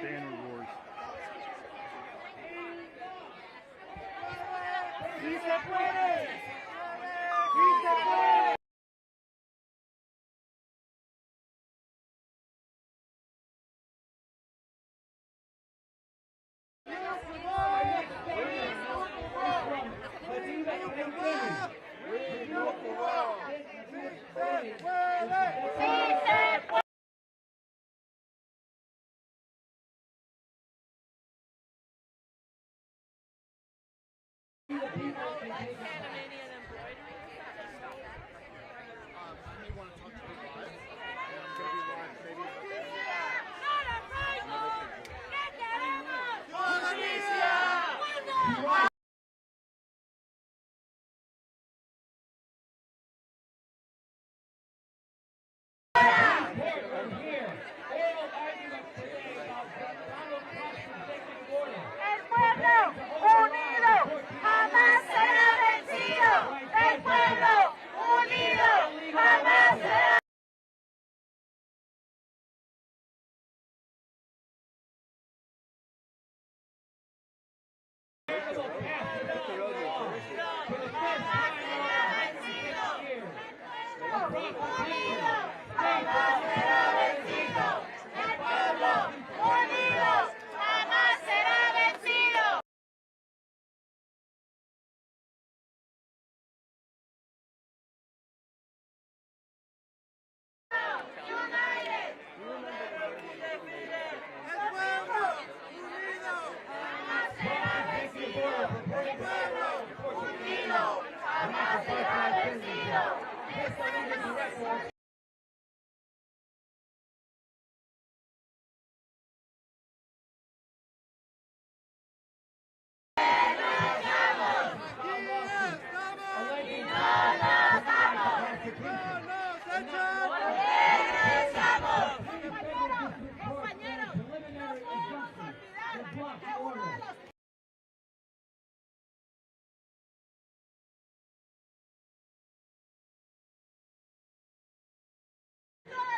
Banner wars. ¡Sí se puede! ¡Sí se puede!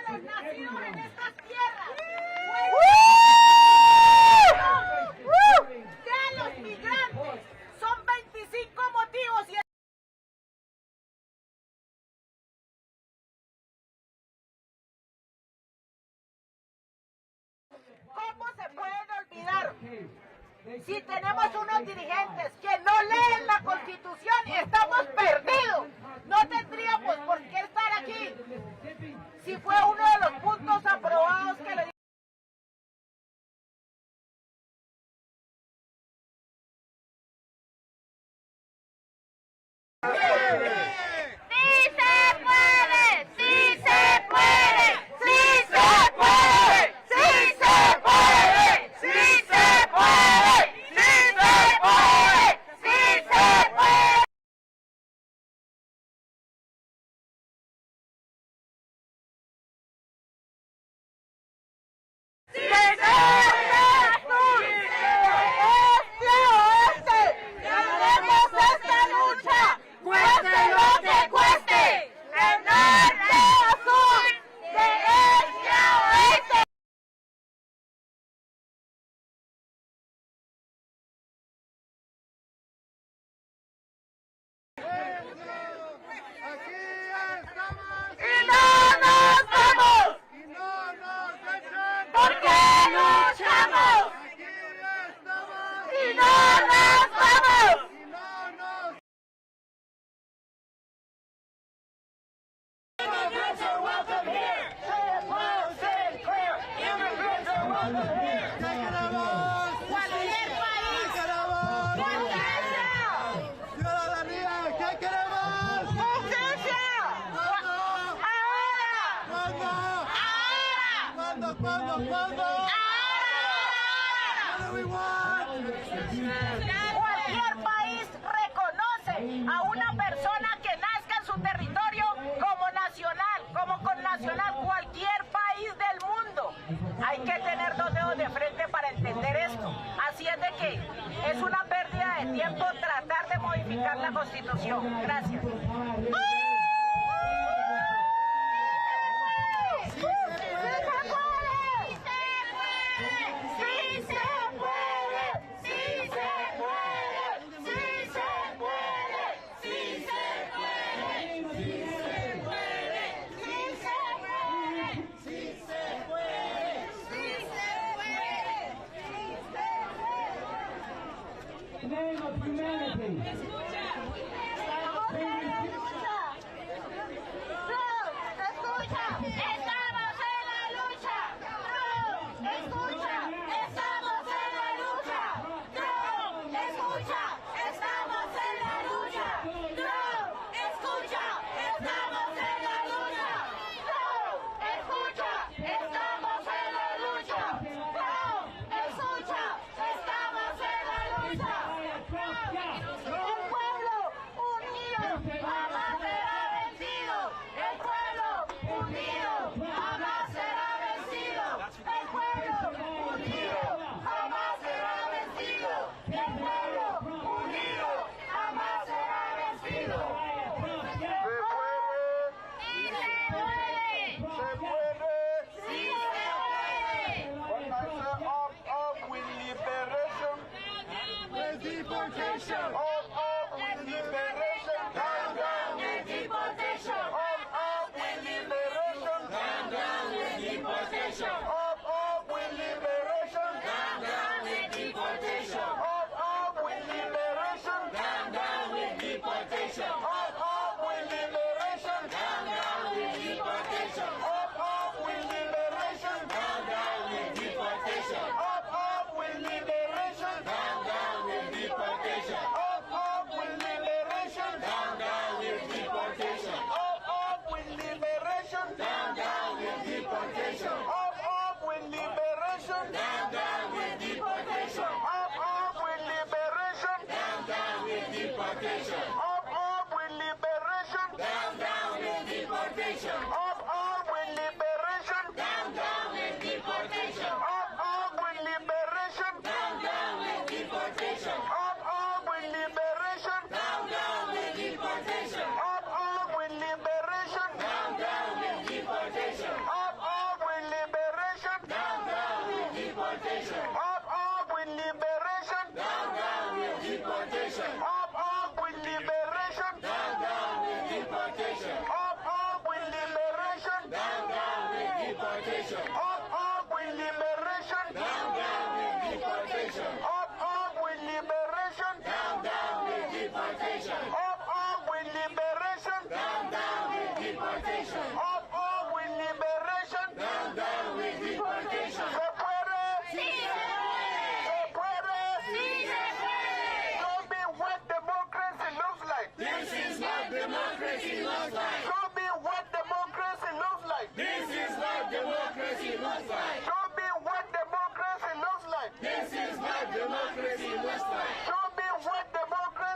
Nacido en estas tierras de los migrantes. Son 25 motivos y ¿cómo se pueden olvidar? Si tenemos unos dirigentes que no leen la Constitución, estamos perdidos. No tendríamos por qué estar aquí. Si fue uno de los puntos aprobados que le cualquier país reconoce a una persona que nazca en su territorio como nacional, como connacional, cualquier país del mundo. Hay que tener dos dedos de frente para entender esto. Así es de que es una pérdida de tiempo tratar de modificar la Constitución. Gracias. humanity. Deportation! Up with liberation! Down, down with deportation! Up with liberation! Down, down with deportation! Up with liberation! Down, down with deportation! Up with liberation! Down, down with deportation! Up with liberation! Down, down with deportation! Up with liberation! Down, down with deportation! Up with liberation! Down, down with deportation! Up with liberation! Down, down with deportation! Up with liberation! Down, down with deportation! Up with liberation! Down, down with deportation! Up with liberation! Down, down with deportation! Up with liberation! Down, down with deportation! Up with liberation! Down, down with deportation! Up with liberation! Down, down with deportation! Up with liberation! Down, down with deportation! Up with liberation! Down, down with deportation! Up with liberation! Down, down with deportation! Up with liberation! Down, down with deportation! Up with liberation! Down, down with deportation! Up with liberation! Down, down with deportation! Up with liberation! Down, down with deportation! Up with liberation! Down, down with deportation! Up with liberation! Down, down with deportation! Up with liberation! Down, down with deportation! Se puede! ¡Sí se puede! Se puede! ¡Sí se puede! Show me what democracy looks like. This is what democracy looks like. Show me what democracy looks like. This is what democracy looks like. Show me what democracy looks like. This is what democracy looks like. Show me what democracy looks like.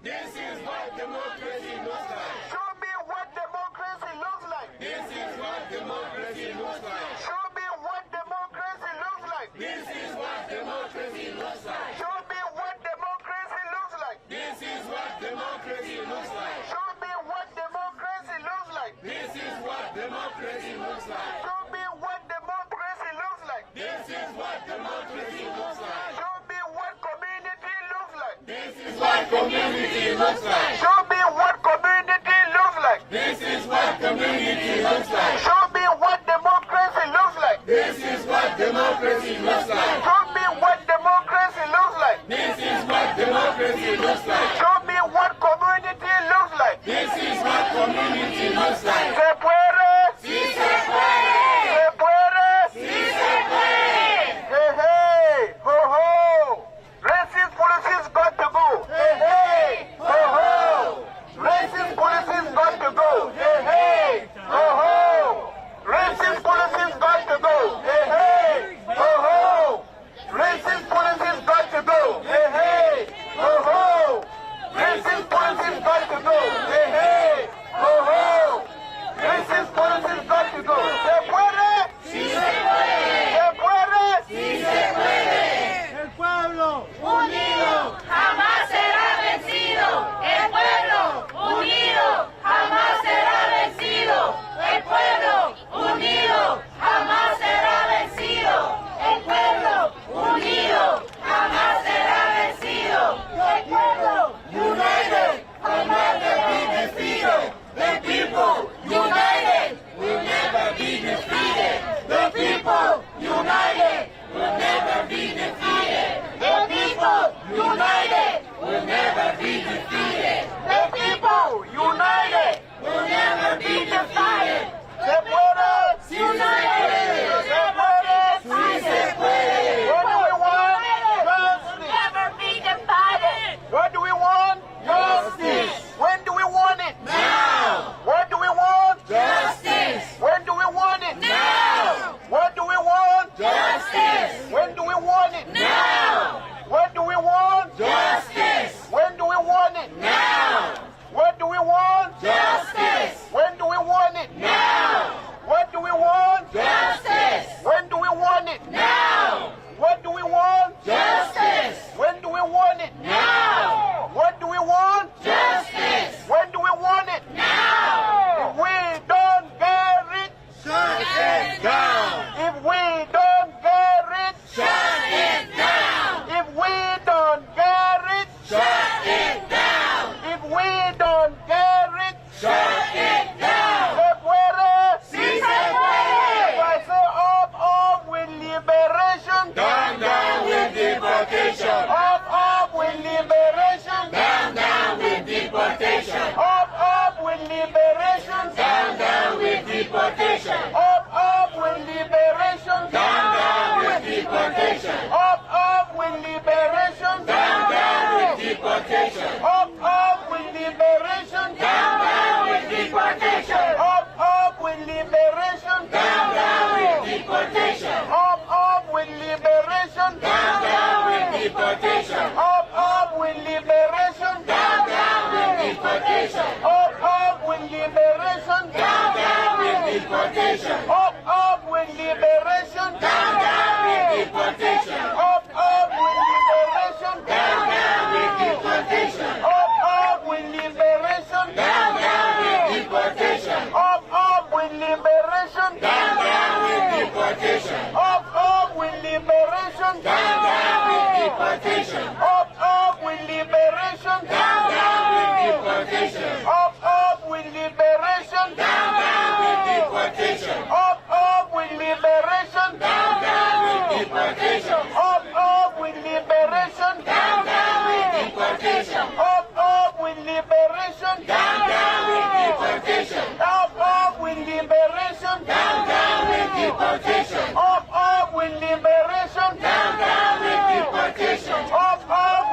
This is what democracy looks like. Show me what democracy looks like. This is what democracy looks like. Show me what democracy looks like. This is what democracy looks like. Show me what democracy looks like. This is what democracy looks like. Show me what democracy looks like. This is what democracy looks like. Show me what democracy looks like. This is what democracy looks like. Show me what community looks like. This is what community looks like. Show me what community looks like. This is what community looks like. Show me what democracy looks like. This is what democracy looks like. Show me what democracy looks like. This is what democracy looks like. Show me what community looks like. This is what community looks like. Se puede. Sí se puede. Se puede. Sí se puede. Hey, hey, ho, ho. Racist policies got to go. Hey, hey, ho, ho. Racist policies got to go. Hey, hey, ho, ho. deportation. Up with liberation. Down, down with deportation. Up with liberation. Down, down with deportation. Up with liberation. Down, down with deportation. Up with liberation. Down, down with deportation. Up with liberation. Down, down with deportation. Up with liberation. Down, down with deportation. Up with liberation. Down, down with deportation. Up with liberation. Down, down with deportation. Up with liberation. Down, down with deportation. Up with liberation. Down, down with deportation. Up with liberation. Down, down with deportation. Up with liberation. Down, down with deportation. Up with liberation. Down, down with deportation. Up with liberation. Down, down with deportation. Up with liberation. Down, down with deportation. Up with liberation. Down, down with deportation. Up with liberation. Down, down with deportation. Up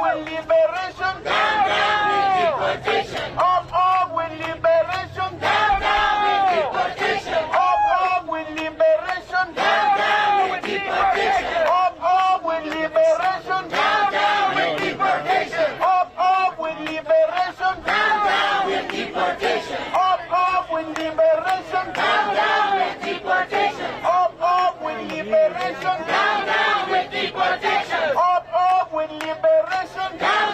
with liberation. Down, down with deportation. Up with liberation. Down, down with deportation. Up with liberation. Down, down with deportation. Up with liberation. Down, down with deportation. Up with liberation. Down, down with deportation. Up with liberation. Down, down with deportation. Up with liberation. Down, down with deportation. Up with liberation. Down,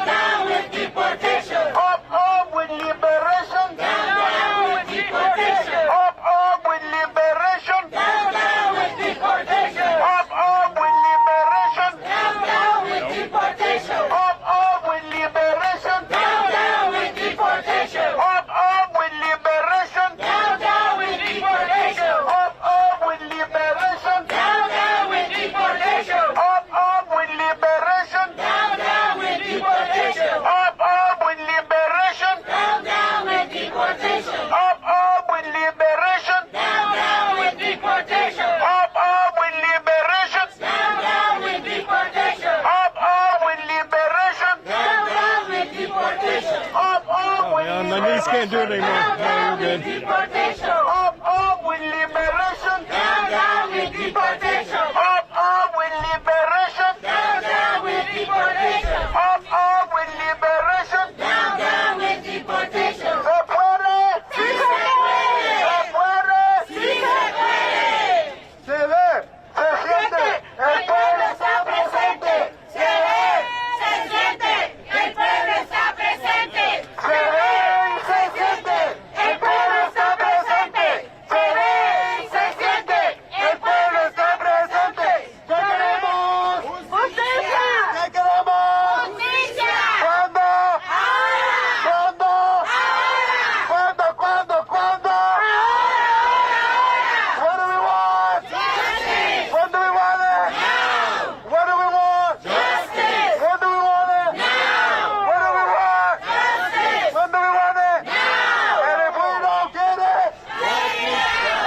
down with deportation. Up with liberation. Down, down with deportation. Up with liberation. Down, down with deportation. Up with liberation. Down, down with deportation. Up with liberation. Down, down with deportation. Up with liberation. Down, down with deportation. Up with liberation. Down, down with deportation. Up with liberation. Down, down with deportation. Up with liberation. Down, down with deportation. Up with Man, my knees can't do it anymore. No, you're good. Deportation. Up with liberation. Down, down with deportation. Up with liberation. Down, down with deportation. Up with liberation. Down, down with deportation. Se puede. Sí se puede. Se puede. Sí se puede. Se ve. Se siente. El pueblo está presente. Se ve, se siente, el pueblo está presente. Se ve y se siente. El pueblo está presente. Se ve y se siente. El pueblo está presente. ¿Qué queremos? ¡Justicia! ¿Qué queremos? ¡Justicia! ¿Cuándo? ¡Ahora! ¿Cuándo? ¡Ahora! ¿Cuándo? What do we want? ¡Justice! What do we want it? ¡Now! What do we want? ¡Justice! What do we want it? ¡Now! What do we want? ¡Justice! When do we want it? ¡Now! And if we don't get it,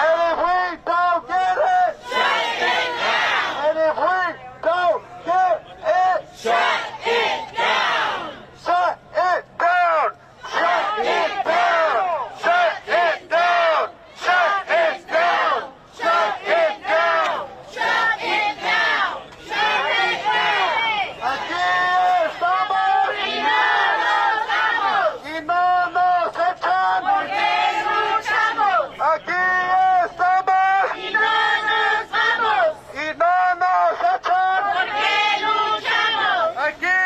and if we don't get it, Shut it down! and if we don't get it, Shut it down! shut it down. Shut it down. Shut it down. Shut it down. Shut it down. Shut it down! Shut it down! Aquí estamos ¡Y no nos vamos! y no nos echan. ¡Porque luchamos! Aquí estamos ¡Y no nos vamos! y no nos echan. ¡Porque luchamos! Aquí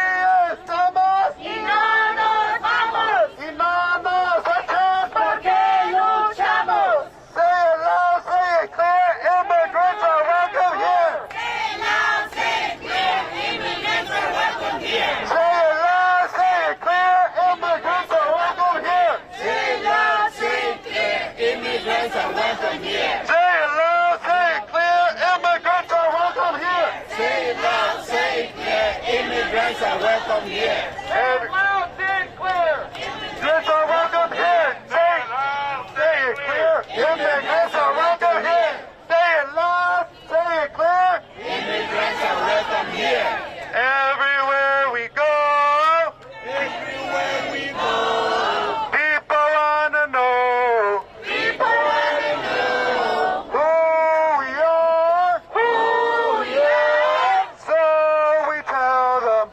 estamos ¡Y no nos vamos! y no nos echan. ¡Porque luchamos! Say it loud, say it clear. Immigrants are welcome here. Say it loud, say it clear, immigrants are welcome here. Say it loud, say it clear. Immigrants are welcome here. Say it loud, say it clear, immigrants are welcome here. Say it loud, say it clear. Immigrants are welcome here. Say it loud, say it clear, immigrants are welcome here. Say it loud, say it clear. Immigrants are welcome here. Say it loud, say it clear. Immigrants are welcome here. Say it loud, say it clear. Immigrants are welcome here. Everywhere we go, Everywhere we go, people wanna know people want to know who we are. who we are. So we tell them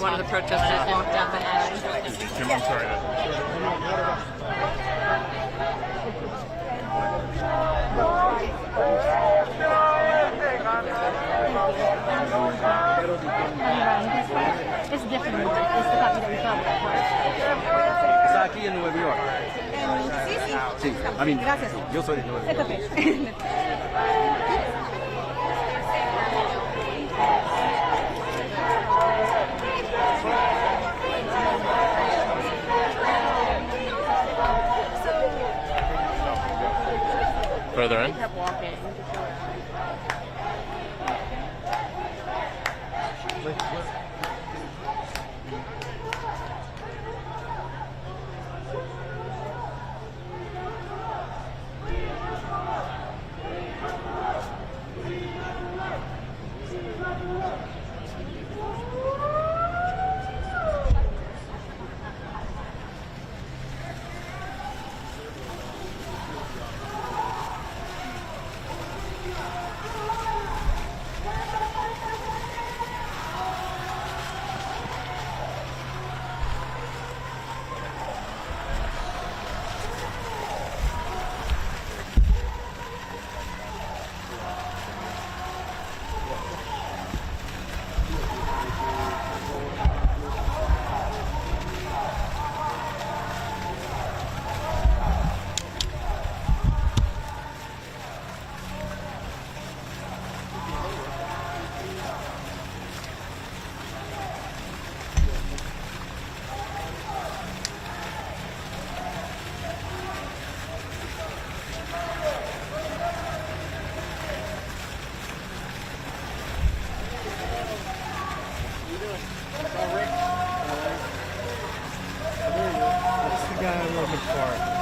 one of the protesters walked down the alley. Jim, I'm sorry. Es different. Es the copy that we found at that part. Está aquí en Nueva York. Sí, sí. Sí, I mean, Gracias. yo soy de Nueva York. It's okay. Further in? Kept walking. That's the guy I'm looking for.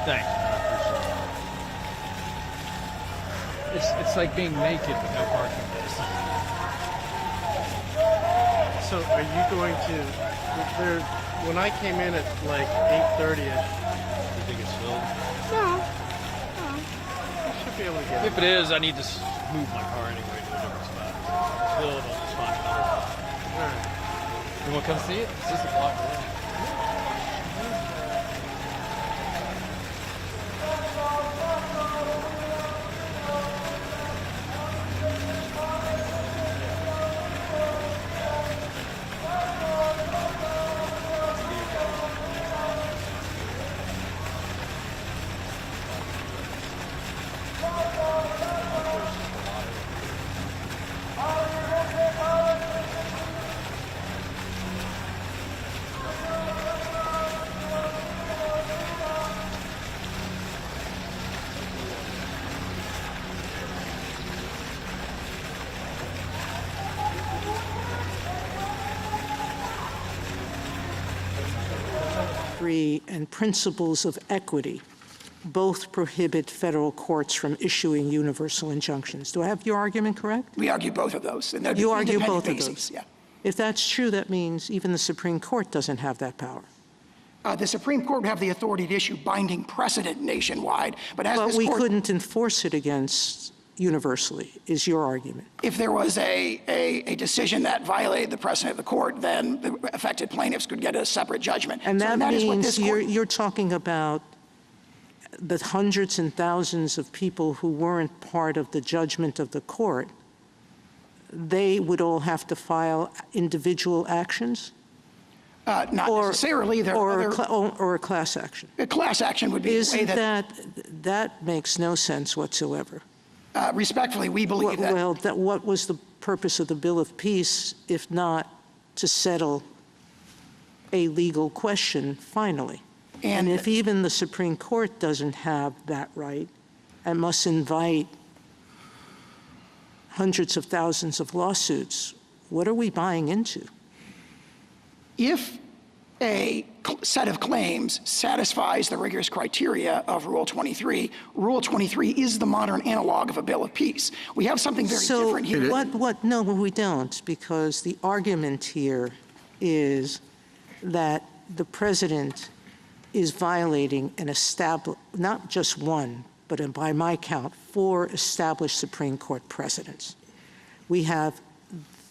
Thanks. It's like being naked with no parking place. So are you going to, there, when I came in at like 8:30ish, You think it's filled? I should be able to get If it is, I need to move my car anyway to a different spot. If it's filled, I'll just find another spot. All right. You want to come see it? It's just a block away. And principles of equity both prohibit federal courts from issuing universal injunctions. Do I have your argument correct? We argue both of those. And You argue independent both of bases, those? Yeah. If that's true, that means even the Supreme Court doesn't have that power. The Supreme Court would have the authority to issue binding precedent nationwide, but as But this we court, couldn't enforce it against universally, is your argument. if there was a decision that violated the precedent of the court, then the affected plaintiffs could get a separate judgment. And So that is what means this court, you're talking about the hundreds and thousands of people who weren't part of the judgment of the court. They would all have to file individual actions? Not necessarily. There are other, or a class action. a class action would be the way Isn't that, that makes no sense whatsoever. respectfully, we believe that. Well, what was the purpose of the Bill of Peace if not to settle a legal question finally? And if even the Supreme Court doesn't have that right and must invite hundreds of thousands of lawsuits, what are we buying into? If a set of claims satisfies the rigorous criteria of Rule 23, Rule 23 is the modern analog of a Bill of Peace. We have something very different here. No, we don't, because the argument here is that the president is violating an not just one, but by my count, 4 established Supreme Court precedents. We have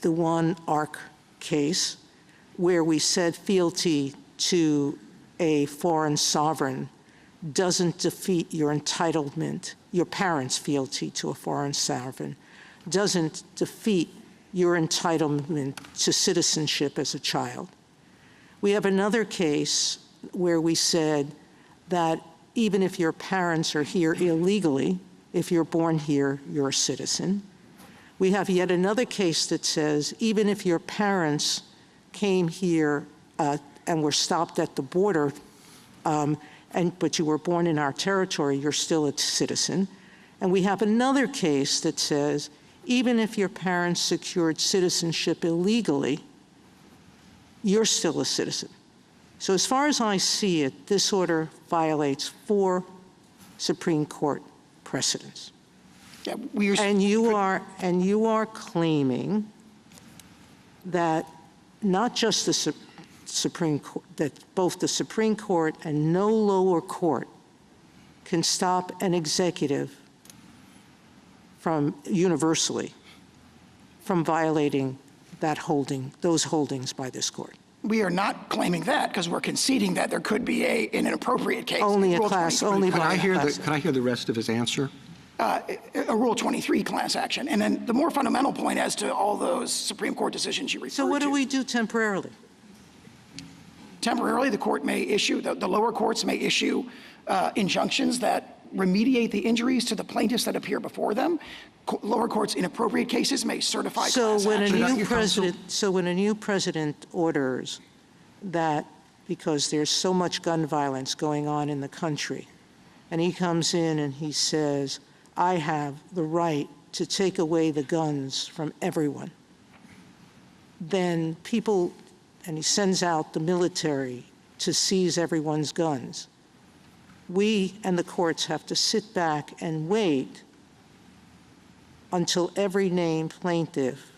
the one ARC case where we said fealty to a foreign sovereign doesn't defeat your entitlement, your parents' fealty to a foreign sovereign doesn't defeat your entitlement to citizenship as a child. We have another case where we said that even if your parents are here illegally, if you're born here, you're a citizen. We have yet another case that says even if your parents came here and were stopped at the border, but you were born in our territory, you're still a citizen. And we have another case that says even if your parents secured citizenship illegally, you're still a citizen. So as far as I see it, this order violates 4 Supreme Court precedents. Yeah, and you are claiming that not just the Supreme Court, that both the Supreme Court and no lower court can stop an executive from universally from violating those holdings by this court. We are not claiming that because we're conceding that there could be an inappropriate case. Only a class, only by a class. Can I hear the rest of his answer? A Rule 23 class action. And then the more fundamental point as to all those Supreme Court decisions you referred to. So what do we do temporarily? Temporarily, the court may issue, the lower courts may issue injunctions that remediate the injuries to the plaintiffs that appear before them. Lower courts in appropriate cases may certify class action. So when a new president orders that because there's so much gun violence going on in the country, and he comes in and he says, I have the right to take away the guns from everyone, then people, and he sends out the military to seize everyone's guns. We and the courts have to sit back and wait until every named plaintiff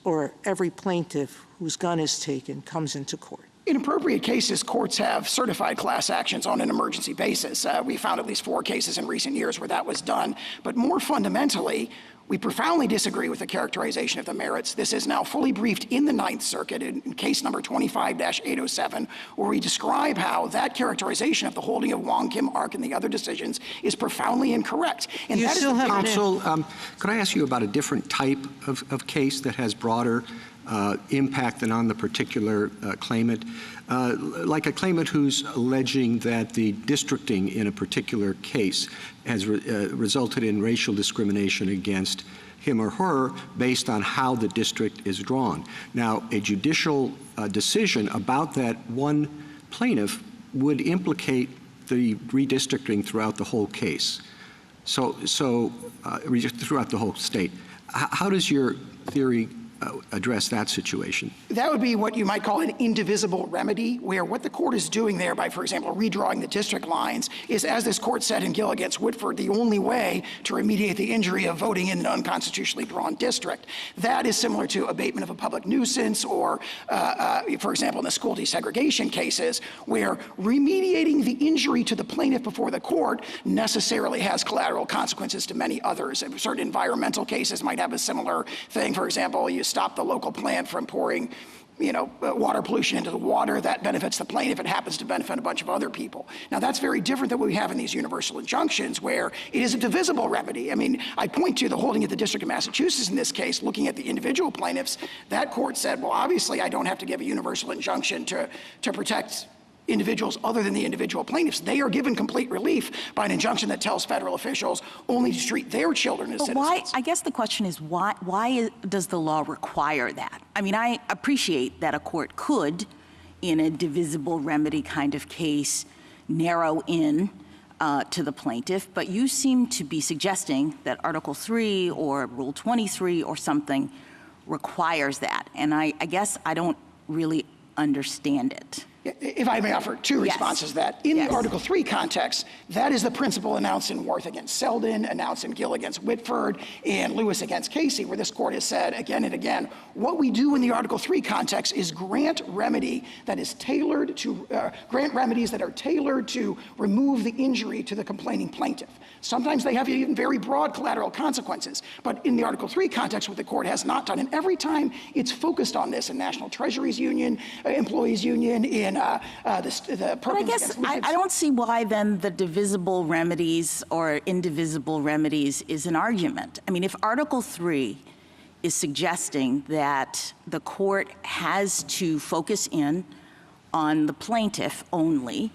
or every plaintiff whose gun is taken comes into court. In appropriate cases, courts have certified class actions on an emergency basis. We found at least 4 cases in recent years where that was done. But more fundamentally, we profoundly disagree with the characterization of the merits. This is now fully briefed in the Ninth Circuit in case number 25-807, where we describe how that characterization of the holding of Wong Kim Ark and the other decisions is profoundly incorrect. And you that still have Counsel, could I ask you about a different type of case that has broader impact than on the particular claimant? Like a claimant who's alleging that the districting in a particular case has resulted in racial discrimination against him or her based on how the district is drawn. Now, a judicial decision about that one plaintiff would implicate the redistricting throughout the whole case, throughout the whole state. How does your theory address that situation? That would be what you might call an indivisible remedy, where what the court is doing there by, for example, redrawing the district lines is, as this court said in Gill against Woodford, the only way to remediate the injury of voting in an unconstitutionally drawn district. That is similar to abatement of a public nuisance or, for example, in the school desegregation cases, where remediating the injury to the plaintiff before the court necessarily has collateral consequences to many others. Certain environmental cases might have a similar thing. For example, you stop the local plant from pouring water pollution into the water. That benefits the plaintiff. It happens to benefit a bunch of other people. Now, that's very different than what we have in these universal injunctions, where it is a divisible remedy. I mean, I point to the holding of the District of Massachusetts in this case, looking at the individual plaintiffs. That court said, well, obviously, I don't have to give a universal injunction to protect individuals other than the individual plaintiffs. They are given complete relief by an injunction that tells federal officials only to treat their children as citizens. Why? I guess the question is why does the law require that? I mean, I appreciate that a court could, in a divisible remedy kind of case, narrow in to the plaintiff, but you seem to be suggesting that Article 3 or Rule 23 or something requires that, and I guess I don't really understand it. If I may offer two responses to that. In the Article 3 context, that is the principle announced in Worth against Selden, announced in Gill against Whitford, and Lewis against Casey, where this court has said again and again, what we do in the Article 3 context is grant remedies that are tailored to remove the injury to the complaining plaintiff. Sometimes they have even very broad collateral consequences. But in the Article 3 context, what the court has not done, and every time it's focused on this in National Treasuries Union, Employees Union, in the Perkins. But I guess I don't see why then the divisible remedies or indivisible remedies is an argument. I mean, if Article 3 is suggesting that the court has to focus in on the plaintiff only,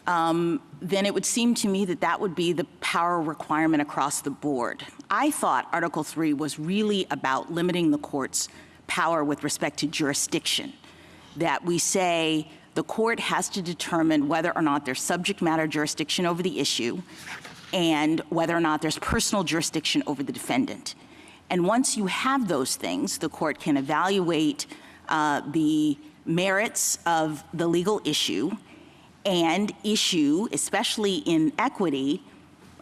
then it would seem to me that that would be the power requirement across the board. I thought Article 3 was really about limiting the court's power with respect to jurisdiction, that we say the court has to determine whether or not there's subject matter jurisdiction over the issue and whether or not there's personal jurisdiction over the defendant. And once you have those things, the court can evaluate the merits of the legal issue and issue, especially in equity,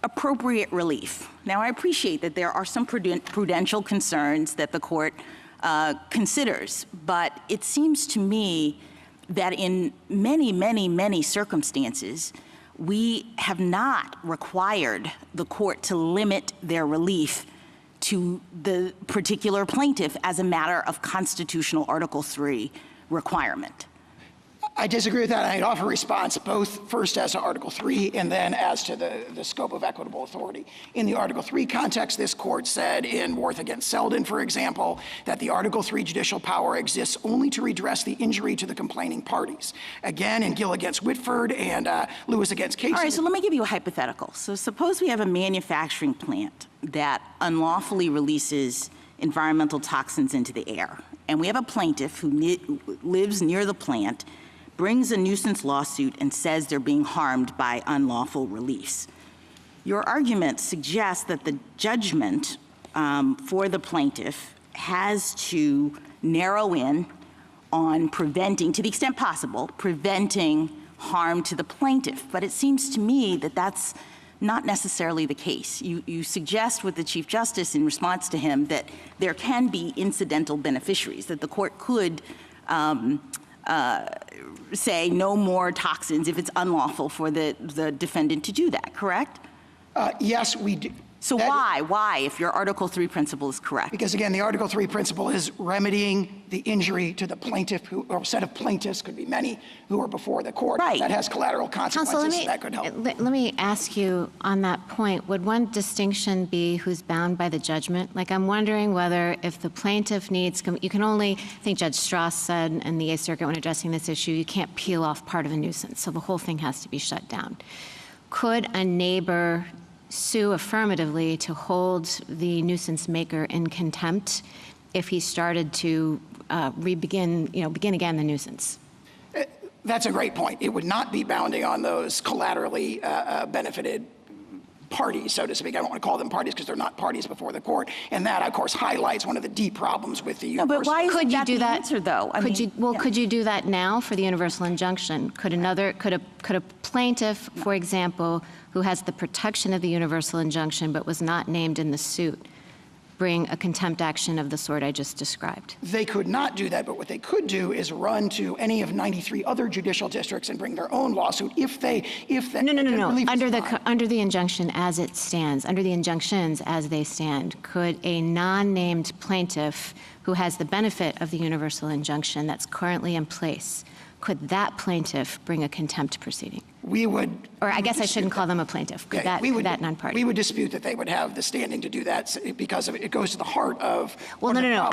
appropriate relief. Now, I appreciate that there are some prudential concerns that the court considers, but it seems to me that in many, many, many circumstances, we have not required the court to limit their relief to the particular plaintiff as a matter of constitutional Article 3 requirement. I disagree with that. I'd offer a response both first as to Article 3 and then as to the scope of equitable authority. In the Article 3 context, this court said in Worth against Selden, for example, that the Article 3 judicial power exists only to redress the injury to the complaining parties. Again, in Gill against Whitford and Lewis against Casey. All right, so let me give you a hypothetical. So suppose we have a manufacturing plant that unlawfully releases environmental toxins into the air, and we have a plaintiff who lives near the plant, brings a nuisance lawsuit and says they're being harmed by unlawful release. Your argument suggests that the judgment for the plaintiff has to narrow in on preventing, to the extent possible, preventing harm to the plaintiff. But it seems to me that that's not necessarily the case. You suggest with the Chief Justice in response to him that there can be incidental beneficiaries, that the court could say no more toxins if it's unlawful for the defendant to do that, correct? Yes, we do. So why, if your Article 3 principle is correct? Because again, the Article 3 principle is remedying the injury to the plaintiff, or a set of plaintiffs, could be many, who are before the court. Right. That has collateral consequences, Counsel, that could help. Let me ask you on that point, would one distinction be who's bound by the judgment? Like, I'm wondering whether if the plaintiff needs, you can only, I think Judge Strauss said in the Eighth Circuit when addressing this issue, you can't peel off part of a nuisance, so the whole thing has to be shut down. Could a neighbor sue affirmatively to hold the nuisance maker in contempt if he started to begin again the nuisance? That's a great point. It would not be bounding on those collaterally benefited parties, so to speak. I don't want to call them parties because they're not parties before the court. And that, of course, highlights one of the deep problems with the universal. But why could you do that? Answer, though? Could you do that now for the universal injunction? Could a plaintiff, for example, who has the protection of the universal injunction but was not named in the suit, bring a contempt action of the sort I just described? They could not do that, but what they could do is run to any of 93 other judicial districts and bring their own lawsuit if the No. Under the injunction as it stands, under the injunctions as they stand, could a non-named plaintiff who has the benefit of the universal injunction that's currently in place, could that plaintiff bring a contempt proceeding? We would... Or I guess I shouldn't call them a plaintiff. Could that non-party? We would dispute that they would have the standing to do that because it goes to the heart of... Well, no.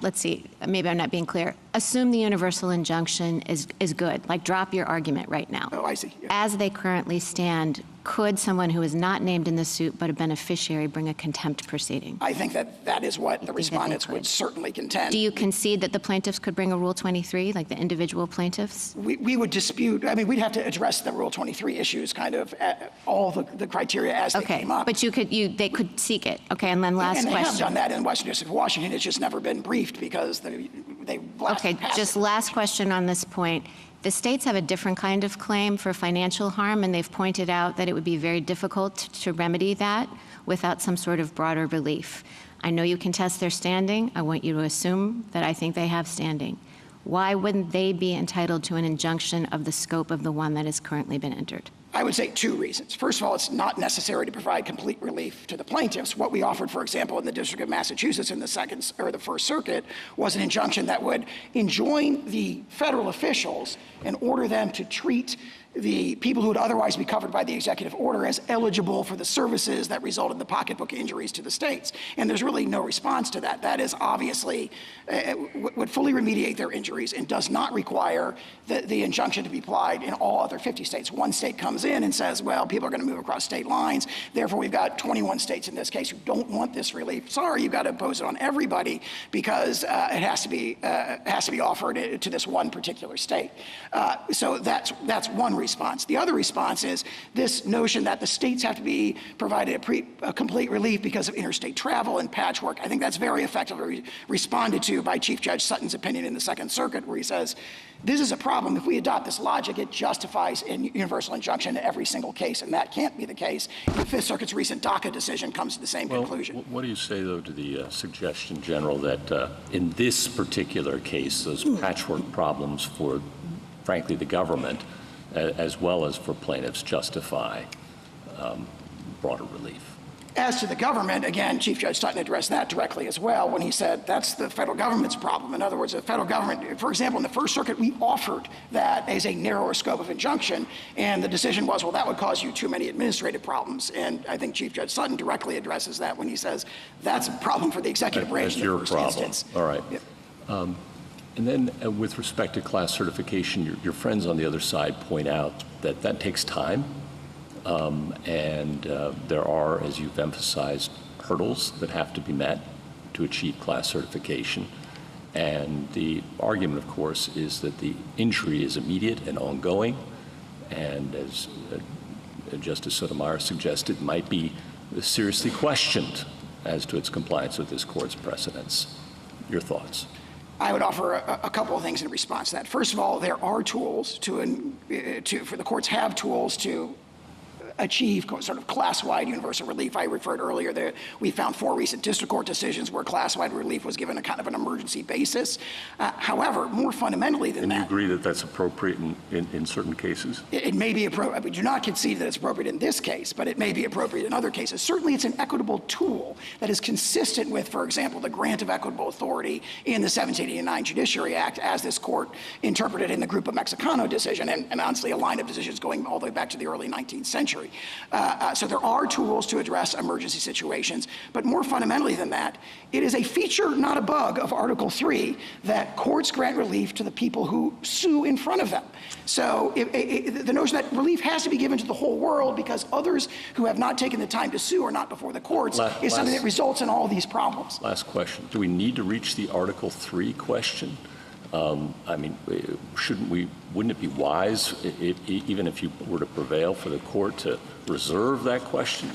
Let's see. Maybe I'm not being clear. Assume the universal injunction is good. Like, drop your argument right now. Oh, I see. Yeah. As they currently stand, could someone who is not named in the suit but a beneficiary bring a contempt proceeding? I think that is what the respondents would certainly contend. Do you concede that the plaintiffs could bring a Rule 23, like the individual plaintiffs? We would dispute. I mean, we'd have to address the Rule 23 issues, kind of all the criteria as they came up. But they could seek it. Okay, and then last question. And they have done that in Western District of Washington. It's just never been briefed because they just last question on this point. The states have a different kind of claim for financial harm, and they've pointed out that it would be very difficult to remedy that without some sort of broader relief. I know you contest their standing. I want you to assume that I think they have standing. Why wouldn't they be entitled to an injunction of the scope of the one that has currently been entered? I would say two reasons. First of all, it's not necessary to provide complete relief to the plaintiffs. What we offered, for example, in the District of Massachusetts in the First Circuit was an injunction that would enjoin the federal officials and order them to treat the people who would otherwise be covered by the executive order as eligible for the services that result in the pocketbook injuries to the states. And there's really no response to that. That is obviously would fully remediate their injuries and does not require the injunction to be applied in all other 50 states. One state comes in and says, well, people are going to move across state lines. Therefore, we've got 21 states in this case who don't want this relief. Sorry, you've got to impose it on everybody because it has to be offered to this one particular state. So that's one response. The other response is this notion that the states have to be provided a complete relief because of interstate travel and patchwork. I think that's very effectively responded to by Chief Judge Sutton's opinion in the Second Circuit, where he says, this is a problem. If we adopt this logic, it justifies a universal injunction in every single case, and that can't be the case. The Fifth Circuit's recent DACA decision comes to the same conclusion. What do you say, though, to the suggestion, General, that in this particular case, those patchwork problems for, frankly, the government, as well as for plaintiffs, justify broader relief? As to the government, again, Chief Judge Sutton addressed that directly as well when he said that's the federal government's problem. In other words, the federal government, for example, in the First Circuit, we offered that as a narrower scope of injunction, and the decision was, well, that would cause you too many administrative problems. And I think Chief Judge Sutton directly addresses that when he says that's a problem for the executive branch in the first instance. All right. Yeah. And then with respect to class certification, your friends on the other side point out that that takes time. And there are, as you've emphasized, hurdles that have to be met to achieve class certification. And the argument, of course, is that the injury is immediate and ongoing, and as Justice Sotomayor suggested, might be seriously questioned as to its compliance with this court's precedents. Your thoughts? I would offer a couple of things in response to that. First of all, there are tools for the courts have tools to achieve sort of class-wide universal relief. I referred earlier that we found 4 recent district court decisions where class-wide relief was given a kind of an emergency basis. However, more fundamentally than that— And you agree that that's appropriate in certain cases? It may be appropriate. We do not concede that it's appropriate in this case, but it may be appropriate in other cases. Certainly it's an equitable tool that is consistent with, for example, the grant of equitable authority in the 1789 Judiciary Act, as this court interpreted in the Grupo Mexicano decision, and honestly a line of decisions going all the way back to the early 19th century. So there are tools to address emergency situations, but more fundamentally than that, it is a feature, not a bug, of Article 3 that courts grant relief to the people who sue in front of them. So the notion that relief has to be given to the whole world because others who have not taken the time to sue are not before the courts is something that results in all these problems. Last question. Do we need to reach the Article 3 question? I mean, wouldn't it be wise, even if you were to prevail, for the court to reserve that question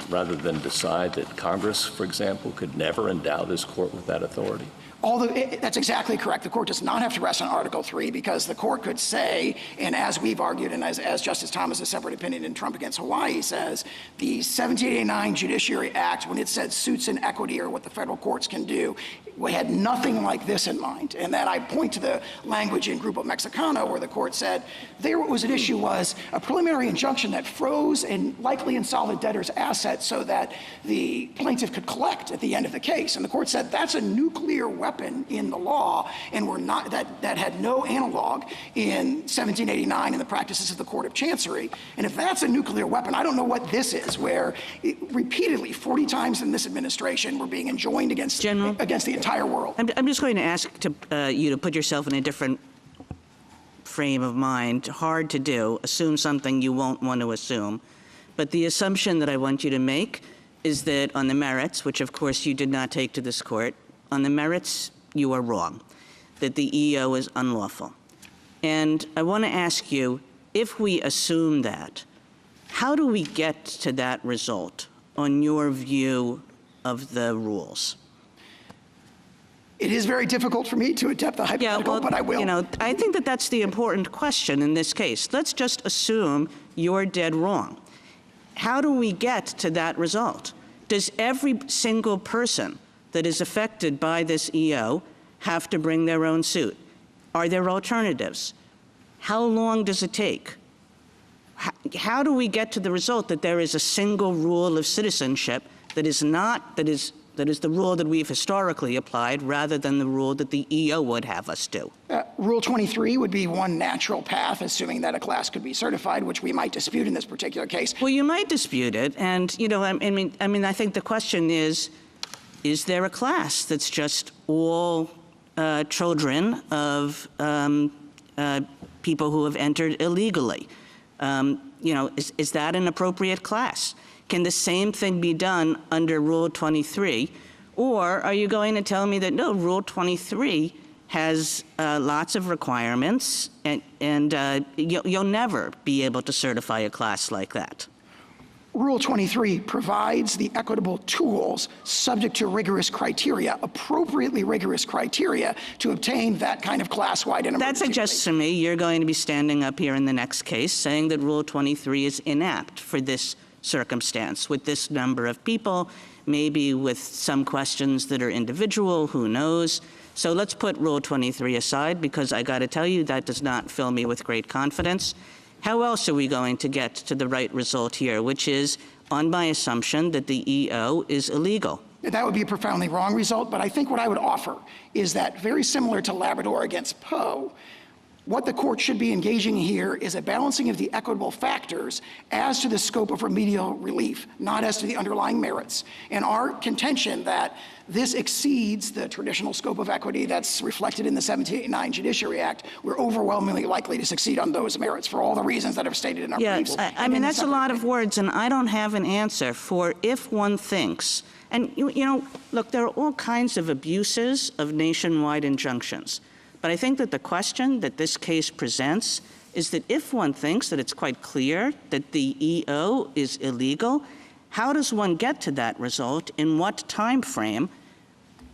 rather than decide that Congress, for example, could never endow this court with that authority? That's exactly correct. The court does not have to rest on Article 3 because the court could say, and as we've argued, and as Justice Thomas' separate opinion in Trump against Hawaii says, the 1789 Judiciary Act, when it said suits in equity or what the federal courts can do, we had nothing like this in mind. And then I point to the language in Grupo Mexicano where the court said there what was at issue was a preliminary injunction that froze and likely insolvent debtors' assets so that the plaintiff could collect at the end of the case. And the court said that's a nuclear weapon in the law, and we're not that had no analog in 1789 in the practices of the Court of Chancery. And if that's a nuclear weapon, I don't know what this is, where repeatedly 40 times in this administration we're being enjoined against the entire world. I'm just going to ask you to put yourself in a different frame of mind. Hard to do. Assume something you won't want to assume. But the assumption that I want you to make is that on the merits, which of course you did not take to this court, on the merits you are wrong, that the EO is unlawful. And I want to ask you, if we assume that, how do we get to that result on your view of the rules? It is very difficult for me to attempt the hypothetical, but I will. You know, I think that that's the important question in this case. Let's just assume you're dead wrong. How do we get to that result? Does every single person that is affected by this EO have to bring their own suit? Are there alternatives? How long does it take? How do we get to the result that there is a single rule of citizenship that is the rule that we've historically applied rather than the rule that the EO would have us do? Rule 23 would be one natural path, assuming that a class could be certified, which we might dispute in this particular case. Well, you might dispute it, and you know, I mean, I think the question is there a class that's just all children of people who have entered illegally? You know, is that an appropriate class? Can the same thing be done under Rule 23? Or are you going to tell me that, no, Rule 23 has lots of requirements, and you'll never be able to certify a class like that? Rule 23 provides the equitable tools subject to rigorous criteria, appropriately rigorous criteria, to obtain that kind of class-wide and emergency That suggests to me you're going to be standing up here in the next case saying that Rule 23 is inapt for this circumstance, with this number of people, maybe with some questions that are individual, who knows. So let's put Rule 23 aside, because I got to tell you that does not fill me with great confidence. How else are we going to get to the right result here, which is on my assumption that the EO is illegal? That would be a profoundly wrong result, but I think what I would offer is that, very similar to Labrador against Poe, what the court should be engaging here is a balancing of the equitable factors as to the scope of remedial relief, not as to the underlying merits. And our contention that this exceeds the traditional scope of equity that's reflected in the 1789 Judiciary Act, we're overwhelmingly likely to succeed on those merits for all the reasons that are stated in our briefs. I mean, that's a lot of words, and I don't have an answer for if one thinks, and you know, look, there are all kinds of abuses of nationwide injunctions. But I think that the question that this case presents is that if one thinks that it's quite clear that the EO is illegal, how does one get to that result, in what time frame,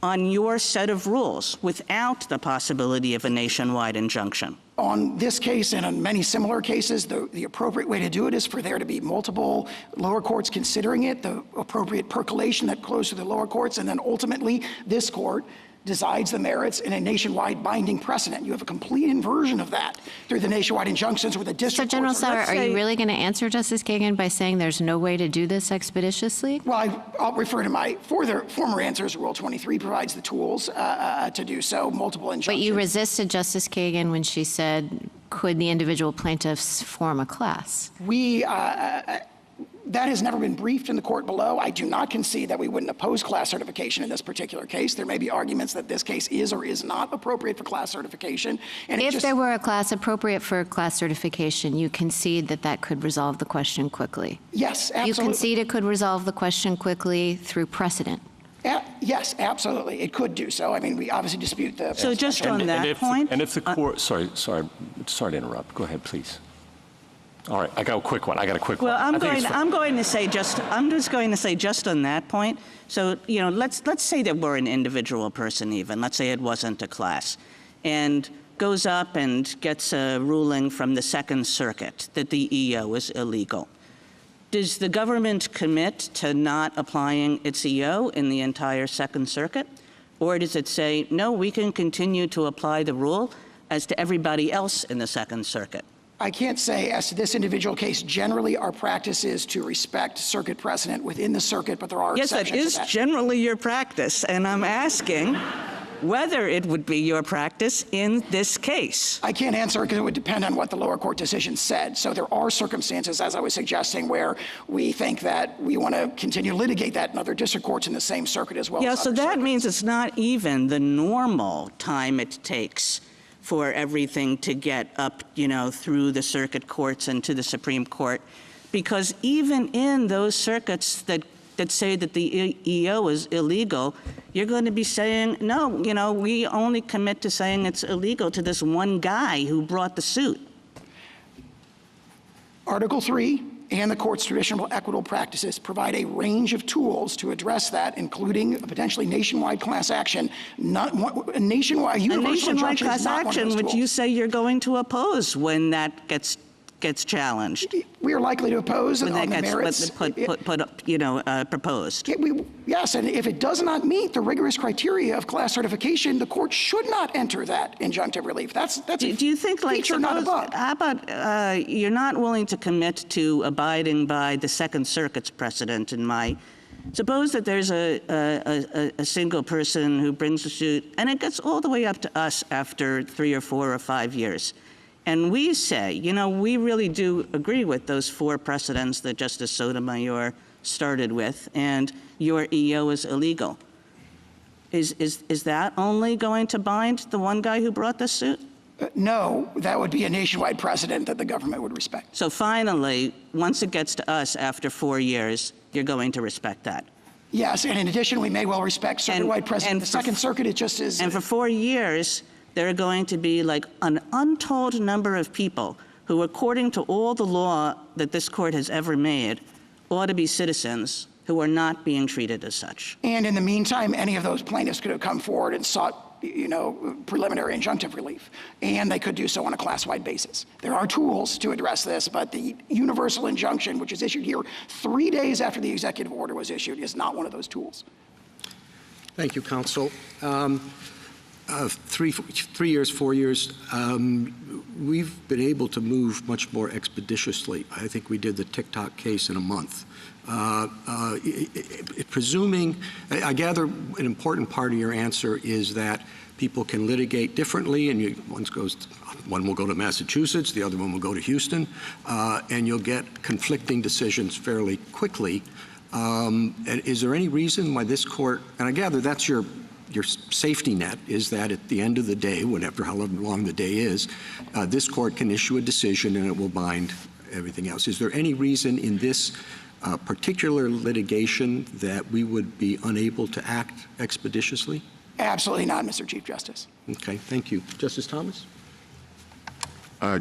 on your set of rules, without the possibility of a nationwide injunction? On this case and on many similar cases, the appropriate way to do it is for there to be multiple lower courts considering it, the appropriate percolation that goes to the lower courts, and then ultimately this court decides the merits in a nationwide binding precedent. You have a complete inversion of that through the nationwide injunctions where the district So, General courts Sauer, are you really going to answer Justice Kagan by saying there's no way to do this expeditiously? Well, I'll refer to my former answers. Rule 23 provides the tools to do so, multiple injunctions. But you resisted Justice Kagan when she said, could the individual plaintiffs form a class? That has never been briefed in the court below. I do not concede that we wouldn't oppose class certification in this particular case. There may be arguments that this case is or is not appropriate for class certification. And if there were a class appropriate for class certification, you concede that that could resolve the question quickly? Yes, absolutely. You concede it could resolve the question quickly through precedent? Yes, absolutely. It could do so. I mean, we obviously dispute the... So just on that point... And if the court... Sorry to interrupt. Go ahead, please. All right, I got a quick one. Well, I'm just going to say just on that point. So, you know, let's say that we're an individual person even. Let's say it wasn't a class. And goes up and gets a ruling from the Second Circuit that the EO is illegal. Does the government commit to not applying its EO in the entire Second Circuit? Or does it say, no, we can continue to apply the rule as to everybody else in the Second Circuit? I can't say as to this individual case. Generally, our practice is to respect circuit precedent within the circuit, but there are exceptions to that. Yes, that is generally your practice, and I'm asking whether it would be your practice in this case. I can't answer because it would depend on what the lower court decision said. So there are circumstances, as I was suggesting, where we think that we want to continue to litigate that in other district courts in the same circuit as well. Yeah, as so other that circuits. means it's not even the normal time it takes for everything to get up, you know, through the circuit courts and to the Supreme Court. Because even in those circuits that say that the EO is illegal, you're going to be saying, no, you know, we only commit to saying it's illegal to this one guy who brought the suit. Article 3 and the court's traditional equitable practices provide a range of tools to address that, including a potentially nationwide class action. A nationwide class action, which you say you're going to oppose when that gets challenged. We are likely to oppose when on that the merits. Put up, you know, proposed. Yes, and if it does not meet the rigorous criteria of class certification, the court should not enter that injunctive relief. That's do you think, like, feature, not a bug. How about you're not willing to commit to abiding by the Second Circuit's precedent in my. Suppose that there's a single person who brings a suit, and it gets all the way up to us after 3 or 4 or 5 years. And we say, you know, we really do agree with those 4 precedents that Justice Sotomayor started with, and your EO is illegal. Is that only going to bind the one guy who brought this suit? No, that would be a nationwide precedent that the government would respect. So finally, once it gets to us after 4 years, you're going to respect that? Yes, and in addition, we may well respect circuit-wide precedent. The Second Circuit, it just is. And for 4 years, there are going to be like an untold number of people who, according to all the law that this court has ever made, ought to be citizens who are not being treated as such. And in the meantime, any of those plaintiffs could have come forward and sought, you know, preliminary injunctive relief, and they could do so on a class-wide basis. There are tools to address this, but the universal injunction, which is issued here 3 days after the executive order was issued, is not one of those tools. Thank you, counsel. 3 years, 4 years, we've been able to move much more expeditiously. I think we did the TikTok case in a month. Presuming, I gather an important part of your answer is that people can litigate differently, and one will go to Massachusetts, the other one will go to Houston, and you'll get conflicting decisions fairly quickly. And is there any reason why this court, and I gather that's your safety net, is that at the end of the day, however long the day is, this court can issue a decision and it will bind everything else. Is there any reason in this particular litigation that we would be unable to act expeditiously? Absolutely not, Mr. Chief Justice. Okay, thank you. Justice Thomas?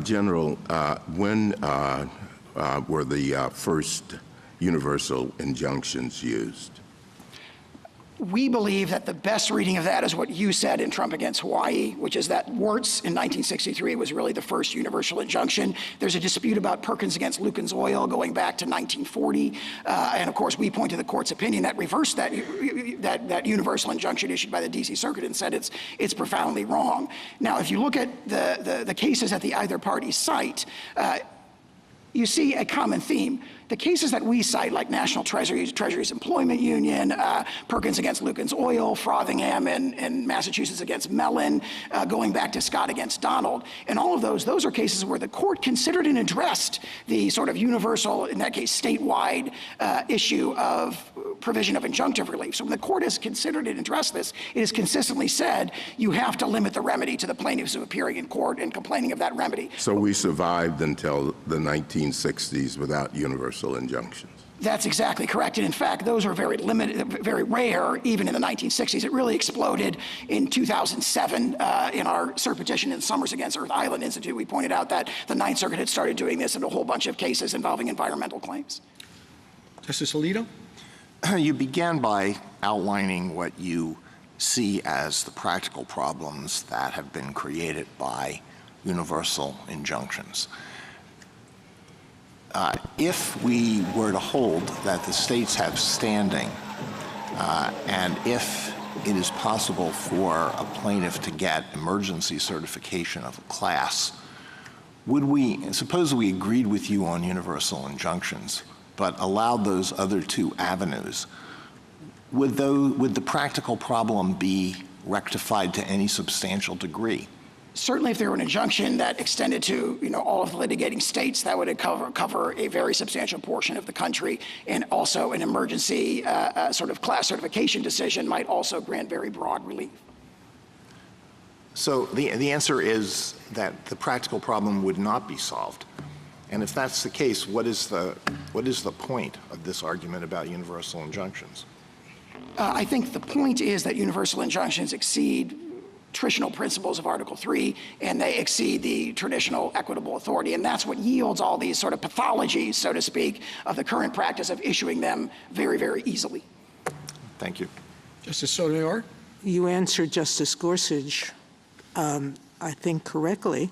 General, when were the first universal injunctions used? We believe that the best reading of that is what you said in Trump against Hawaii, which is that Wirtz in 1963 was really the first universal injunction. There's a dispute about Perkins against Lucas Oil going back to 1940. And of course, we point to the court's opinion that reversed that universal injunction issued by the D.C. Circuit and said it's profoundly wrong. Now, if you look at the cases that the either party cite, you see a common theme. The cases that we cite, like National Treasury's Employment Union, Perkins against Lucas Oil, Frothingham and Massachusetts against Mellon, going back to Scott against Donald, and all of those are cases where the court considered and addressed the sort of universal, in that case, statewide issue of provision of injunctive relief. So when the court has considered and addressed this, it has consistently said you have to limit the remedy to the plaintiffs who are appearing in court and complaining of that remedy. So we survived until the 1960s without universal injunctions? That's exactly correct. And in fact, those were very limited, very rare, even in the 1960s. It really exploded in 2007 in our cert petition in Summers against Earth Island Institute. We pointed out that the Ninth Circuit had started doing this in a whole bunch of cases involving environmental claims. Justice Alito? You began by outlining what you see as the practical problems that have been created by universal injunctions. If we were to hold that the states have standing, and if it is possible for a plaintiff to get emergency certification of a class, would we, suppose we agreed with you on universal injunctions, but allowed those other two avenues, would the practical problem be rectified to any substantial degree? Certainly, if there were an injunction that extended to, all of the litigating states, that would cover a very substantial portion of the country, and also an emergency sort of class certification decision might also grant very broad relief. So the answer is that the practical problem would not be solved. And if that's the case, what is the point of this argument about universal injunctions? I think the point is that universal injunctions exceed traditional principles of Article 3, and they exceed the traditional equitable authority. And that's what yields all these sort of pathologies, so to speak, of the current practice of issuing them very, very easily. Thank you. Justice Sotomayor? You answered Justice Gorsuch, I think correctly,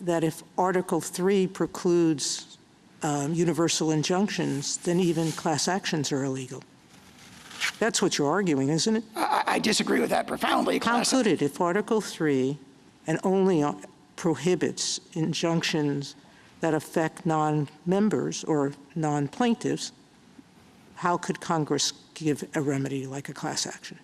that if Article 3 precludes universal injunctions, then even class actions are illegal. That's what you're arguing, isn't it? I disagree with that profoundly. How could it, if Article 3 and only prohibits injunctions that affect non-members or non-plaintiffs, how could Congress give a remedy like a class action?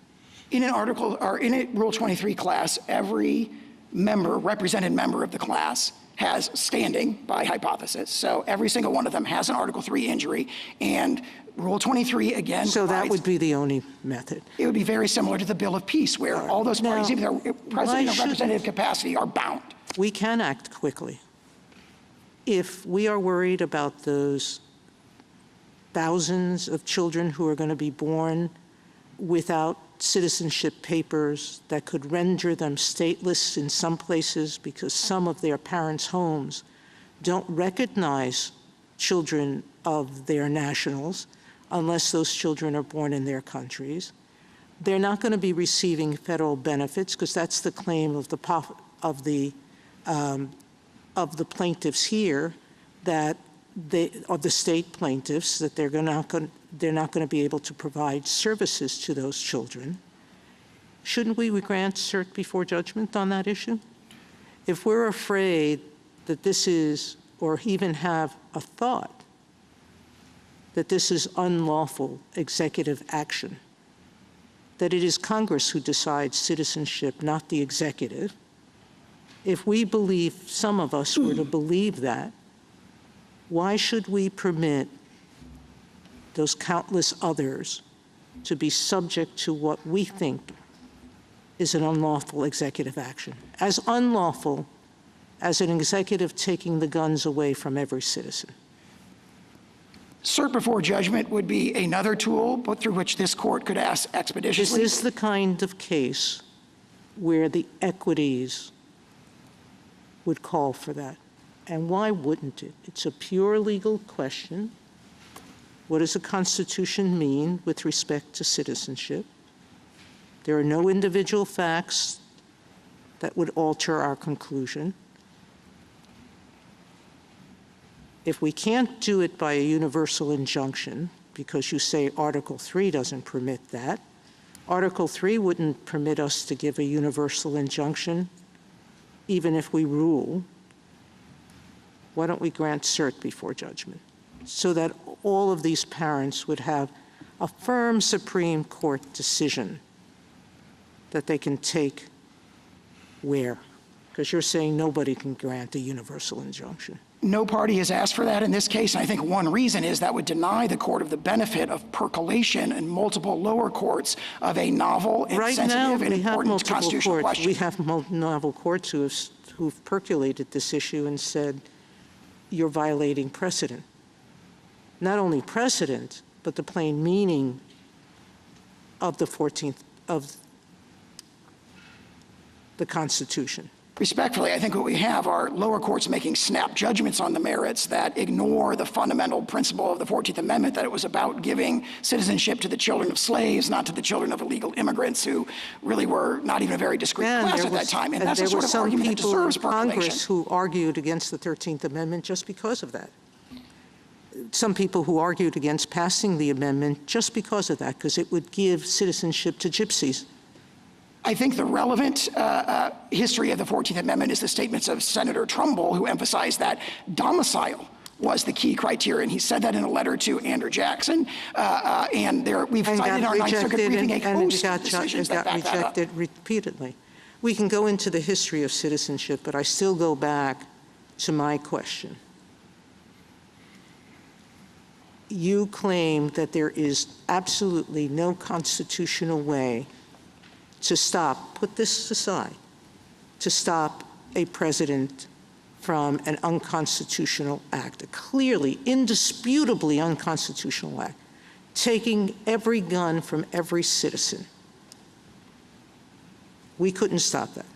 In an article, or in a Rule 23 class, every represented member of the class has standing by hypothesis. So every single one of them has an Article 3 injury, and Rule 23 again. So that would be the only method. It would be very similar to the Bill of Peace, where all those parties, even their present in representative capacity, are bound. We can act quickly. If we are worried about those thousands of children who are going to be born without citizenship papers that could render them stateless in some places because some of their parents' homes don't recognize children of their nationals unless those children are born in their countries. They're not going to be receiving federal benefits because that's the claim of the plaintiffs here, that of the state plaintiffs, that they're not going to be able to provide services to those children. Shouldn't we grant cert before judgment on that issue? If we're afraid that this is, or even have a thought that this is unlawful executive action, that it is Congress who decides citizenship, not the executive, if we believe, some of us were to believe that, why should we permit those countless others to be subject to what we think is an unlawful executive action? As unlawful as an executive taking the guns away from every citizen. Cert before judgment would be another tool, but through which this court could act expeditiously. This is the kind of case where the equities would call for that. And why wouldn't it? It's a pure legal question. What does the Constitution mean with respect to citizenship? There are no individual facts that would alter our conclusion. If we can't do it by a universal injunction, because you say Article 3 doesn't permit that, Article 3 wouldn't permit us to give a universal injunction, even if we rule. Why don't we grant cert before judgment, so that all of these parents would have a firm Supreme Court decision that they can take where? Because you're saying nobody can grant a universal injunction. No party has asked for that in this case, and I think one reason is that would deny the court of the benefit of percolation in multiple lower courts of a novel and sensitive and important constitutional question. We have novel courts who've percolated this issue and said, you're violating precedent. not only precedent, but the plain meaning of the 14th of the Constitution. Respectfully, I think what we have are lower courts making snap judgments on the merits that ignore the fundamental principle of the 14th Amendment, that it was about giving citizenship to the children of slaves, not to the children of illegal immigrants who really were not even a very discrete class at that time. And that's the sort of argument that deserves percolation. There were some people in Congress who argued against the 13th Amendment just because of that. Some people who argued against passing the amendment just because of that, because it would give citizenship to gypsies. I think the relevant history of the 14th Amendment is the statements of Senator Trumbull, who emphasized that domicile was the key criteria, and he said that in a letter to Andrew Jackson. We've cited in our Ninth Circuit briefing a host of decisions that back that up. It got rejected repeatedly. We can go into the history of citizenship, but I still go back to my question. You claim that there is absolutely no constitutional way to stop, put this aside, to stop a president from an unconstitutional act, a clearly, indisputably unconstitutional act, taking every gun from every citizen. We couldn't stop that.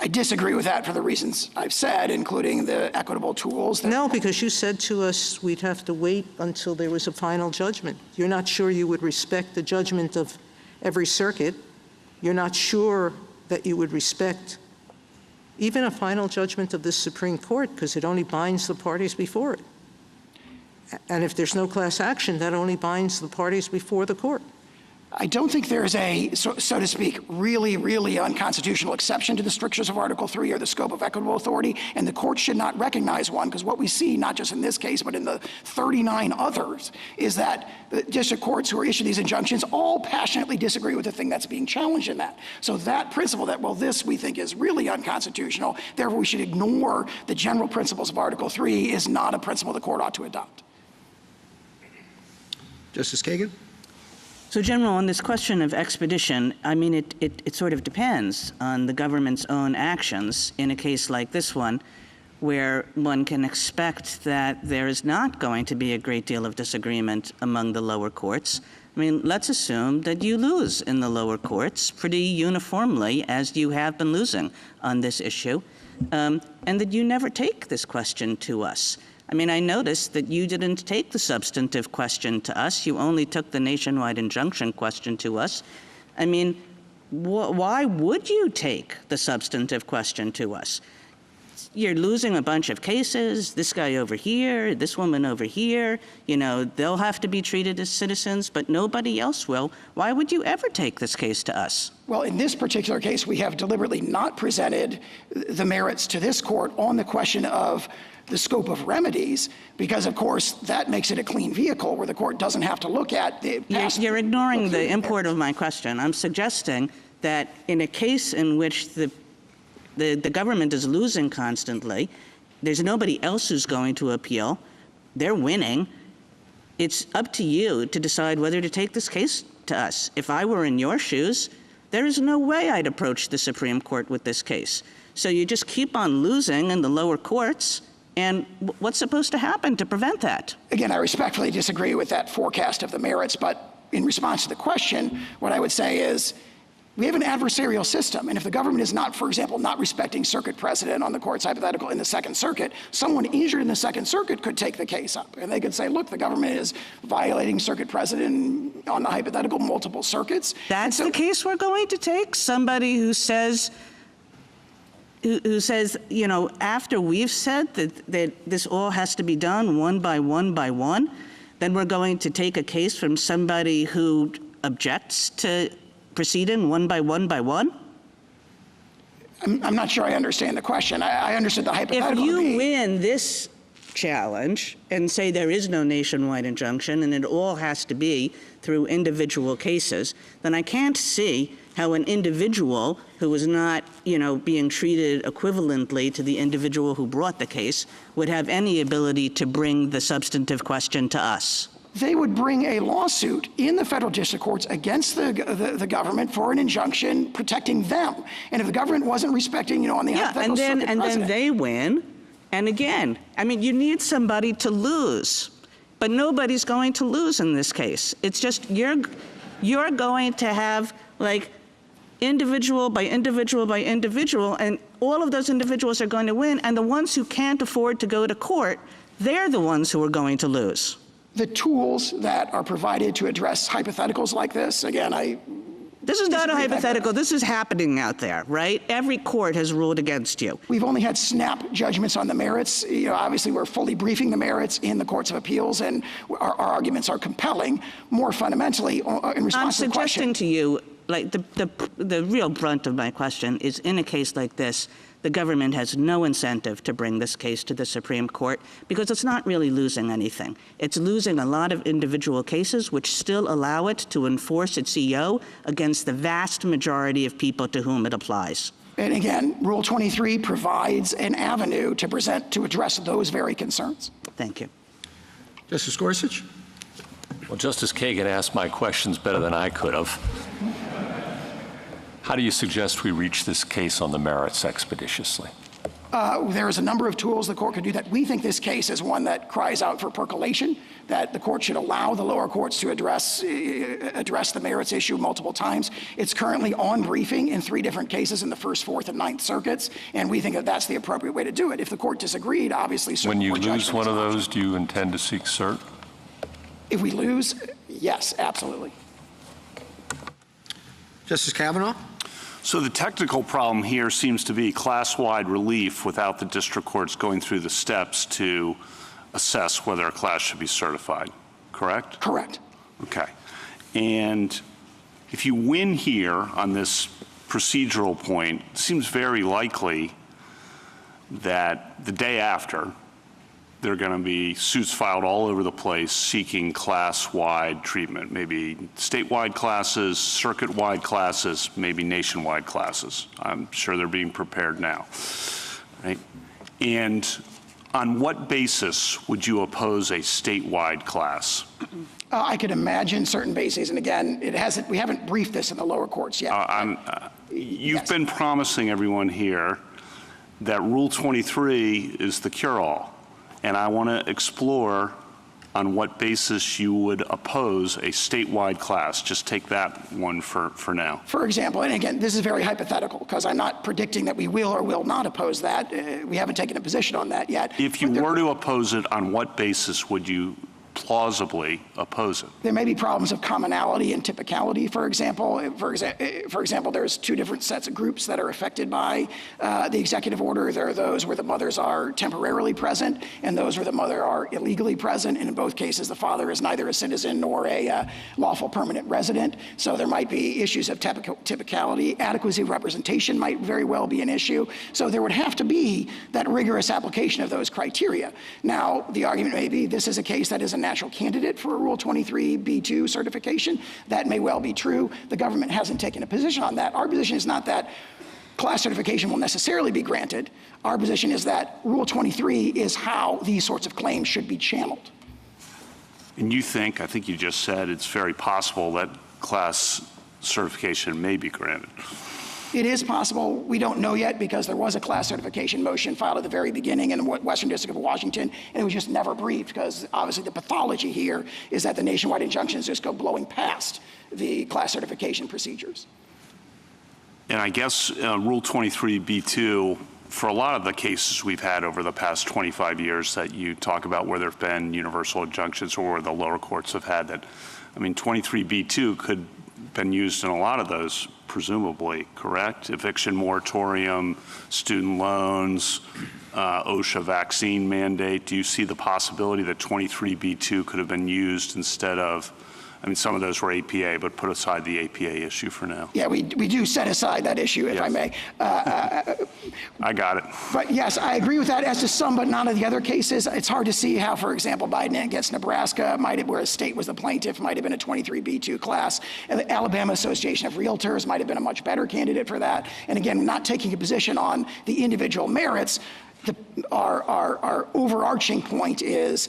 I disagree with that for the reasons I've said, including the equitable tools. No, because you said to us we'd have to wait until there was a final judgment. You're not sure you would respect the judgment of every circuit. You're not sure that you would respect even a final judgment of the Supreme Court, because it only binds the parties before it. And if there's no class action, that only binds the parties before the court. I don't think there's a, so to speak, really, really unconstitutional exception to the strictures of Article 3 or the scope of equitable authority, and the court should not recognize one, because what we see, not just in this case, but in the 39 others, is that the district courts who are issued these injunctions all passionately disagree with the thing that's being challenged in that. So that principle that, well, this we think is really unconstitutional, therefore we should ignore the general principles of Article 3, is not a principle the court ought to adopt. Justice Kagan? So, General, on this question of expedition, I mean, it sort of depends on the government's own actions in a case like this one, where one can expect that there is not going to be a great deal of disagreement among the lower courts. I mean, let's assume that you lose in the lower courts pretty uniformly, as you have been losing on this issue, and that you never take this question to us. I mean, I noticed that you didn't take the substantive question to us. You only took the nationwide injunction question to us. I mean, why would you take the substantive question to us? You're losing a bunch of cases, this guy over here, this woman over here, you know, they'll have to be treated as citizens, but nobody else will. Why would you ever take this case to us? Well, in this particular case, we have deliberately not presented the merits to this court on the question of the scope of remedies, because, of course, that makes it a clean vehicle where the court doesn't have to look at the past. You're ignoring the import of my question. I'm suggesting that in a case in which the government is losing constantly, there's nobody else who's going to appeal, they're winning, it's up to you to decide whether to take this case to us. If I were in your shoes, there is no way I'd approach the Supreme Court with this case. So you just keep on losing in the lower courts, and what's supposed to happen to prevent that? Again, I respectfully disagree with that forecast of the merits, but in response to the question, what I would say is we have an adversarial system, and if the government is not, for example, not respecting circuit precedent on the court's hypothetical in the Second Circuit, someone injured in the Second Circuit could take the case up, and they could say, look, the government is violating circuit precedent on the hypothetical multiple circuits. That's the case we're going to take? Somebody who says, you know, after we've said that this all has to be done one by one by one, then we're going to take a case from somebody who objects to proceeding one by one by one? I'm not sure I understand the question. I understood the hypothetical. If you win this challenge and say there is no nationwide injunction and it all has to be through individual cases, then I can't see how an individual who is not, you know, being treated equivalently to the individual who brought the case would have any ability to bring the substantive question to us. They would bring a lawsuit in the federal district courts against the government for an injunction protecting them. And if the government wasn't respecting, you know, on the hypothetical and then they win. And again, I mean, you need somebody to lose. but nobody's going to lose in this case. It's just you're going to have like individual by individual by individual, and all of those individuals are going to win, and the ones who can't afford to go to court, they're the ones who are going to lose. The tools that are provided to address hypotheticals like this, again, This is not a hypothetical. This is happening out there, right? Every court has ruled against you. We've only had snap judgments on the merits. Obviously, we're fully briefing the merits in the courts of appeals, and our arguments are compelling. More fundamentally, in response to the question. I'm suggesting to you, like the real brunt of my question is, in a case like this, the government has no incentive to bring this case to the Supreme Court because it's not really losing anything. It's losing a lot of individual cases which still allow it to enforce its EO against the vast majority of people to whom it applies. And again, Rule 23 provides an avenue to address those very concerns. Thank you. Justice Gorsuch? Well, Justice Kagan asked my questions better than I could have. How do you suggest we reach this case on the merits expeditiously? There is a number of tools the court could do that. We think this case is one that cries out for percolation, that the court should allow the lower courts to address the merits issue multiple times. It's currently on briefing in 3 different cases in the First, Fourth, and Ninth Circuits, and we think that that's the appropriate way to do it. If the court disagreed, obviously, when you lose one of those, do you intend to seek cert? If we lose, yes, absolutely. Justice Kavanaugh? So the technical problem here seems to be class-wide relief without the district courts going through the steps to assess whether a class should be certified, correct? Correct. Okay. And if you win here on this procedural point, it seems very likely that the day after, there are going to be suits filed all over the place seeking class-wide treatment, maybe statewide classes, circuit-wide classes, maybe nationwide classes. I'm sure they're being prepared now, right? And on what basis would you oppose a statewide class? I could imagine certain bases, and again, we haven't briefed this in the lower courts yet. You've been promising everyone here that Rule 23 is the cure-all. And I want to explore on what basis you would oppose a statewide class. Just take that one for now. For example, and again, this is very hypothetical because I'm not predicting that we will or will not oppose that. We haven't taken a position on that yet. If you were to oppose it, on what basis would you plausibly oppose it? There may be problems of commonality and typicality, for example. For example, there's 2 different sets of groups that are affected by the executive order. There are those where the mothers are temporarily present and those where the mother are illegally present. And in both cases, the father is neither a citizen nor a lawful permanent resident. So there might be issues of typicality. Adequacy of representation might very well be an issue. So there would have to be that rigorous application of those criteria. Now, the argument may be this is a case that is a natural candidate for a Rule 23b2 certification. That may well be true. The government hasn't taken a position on that. Our position is not that class certification will necessarily be granted. Our position is that Rule 23 is how these sorts of claims should be channeled. And you think, I think you just said, it's very possible that class certification may be granted. It is possible. We don't know yet because there was a class certification motion filed at the very beginning in the Western District of Washington, and it was just never briefed because obviously the pathology here is that the nationwide injunctions just go blowing past the class certification procedures. And I guess Rule 23b2, for a lot of the cases we've had over the past 25 years that you talk about where there have been universal injunctions or where the lower courts have had that, I mean, 23b2 could have been used in a lot of those, presumably, correct? Eviction moratorium, student loans, OSHA vaccine mandate. Do you see the possibility that 23b2 could have been used instead of, I mean, some of those were APA, but put aside the APA issue for now. Yeah, we do set aside that issue, if I may. I got it. But yes, I agree with that as to some, but none of the other cases. It's hard to see how, for example, Biden against Nebraska, where a state was the plaintiff, might have been a 23b2 class. And the Alabama Association of Realtors might have been a much better candidate for that. And again, not taking a position on the individual merits, our overarching point is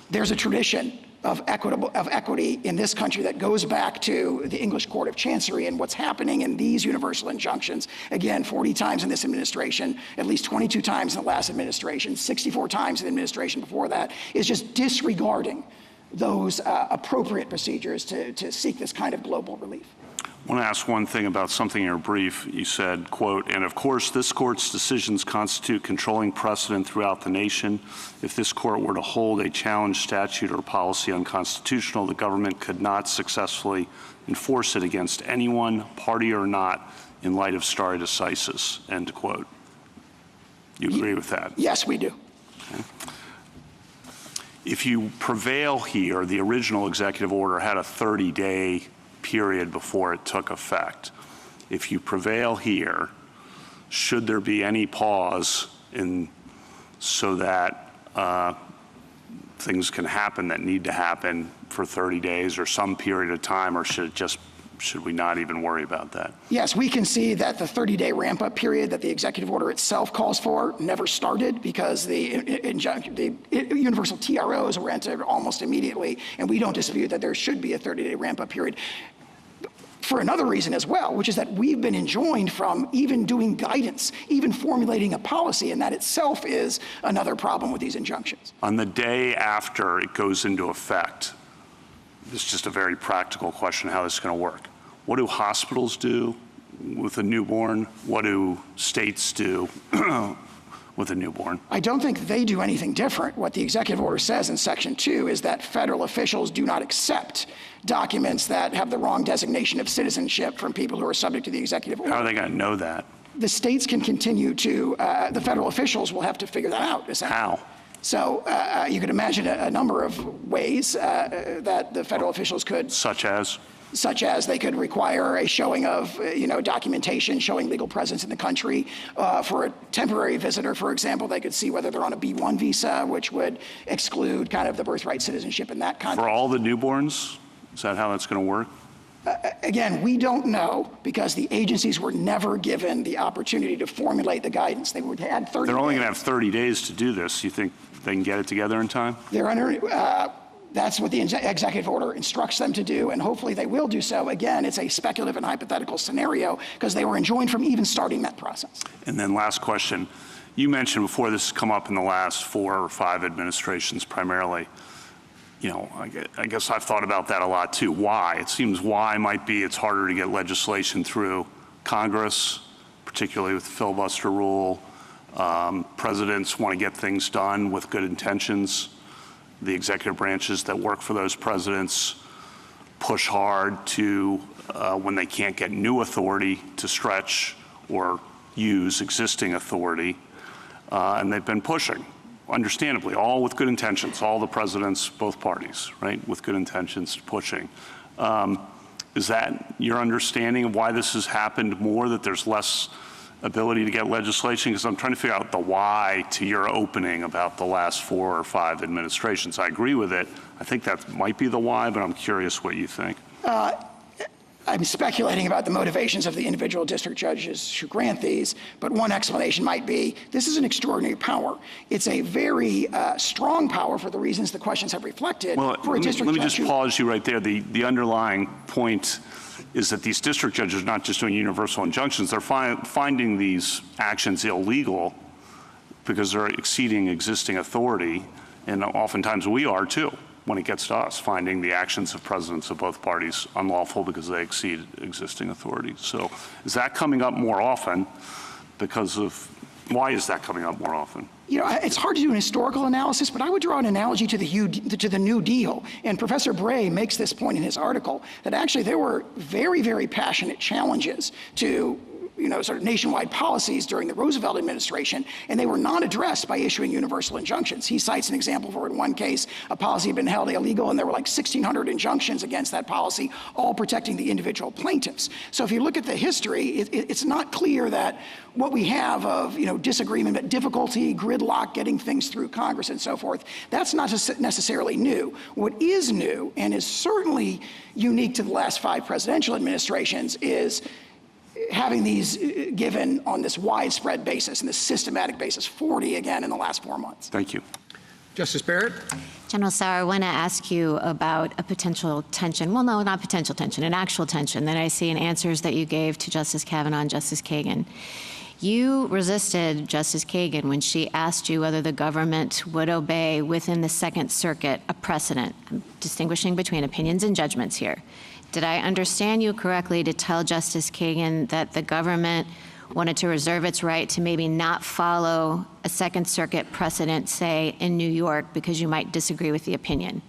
there's a tradition of equity in this country that goes back to the English Court of Chancery, and what's happening in these universal injunctions, again, 40 times in this administration, at least 22 times in the last administration, 64 times in the administration before that, is just disregarding those appropriate procedures to seek this kind of global relief. I want to ask one thing about something in your brief. You said, quote, and of course this court's decisions constitute controlling precedent throughout the nation. If this court were to hold a challenged statute or policy unconstitutional, the government could not successfully enforce it against anyone, party or not, in light of stare decisis, end quote. You agree with that? Yes, we do. Okay. If you prevail here, the original executive order had a 30-day period before it took effect. If you prevail here, should there be any pause so that things can happen that need to happen for 30 days or some period of time, or should we not even worry about that? Yes, we can see that the 30-day ramp-up period that the executive order itself calls for never started because the universal TROs were entered almost immediately, and we don't dispute that there should be a 30-day ramp-up period. For another reason as well, which is that we've been enjoined from even doing guidance, even formulating a policy, and that itself is another problem with these injunctions. On the day after it goes into effect, this is just a very practical question how this is going to work. What do hospitals do with a newborn? What do states do with a newborn? I don't think they do anything different. What the executive order says in Section 2 is that federal officials do not accept documents that have the wrong designation of citizenship from people who are subject to the executive order. How are they going to know that? The states can continue to, the federal officials will have to figure that out. How? So you could imagine a number of ways that the federal officials could. Such as? Such as they could require a showing of, documentation showing legal presence in the country. For a temporary visitor, for example, they could see whether they're on a B-1 visa, which would exclude kind of the birthright citizenship in that context. For all the newborns? Is that how that's going to work? Again, we don't know because the agencies were never given the opportunity to formulate the guidance. They would have 30 They're only days. going to have 30 days to do this. You think they can get it together in time? They're under, that's what the executive order instructs them to do, and hopefully they will do so. Again, it's a speculative and hypothetical scenario because they were enjoined from even starting that process. And then last question. You mentioned before this has come up in the last 4 or 5 administrations primarily. I guess I've thought about that a lot too. Why? It seems why might be it's harder to get legislation through Congress, particularly with the filibuster rule. Presidents want to get things done with good intentions. The executive branches that work for those presidents push hard to, when they can't get new authority, to stretch or use existing authority. And they've been pushing. Understandably, all with good intentions, all the presidents, both parties, right, with good intentions pushing. Is that your understanding of why this has happened more, that there's less ability to get legislation? Because I'm trying to figure out the why to your opening about the last 4 or 5 administrations. I agree with it. I think that might be the why, but I'm curious what you think. I'm speculating about the motivations of the individual district judges who grant these, but one explanation might be this is an extraordinary power. It's a very strong power for the reasons the questions have reflected. Well, for a district let me judge just pause you right there. The underlying point is that these district judges are not just doing universal injunctions. They're finding these actions illegal because they're exceeding existing authority, and oftentimes we are too, when it gets to us, finding the actions of presidents of both parties unlawful because they exceed existing authority. So is that coming up more often why is that coming up more often? It's hard to do an historical analysis, but I would draw an analogy to the New Deal. And Professor Bray makes this point in his article that actually there were very, very passionate challenges to sort of nationwide policies during the Roosevelt administration, and they were not addressed by issuing universal injunctions. He cites an example where in one case, a policy had been held illegal, and there were like 1,600 injunctions against that policy, all protecting the individual plaintiffs. So if you look at the history, it's not clear that what we have of, disagreement, but difficulty, gridlock, getting things through Congress and so forth, that's not necessarily new. What is new, and is certainly unique to the last 5 presidential administrations, is having these given on this widespread basis and this systematic basis, 40 again in the last 4 months. Thank you. Justice Barrett? General Sauer, I want to ask you about a potential tension. Well, no, not potential tension, an actual tension that I see in answers that you gave to Justice Kavanaugh and Justice Kagan. You resisted Justice Kagan when she asked you whether the government would obey within the Second Circuit a precedent. I'm distinguishing between opinions and judgments here. Did I understand you correctly to tell Justice Kagan that the government wanted to reserve its right to maybe not follow a Second Circuit precedent, say, in New York, because you might disagree with the opinion?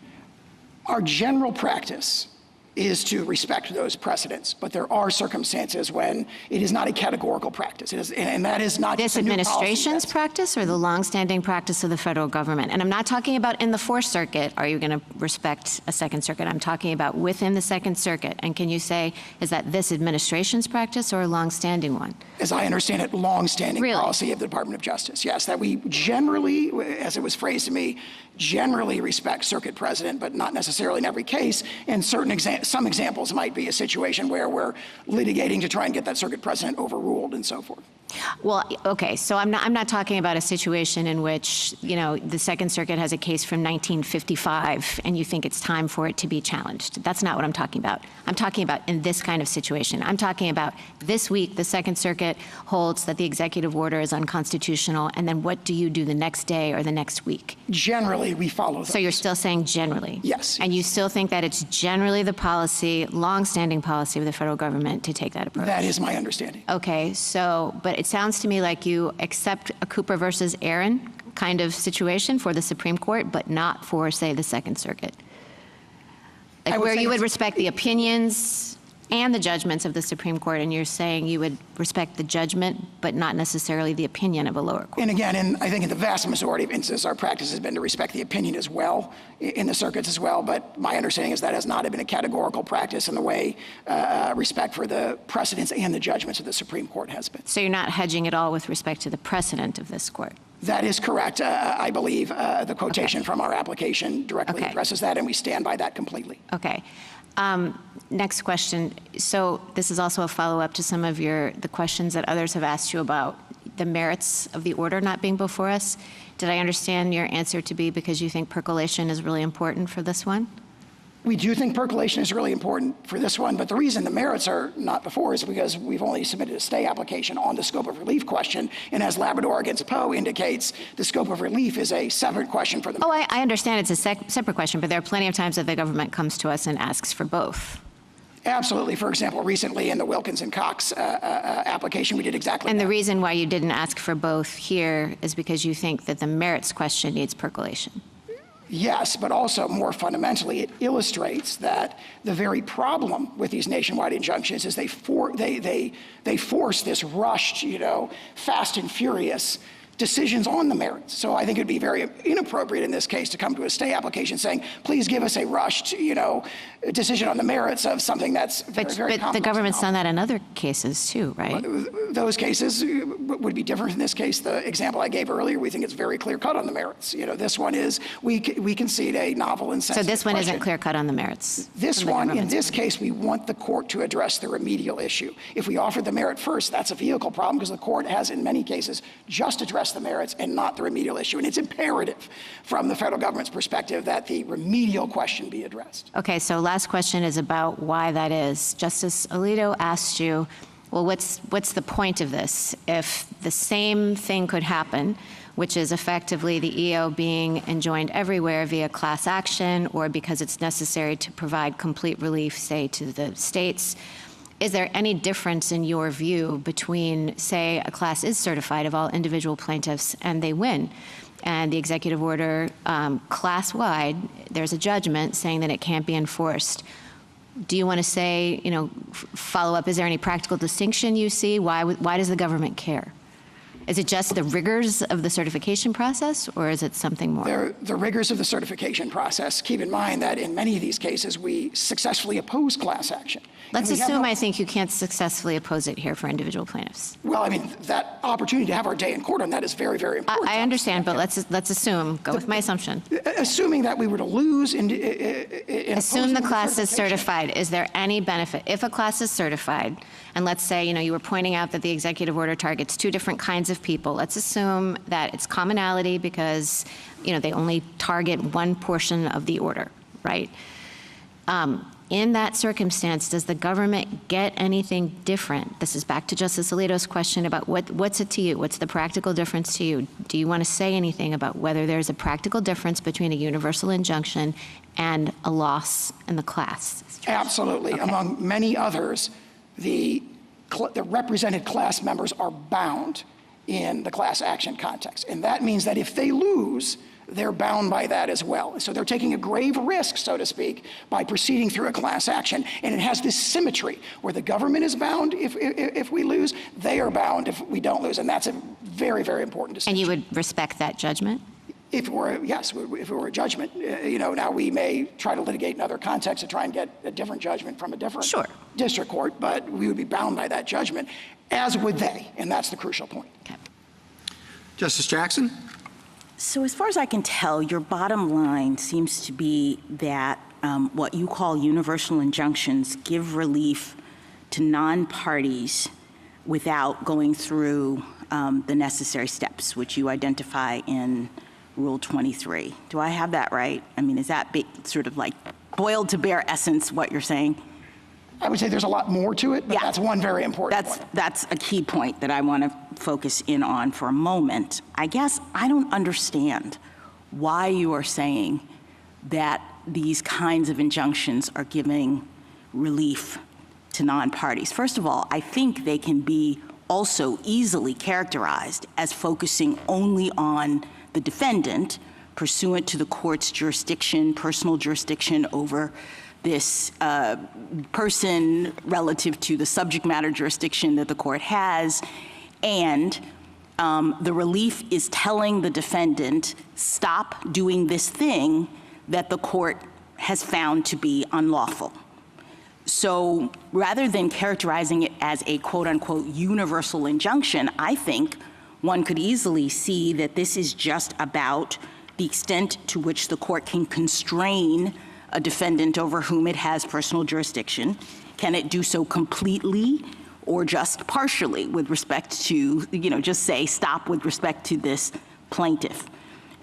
Our general practice is to respect those precedents, but there are circumstances when it is not a categorical practice. It is, and that is not this just a new administration's policy. practice or the longstanding practice of the federal government? And I'm not talking about in the Fourth Circuit, are you going to respect a Second Circuit? I'm talking about within the Second Circuit. And can you say, is that this administration's practice or a longstanding one? As I understand it, longstanding policy of the Department of Justice. Yes, that we generally, as it was phrased to me, generally respect circuit precedent, but not necessarily in every case. And some examples might be a situation where we're litigating to try and get that circuit precedent overruled and so forth. Well, okay, so I'm not talking about a situation in which, you know, the Second Circuit has a case from 1955 and you think it's time for it to be challenged. That's not what I'm talking about. I'm talking about in this kind of situation. I'm talking about this week, the Second Circuit holds that the executive order is unconstitutional, and then what do you do the next day or the next week? Generally, we follow those. So you're still saying generally? Yes. And you still think that it's generally the policy, long-standing policy of the federal government to take that approach? That is my understanding. Okay, so, but it sounds to me like you accept a Cooper versus Aaron kind of situation for the Supreme Court, but not for, say, the Second Circuit. Like where you would respect the opinions and the judgments of the Supreme Court, and you're saying you would respect the judgment, but not necessarily the opinion of a lower court. And again, I think in the vast majority of instances, our practice has been to respect the opinion as well, in the circuits as well, but my understanding is that has not been a categorical practice in the way respect for the precedents and the judgments of the Supreme Court has been. So you're not hedging at all with respect to the precedent of this court? That is correct. I believe the quotation from our application directly addresses that, and we stand by that completely. Okay. Next question. So this is also a follow-up to some of the questions that others have asked you about the merits of the order not being before us. Did I understand your answer to be because you think percolation is really important for this one? We do think percolation is really important for this one, but the reason the merits are not before is because we've only submitted a stay application on the scope of relief question, and as Labrador against Poe indicates, the scope of relief is a separate question for the merits. Oh, I understand it's a separate question, but there are plenty of times that the government comes to us and asks for both. Absolutely. For example, recently in the Wilkins and Cox application, we did exactly that. And the reason why you didn't ask for both here is because you think that the merits question needs percolation. Yes, but also more fundamentally, it illustrates that the very problem with these nationwide injunctions is they force this rushed, fast and furious decisions on the merits. So I think it would be very inappropriate in this case to come to a stay application saying, please give us a rushed, decision on the merits of something that's very complex. But the government's done that in other cases too, right? Those cases would be different. In this case, the example I gave earlier, we think it's very clear cut on the merits. This one is, we concede a novel and sensitive So this one question. isn't clear cut on the merits? This one, in this case, we want the court to address the remedial issue. If we offer the merit first, that's a vehicle problem because the court has, in many cases, just addressed the merits and not the remedial issue. And it's imperative from the federal government's perspective that the remedial question be addressed. Okay, so last question is about why that is. Justice Alito asked you, well, what's the point of this? If the same thing could happen, which is effectively the EO being enjoined everywhere via class action or because it's necessary to provide complete relief, say, to the states, is there any difference in your view between, say, a class is certified of all individual plaintiffs and they win, and the executive order class-wide, there's a judgment saying that it can't be enforced? Do you want to say, follow up, is there any practical distinction you see? Why does the government care? Is it just the rigors of the certification process, or is it something more? The rigors of the certification process. Keep in mind that in many of these cases, we successfully oppose class action. Let's assume I think you can't successfully oppose it here for individual plaintiffs. Well, I mean, that opportunity to have our day in court on that is very, very important. I understand, but let's assume, go with my assumption. Assuming that we were to lose in assume the class is certified. Is there any benefit? If a class is certified, and let's say, you were pointing out that the executive order targets two different kinds of people. Let's assume that it's commonality because, they only target one portion of the order, right? In that circumstance, does the government get anything different? This is back to Justice Alito's question about what's it to you? What's the practical difference to you? Do you want to say anything about whether there's a practical difference between a universal injunction and a loss in the class? Absolutely. Okay. Among many others, the represented class members are bound in the class action context. And that means that if they lose, they're bound by that as well. So they're taking a grave risk, so to speak, by proceeding through a class action. And it has this symmetry where the government is bound if we lose, they are bound if we don't lose. And that's a very, very important distinction. And you would respect that judgment? If it were, yes, if it were a judgment. Now we may try to litigate in other contexts to try and get a different judgment from a different district court, but we would be bound by that judgment, as would they. And that's the crucial point. Okay. Justice Jackson? So as far as I can tell, your bottom line seems to be that what you call universal injunctions give relief to non-parties without going through the necessary steps, which you identify in Rule 23. Do I have that right? I mean, is that sort of like boiled to bare essence what you're saying? I would say there's a lot more to it, but that's one very important point. That's a key point that I want to focus in on for a moment. I guess I don't understand why you are saying that these kinds of injunctions are giving relief to non-parties. First of all, I think they can be also easily characterized as focusing only on the defendant pursuant to the court's jurisdiction, personal jurisdiction over this person relative to the subject matter jurisdiction that the court has, and the relief is telling the defendant, stop doing this thing that the court has found to be unlawful. So rather than characterizing it as a quote-unquote universal injunction, I think one could easily see that this is just about the extent to which the court can constrain a defendant over whom it has personal jurisdiction. Can it do so completely or just partially with respect to, just say stop with respect to this plaintiff?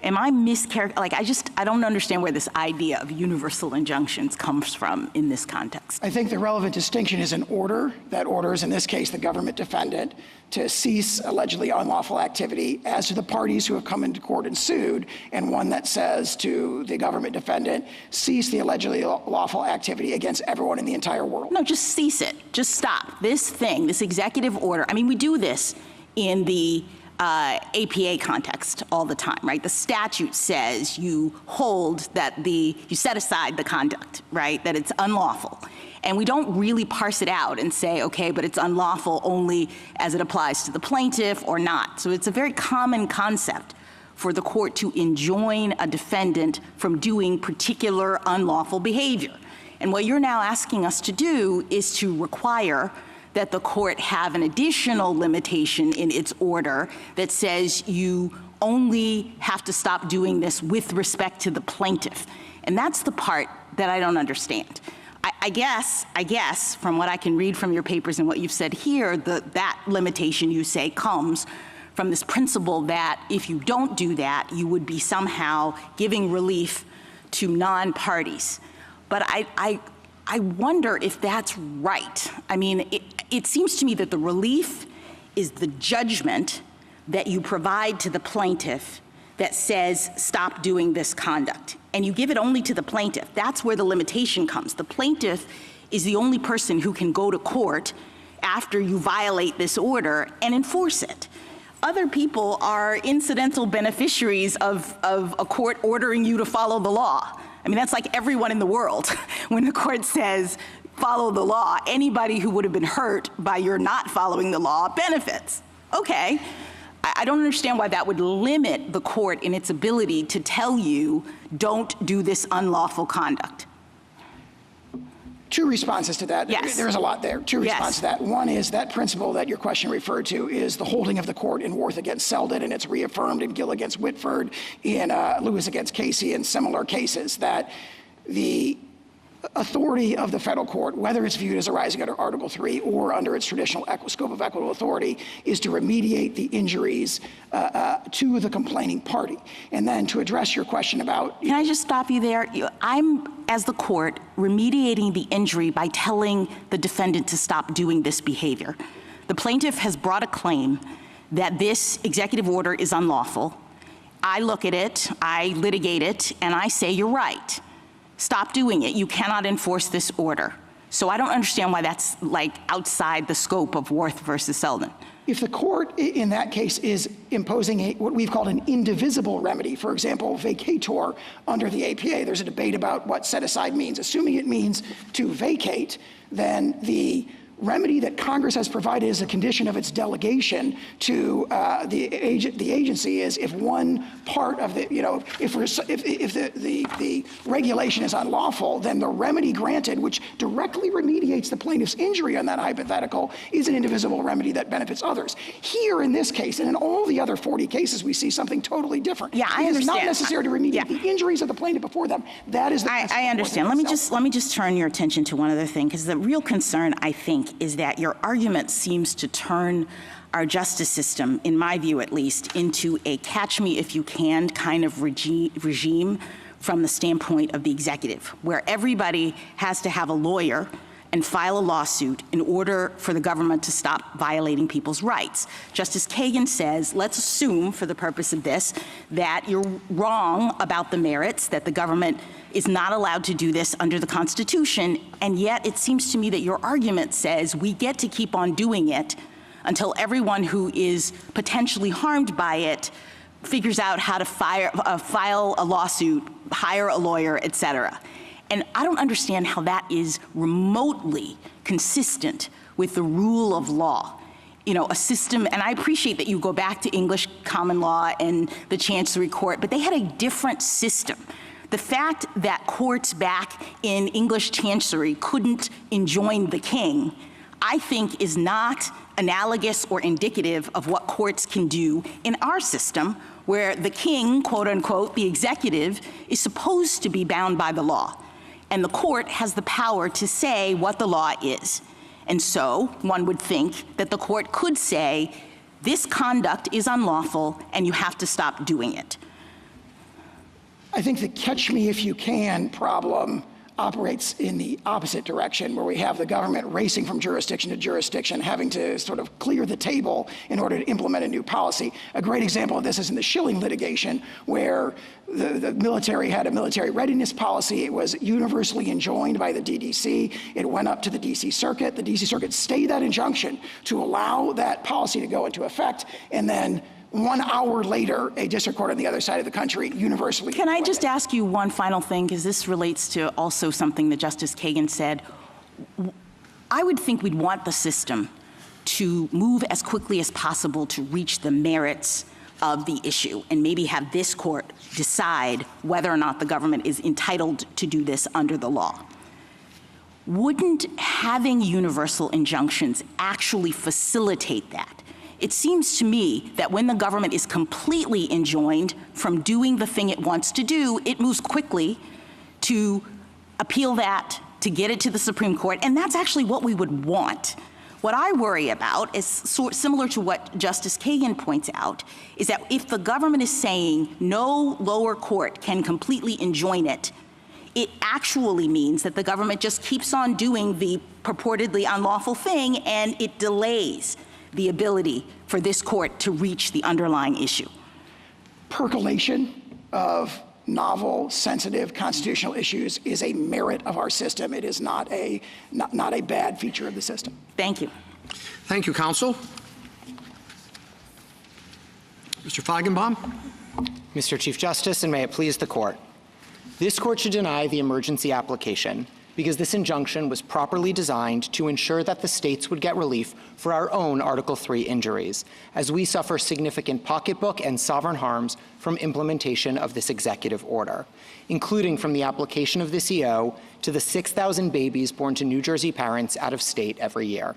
Am I I don't understand where this idea of universal injunctions comes from in this context. I think the relevant distinction is an order. That order is, in this case, the government defendant to cease allegedly unlawful activity as to the parties who have come into court and sued, and one that says to the government defendant, cease the allegedly lawful activity against everyone in the entire world. No, just cease it. Just stop. This thing, this executive order, I mean, we do this in the APA context all the time, right? The statute says you hold that you set aside the conduct, right? That it's unlawful. And we don't really parse it out and say, okay, but it's unlawful only as it applies to the plaintiff or not. So it's a very common concept for the court to enjoin a defendant from doing particular unlawful behavior. And what you're now asking us to do is to require that the court have an additional limitation in its order that says you only have to stop doing this with respect to the plaintiff. And that's the part that I don't understand. I guess, from what I can read from your papers and what you've said here, that limitation you say comes from this principle that if you don't do that, you would be somehow giving relief to non-parties. But I wonder if that's right. I mean, it seems to me that the relief is the judgment that you provide to the plaintiff that says, stop doing this conduct. And you give it only to the plaintiff. That's where the limitation comes. The plaintiff is the only person who can go to court after you violate this order and enforce it. Other people are incidental beneficiaries of a court ordering you to follow the law. I mean, that's like everyone in the world. When the court says, follow the law, anybody who would have been hurt by your not following the law benefits. Okay, I don't understand why that would limit the court in its ability to tell you, don't do this unlawful conduct. Two responses to that. Yes. There's a lot there. Two responses to that. One is that principle that your question referred to is the holding of the court in Worth against Selden, and it's reaffirmed in Gill against Whitford, in Lewis against Casey, and similar cases, that the authority of the federal court, whether it's viewed as arising under Article 3 or under its traditional scope of equitable authority, is to remediate the injuries to the complaining party. And then to address your question about— Can I just stop you there? I'm, as the court, remediating the injury by telling the defendant to stop doing this behavior. The plaintiff has brought a claim that this executive order is unlawful. I look at it, I litigate it, and I say, you're right. Stop doing it. You cannot enforce this order. So I don't understand why that's like outside the scope of Worth versus Selden. If the court in that case is imposing what we've called an indivisible remedy, for example, vacator under the APA, there's a debate about what set aside means. Assuming it means to vacate, then the remedy that Congress has provided as a condition of its delegation to the agency is if one part of the, if the regulation is unlawful, then the remedy granted, which directly remediates the plaintiff's injury on that hypothetical, is an indivisible remedy that benefits others. Here in this case, and in all the other 40 cases, we see something totally different. Yeah, I understand. It's not necessary to remediate the injuries of the plaintiff before them. That is the— I understand. Let me just turn your attention to one other thing, because the real concern, I think, is that your argument seems to turn our justice system, in my view at least, into a catch-me-if-you-can kind of regime from the standpoint of the executive, where everybody has to have a lawyer and file a lawsuit in order for the government to stop violating people's rights. Justice Kagan says, let's assume, for the purpose of this, that you're wrong about the merits, that the government is not allowed to do this under the Constitution, and yet it seems to me that your argument says we get to keep on doing it until everyone who is potentially harmed by it figures out how to file a lawsuit, hire a lawyer, et cetera. And I don't understand how that is remotely consistent with the rule of law. A system, and I appreciate that you go back to English common law and the Chancery Court, but they had a different system. The fact that courts back in English Chancery couldn't enjoin the king, I think, is not analogous or indicative of what courts can do in our system, where the king, quote unquote, the executive, is supposed to be bound by the law. And the court has the power to say what the law is. And so one would think that the court could say, this conduct is unlawful and you have to stop doing it. I think the catch-me-if-you-can problem operates in the opposite direction, where we have the government racing from jurisdiction to jurisdiction, having to sort of clear the table in order to implement a new policy. A great example of this is in the Schilling litigation, where the military had a military readiness policy. It was universally enjoined by the DDC. It went up to the DC Circuit. The DC Circuit stayed that injunction to allow that policy to go into effect, and then 1 hour later, a district court on the other side of the country universally— Can I just ask you one final thing, because this relates to also something that Justice Kagan said. I would think we'd want the system to move as quickly as possible to reach the merits of the issue, and maybe have this court decide whether or not the government is entitled to do this under the law. Wouldn't having universal injunctions actually facilitate that? It seems to me that when the government is completely enjoined from doing the thing it wants to do, it moves quickly to appeal that, to get it to the Supreme Court, and that's actually what we would want. What I worry about is similar to what Justice Kagan points out, is that if the government is saying no lower court can completely enjoin it, it actually means that the government just keeps on doing the purportedly unlawful thing, and it delays the ability for this court to reach the underlying issue. Percolation of novel, sensitive constitutional issues is a merit of our system. It is not a bad feature of the system. Thank you. Thank you, counsel. Mr. Feigenbaum. Mr. Chief Justice, and may it please the court. This court should deny the emergency application because this injunction was properly designed to ensure that the states would get relief for our own Article 3 injuries, as we suffer significant pocketbook and sovereign harms from implementation of this executive order, including from the application of this EO to the 6,000 babies born to New Jersey parents out of state every year.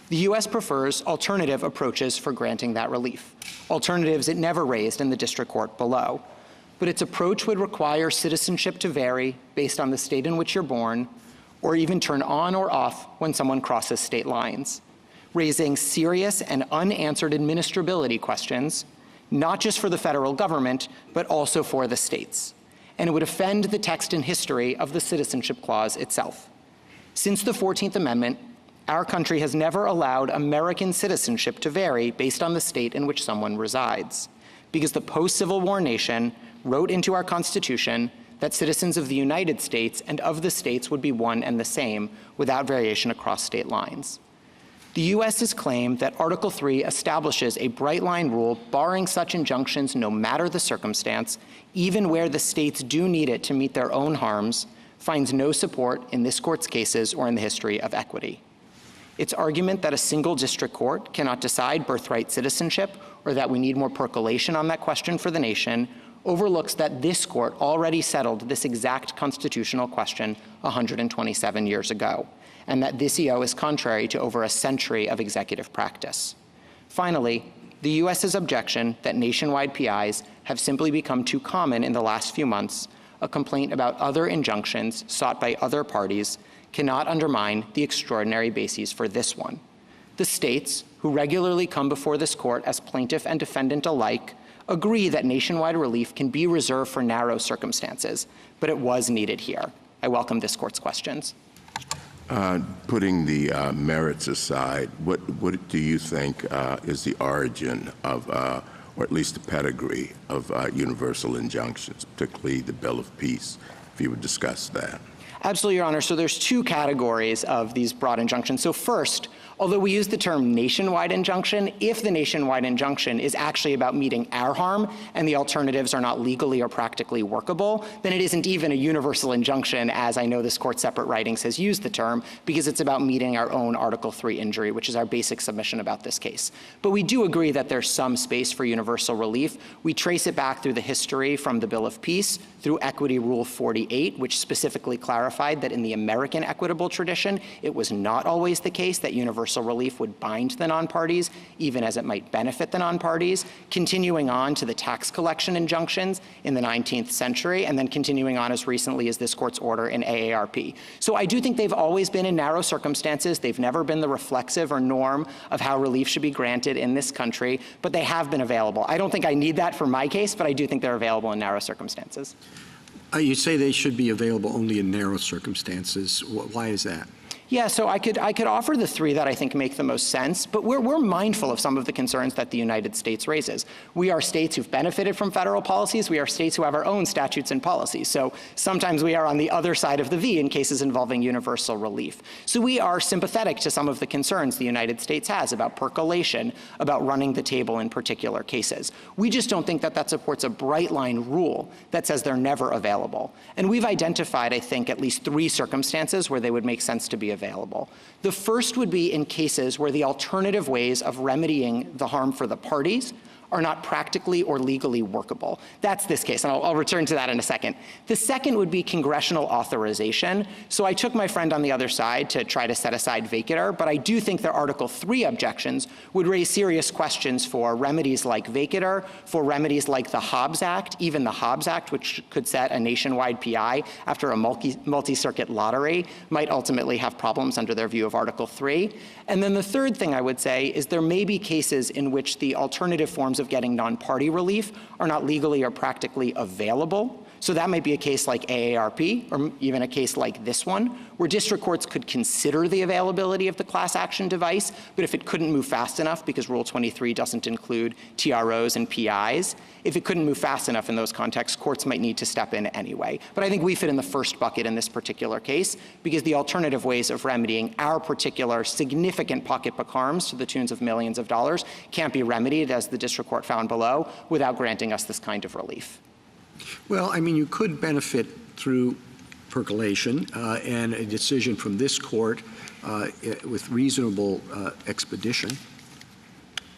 The U.S. prefers alternative approaches for granting that relief, alternatives it never raised in the district court below. but its approach would require citizenship to vary based on the state in which you're born, or even turn on or off when someone crosses state lines, raising serious and unanswered administrability questions, not just for the federal government, but also for the states. And it would offend the text and history of the Citizenship Clause itself. Since the 14th Amendment, our country has never allowed American citizenship to vary based on the state in which someone resides, because the post-Civil War nation wrote into our Constitution that citizens of the United States and of the states would be one and the same without variation across state lines. The U.S. has claimed that Article 3 establishes a bright-line rule barring such injunctions no matter the circumstance, even where the states do need it to meet their own harms, finds no support in this court's cases or in the history of equity. Its argument that a single district court cannot decide birthright citizenship or that we need more percolation on that question for the nation overlooks that this court already settled this exact constitutional question 127 years ago, and that this EO is contrary to over a century of executive practice. Finally, the U.S.'s objection that nationwide PIs have simply become too common in the last few months, a complaint about other injunctions sought by other parties, cannot undermine the extraordinary bases for this one. The states, who regularly come before this court as plaintiff and defendant alike, agree that nationwide relief can be reserved for narrow circumstances, but it was needed here. I welcome this court's questions. Putting the merits aside, what do you think is the origin of, or at least the pedigree of universal injunctions, particularly the Bill of Peace, if you would discuss that? Absolutely, Your Honor. So there's two categories of these broad injunctions. So first, although we use the term nationwide injunction, if the nationwide injunction is actually about meeting our harm and the alternatives are not legally or practically workable, then it isn't even a universal injunction, as I know this court's separate writings has used the term, because it's about meeting our own Article 3 injury, which is our basic submission about this case. But we do agree that there's some space for universal relief. We trace it back through the history from the Bill of Peace, through Equity Rule 48, which specifically clarified that in the American equitable tradition, it was not always the case that universal relief would bind the non-parties, even as it might benefit the non-parties, continuing on to the tax collection injunctions in the 19th century, and then continuing on as recently as this court's order in AARP. So I do think they've always been in narrow circumstances. They've never been the reflexive or norm of how relief should be granted in this country, but they have been available. I don't think I need that for my case, but I do think they're available in narrow circumstances. You say they should be available only in narrow circumstances. Why is that? Yeah, so I could offer the three that I think make the most sense, but we're mindful of some of the concerns that the United States raises. We are states who've benefited from federal policies. We are states who have our own statutes and policies. So sometimes we are on the other side of the V in cases involving universal relief. So we are sympathetic to some of the concerns the United States has about percolation, about running the table in particular cases. We just don't think that that supports a bright line rule that says they're never available. And we've identified, I think, at least three circumstances where they would make sense to be available. The first would be in cases where the alternative ways of remedying the harm for the parties are not practically or legally workable. That's this case, and I'll return to that in a second. The second would be congressional authorization. So I took my friend on the other side to try to set aside vacatur, but I do think their Article 3 objections would raise serious questions for remedies like vacatur, for remedies like the Hobbs Act, even the Hobbs Act, which could set a nationwide PI after a multi-circuit lottery, might ultimately have problems under their view of Article 3. And then the third thing I would say is there may be cases in which the alternative forms of getting non-party relief are not legally or practically available. So that might be a case like AARP, or even a case like this one, where district courts could consider the availability of the class action device, but if it couldn't move fast enough, because Rule 23 doesn't include TROs and PIs, if it couldn't move fast enough in those contexts, courts might need to step in anyway. But I think we fit in the first bucket in this particular case, because the alternative ways of remedying our particular significant pocketbook harms to the tunes of millions of dollars can't be remedied, as the district court found below, without granting us this kind of relief. Well, I mean, you could benefit through percolation and a decision from this court with reasonable expedition.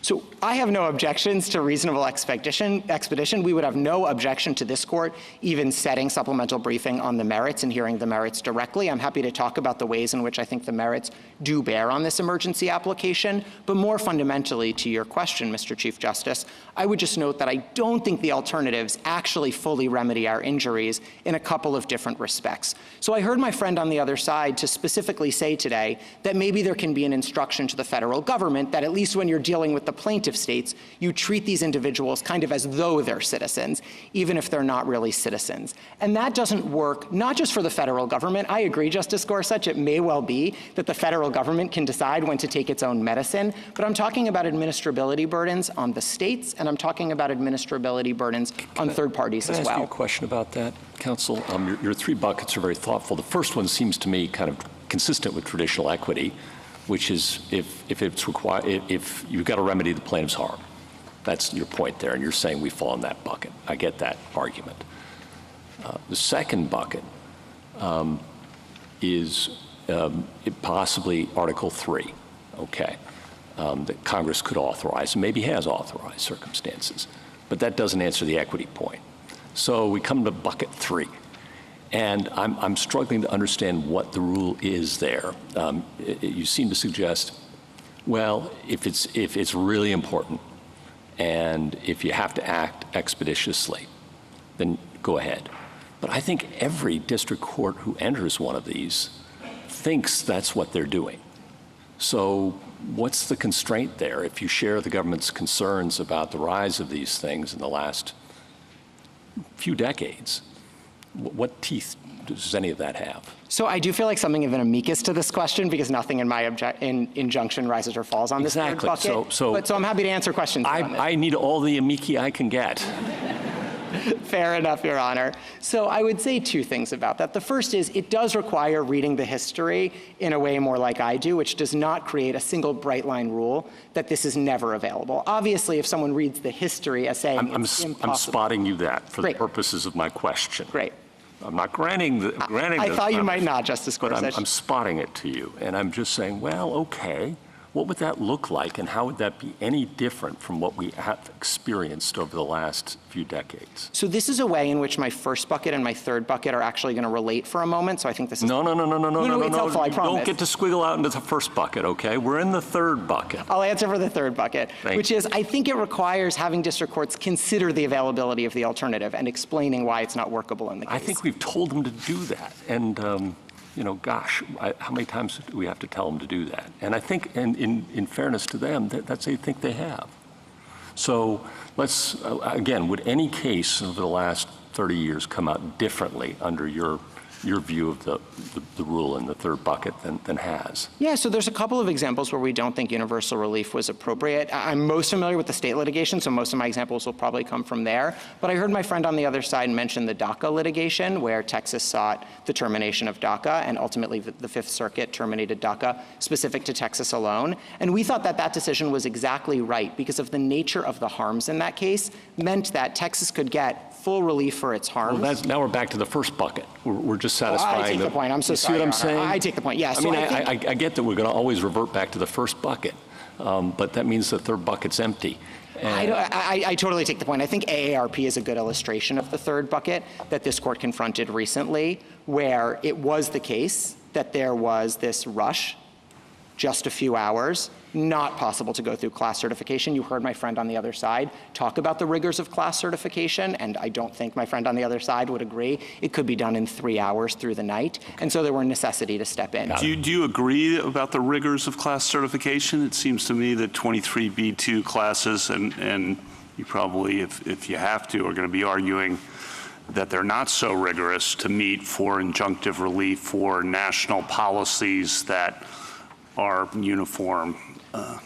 So I have no objections to reasonable expedition. We would have no objection to this court even setting supplemental briefing on the merits and hearing the merits directly. I'm happy to talk about the ways in which I think the merits do bear on this emergency application. But more fundamentally to your question, Mr. Chief Justice, I would just note that I don't think the alternatives actually fully remedy our injuries in a couple of different respects. So I heard my friend on the other side to specifically say today that maybe there can be an instruction to the federal government that at least when you're dealing with the plaintiff states, you treat these individuals kind of as though they're citizens, even if they're not really citizens. And that doesn't work, not just for the federal government. I agree, Justice Gorsuch, it may well be that the federal government can decide when to take its own medicine, but I'm talking about administrability burdens on the states, and I'm talking about administrability burdens on third parties as well. Can I ask you a question about that, counsel? Your three buckets are very thoughtful. The first one seems to me kind of consistent with traditional equity, which is if it's required, if you've got to remedy the plaintiff's harm. That's your point there, and you're saying we fall in that bucket. I get that argument. The second bucket is possibly Article 3, okay, that Congress could authorize, and maybe has authorized circumstances. But that doesn't answer the equity point. So we come to bucket 3. And I'm struggling to understand what the rule is there. You seem to suggest, well, if it's really important and if you have to act expeditiously, then go ahead. But I think every district court who enters one of these thinks that's what they're doing. So what's the constraint there? If you share the government's concerns about the rise of these things in the last few decades, what teeth does any of that have? So I do feel like something of an amicus to this question because nothing in my injunction rises or falls on this third bucket. So I'm happy to answer questions. I need all the amici I can get. Fair enough, Your Honor. So I would say two things about that. The first is it does require reading the history in a way more like I do, which does not create a single bright line rule that this is never available. Obviously, if someone reads the history as saying it's impossible. I'm spotting you that for the purposes of my question. Great. I'm not granting I thought you might not, Justice Gorsuch. But I'm spotting it to you, and I'm just saying, well, okay, what would that look like, and how would that be any different from what we have experienced over the last few decades? So this is a way in which my first bucket and my third bucket are actually going to relate for a moment. So I think this is no. It's helpful, I promise. Don't get to squiggle out into the first bucket, okay? We're in the third bucket. I'll answer for the third bucket, which is I think it requires having district courts consider the availability of the alternative and explaining why it's not workable in the case. I think we've told them to do that, and gosh, how many times do we have to tell them to do that? And I think, and in fairness to them, that's they think they have. So let's, again, would any case over the last 30 years come out differently under your view of the rule in the third bucket than has? Yeah, so there's a couple of examples where we don't think universal relief was appropriate. I'm most familiar with the state litigation, so most of my examples will probably come from there. But I heard my friend on the other side mention the DACA litigation, where Texas sought the termination of DACA, and ultimately the Fifth Circuit terminated DACA specific to Texas alone. And we thought that decision was exactly right because of the nature of the harms in that case meant that Texas could get full relief for its harms. Well, now we're back to the first bucket. We're just satisfying I take the point. I'm so sorry. You see what I'm saying? I take the point, yes. I get that we're going to always revert back to the first bucket, but that means the third bucket's empty. I totally take the point. I think AARP is a good illustration of the third bucket that this court confronted recently, where it was the case that there was this rush, just a few hours, not possible to go through class certification. You heard my friend on the other side talk about the rigors of class certification, and I don't think my friend on the other side would agree. It could be done in 3 hours through the night, and so there were necessity to step in. Do you agree about the rigors of class certification? It seems to me that 23B2 classes, and you probably, if you have to, are going to be arguing that they're not so rigorous to meet for injunctive relief for national policies that are uniform.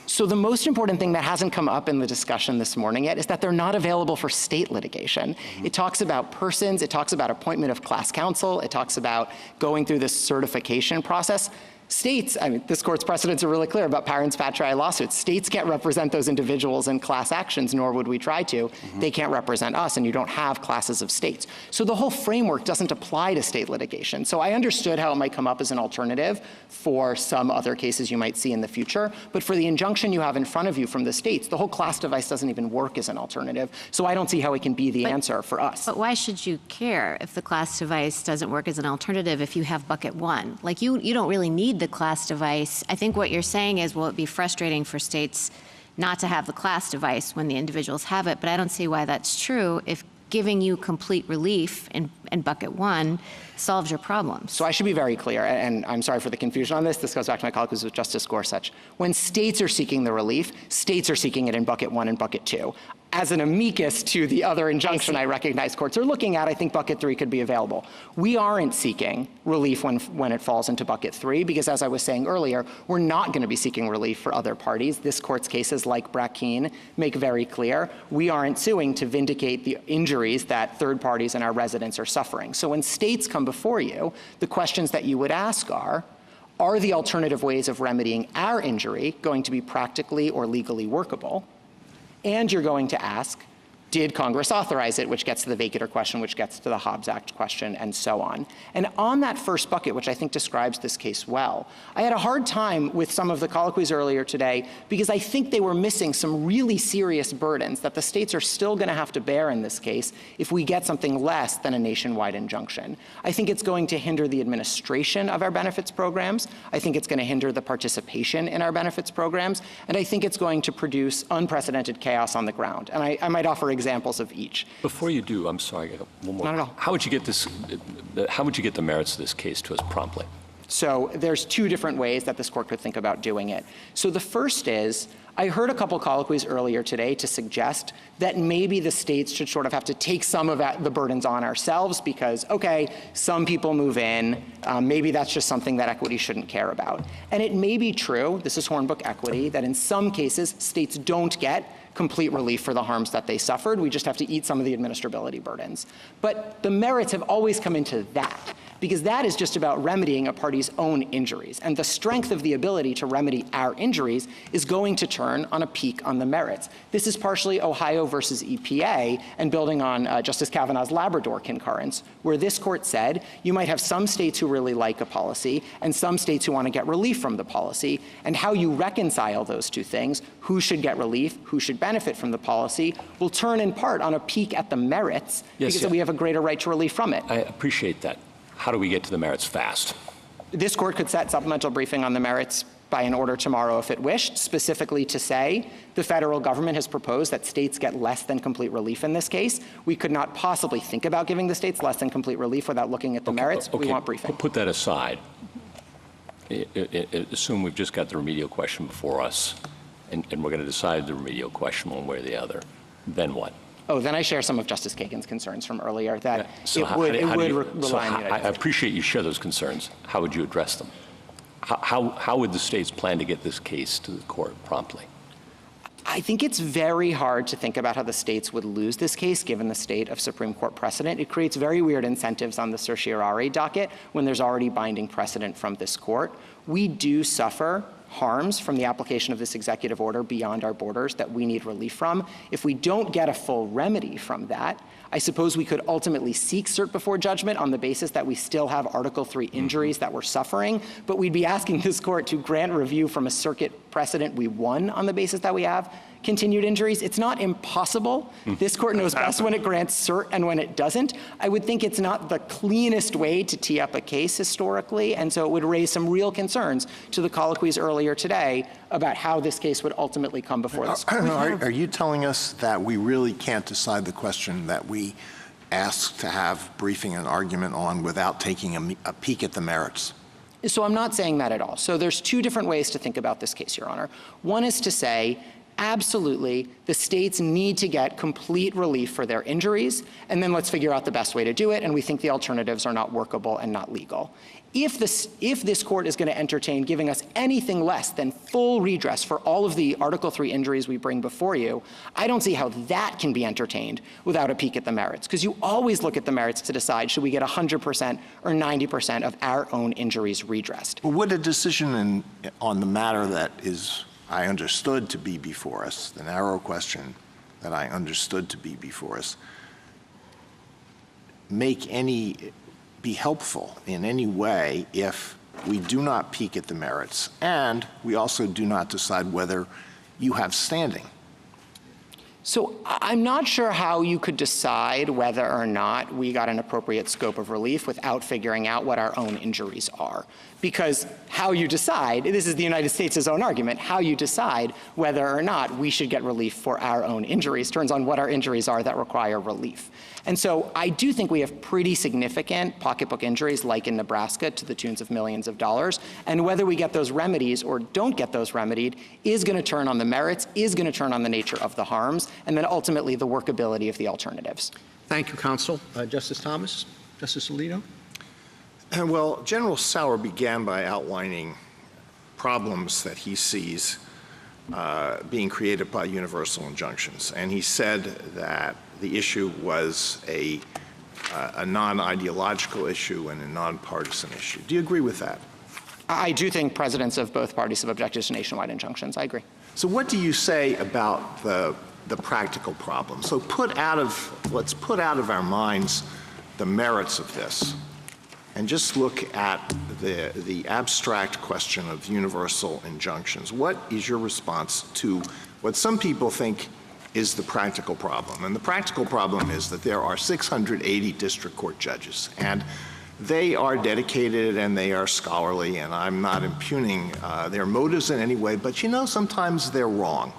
So the most important thing that hasn't come up in the discussion this morning yet is that they're not available for state litigation. It talks about persons, it talks about appointment of class counsel, it talks about going through this certification process. States, I mean, this court's precedents are really clear about parents patriae lawsuits. States can't represent those individuals in class actions, nor would we try to. They can't represent us, and you don't have classes of states. So the whole framework doesn't apply to state litigation. So I understood how it might come up as an alternative for some other cases you might see in the future, but for the injunction you have in front of you from the states, the whole class device doesn't even work as an alternative. So I don't see how it can be the answer for us. But why should you care if the class device doesn't work as an alternative if you have bucket one? Like you don't really need the class device. I think what you're saying is, will it be frustrating for states not to have the class device when the individuals have it? But I don't see why that's true if giving you complete relief in bucket one solves your problems. So I should be very clear, and I'm sorry for the confusion on this. This goes back to my colleague who's with Justice Gorsuch. When states are seeking the relief, states are seeking it in bucket one and bucket two. As an amicus to the other injunction I recognize courts are looking at, I think bucket three could be available. We aren't seeking relief when it falls into bucket three, because as I was saying earlier, we're not going to be seeking relief for other parties. This court's cases, like Brackeen, make very clear we aren't suing to vindicate the injuries that third parties and our residents are suffering. So when states come before you, the questions that you would ask are the alternative ways of remedying our injury going to be practically or legally workable? And you're going to ask, did Congress authorize it, which gets to the vacator question, which gets to the Hobbs Act question, and so on. And on that first bucket, which I think describes this case well, I had a hard time with some of the colloquies earlier today because I think they were missing some really serious burdens that the states are still going to have to bear in this case if we get something less than a nationwide injunction. I think it's going to hinder the administration of our benefits programs. I think it's going to hinder the participation in our benefits programs. And I think it's going to produce unprecedented chaos on the ground. And I might offer examples of each. Before you do, I'm sorry, I got one more. Not at all. How would you get this? How would you get the merits of this case to us promptly? So there's two different ways that this court could think about doing it. So the first is, I heard a couple colloquies earlier today to suggest that maybe the states should sort of have to take some of the burdens on ourselves because, okay, some people move in, maybe that's just something that equity shouldn't care about. And it may be true, this is Hornbook equity, that in some cases states don't get complete relief for the harms that they suffered. We just have to eat some of the administrability burdens. But the merits have always come into that, because that is just about remedying a party's own injuries. And the strength of the ability to remedy our injuries is going to turn on a peak on the merits. This is partially Ohio versus EPA and building on Justice Kavanaugh's Labrador concurrence, where this court said you might have some states who really like a policy and some states who want to get relief from the policy, and how you reconcile those two things, who should get relief, who should benefit from the policy, will turn in part on a peak at the merits because we have a greater right to relief from it. I appreciate that. How do we get to the merits fast? This court could set supplemental briefing on the merits by an order tomorrow if it wished, specifically to say the federal government has proposed that states get less than complete relief in this case. We could not possibly think about giving the states less than complete relief without looking at the merits. We want briefing. Put that aside. Assume we've just got the remedial question before us, and we're going to decide the remedial question one way or the other. Then what? Oh, then I share some of Justice Kagan's concerns from earlier that it would rely on the United States. I appreciate you share those concerns. How would you address them? How would the states plan to get this case to the court promptly? I think it's very hard to think about how the states would lose this case given the state of Supreme Court precedent. It creates very weird incentives on the certiorari docket when there's already binding precedent from this court. We do suffer harms from the application of this executive order beyond our borders that we need relief from. If we don't get a full remedy from that, I suppose we could ultimately seek cert before judgment on the basis that we still have Article III injuries that we're suffering, but we'd be asking this court to grant review from a circuit precedent we won on the basis that we have continued injuries. It's not impossible. This court knows best when it grants cert and when it doesn't. I would think it's not the cleanest way to tee up a case historically, and so it would raise some real concerns to the colloquies earlier today about how this case would ultimately come before this court. Are you telling us that we really can't decide the question that we asked to have briefing and argument on without taking a peek at the merits? So I'm not saying that at all. So there's two different ways to think about this case, Your Honor. One is to say, absolutely, the states need to get complete relief for their injuries, and then let's figure out the best way to do it, and we think the alternatives are not workable and not legal. If this court is going to entertain giving us anything less than full redress for all of the Article 3 injuries we bring before you, I don't see how that can be entertained without a peek at the merits, because you always look at the merits to decide should we get 100% or 90% of our own injuries redressed. Would a decision on the matter that I understood to be before us, the narrow question that I understood to be before us, be helpful in any way if we do not peek at the merits and we also do not decide whether you have standing? So I'm not sure how you could decide whether or not we got an appropriate scope of relief without figuring out what our own injuries are. Because how you decide, this is the United States' own argument, how you decide whether or not we should get relief for our own injuries turns on what our injuries are that require relief. And so I do think we have pretty significant pocketbook injuries, like in Nebraska, to the tunes of millions of dollars. And whether we get those remedies or don't get those remedied is going to turn on the merits, is going to turn on the nature of the harms, and then ultimately the workability of the alternatives. Thank you, counsel. Justice Thomas? Justice Alito? Well, General Sauer began by outlining problems that he sees being created by universal injunctions. And he said that the issue was a non-ideological issue and a non-partisan issue. Do you agree with that? I do think presidents of both parties have objected to nationwide injunctions. I agree. So what do you say about the practical problem? So let's put out of our minds the merits of this and just look at the abstract question of universal injunctions. What is your response to what some people think is the practical problem? And the practical problem is that there are 680 district court judges, and they are dedicated and they are scholarly, and I'm not impugning their motives in any way, but sometimes they're wrong.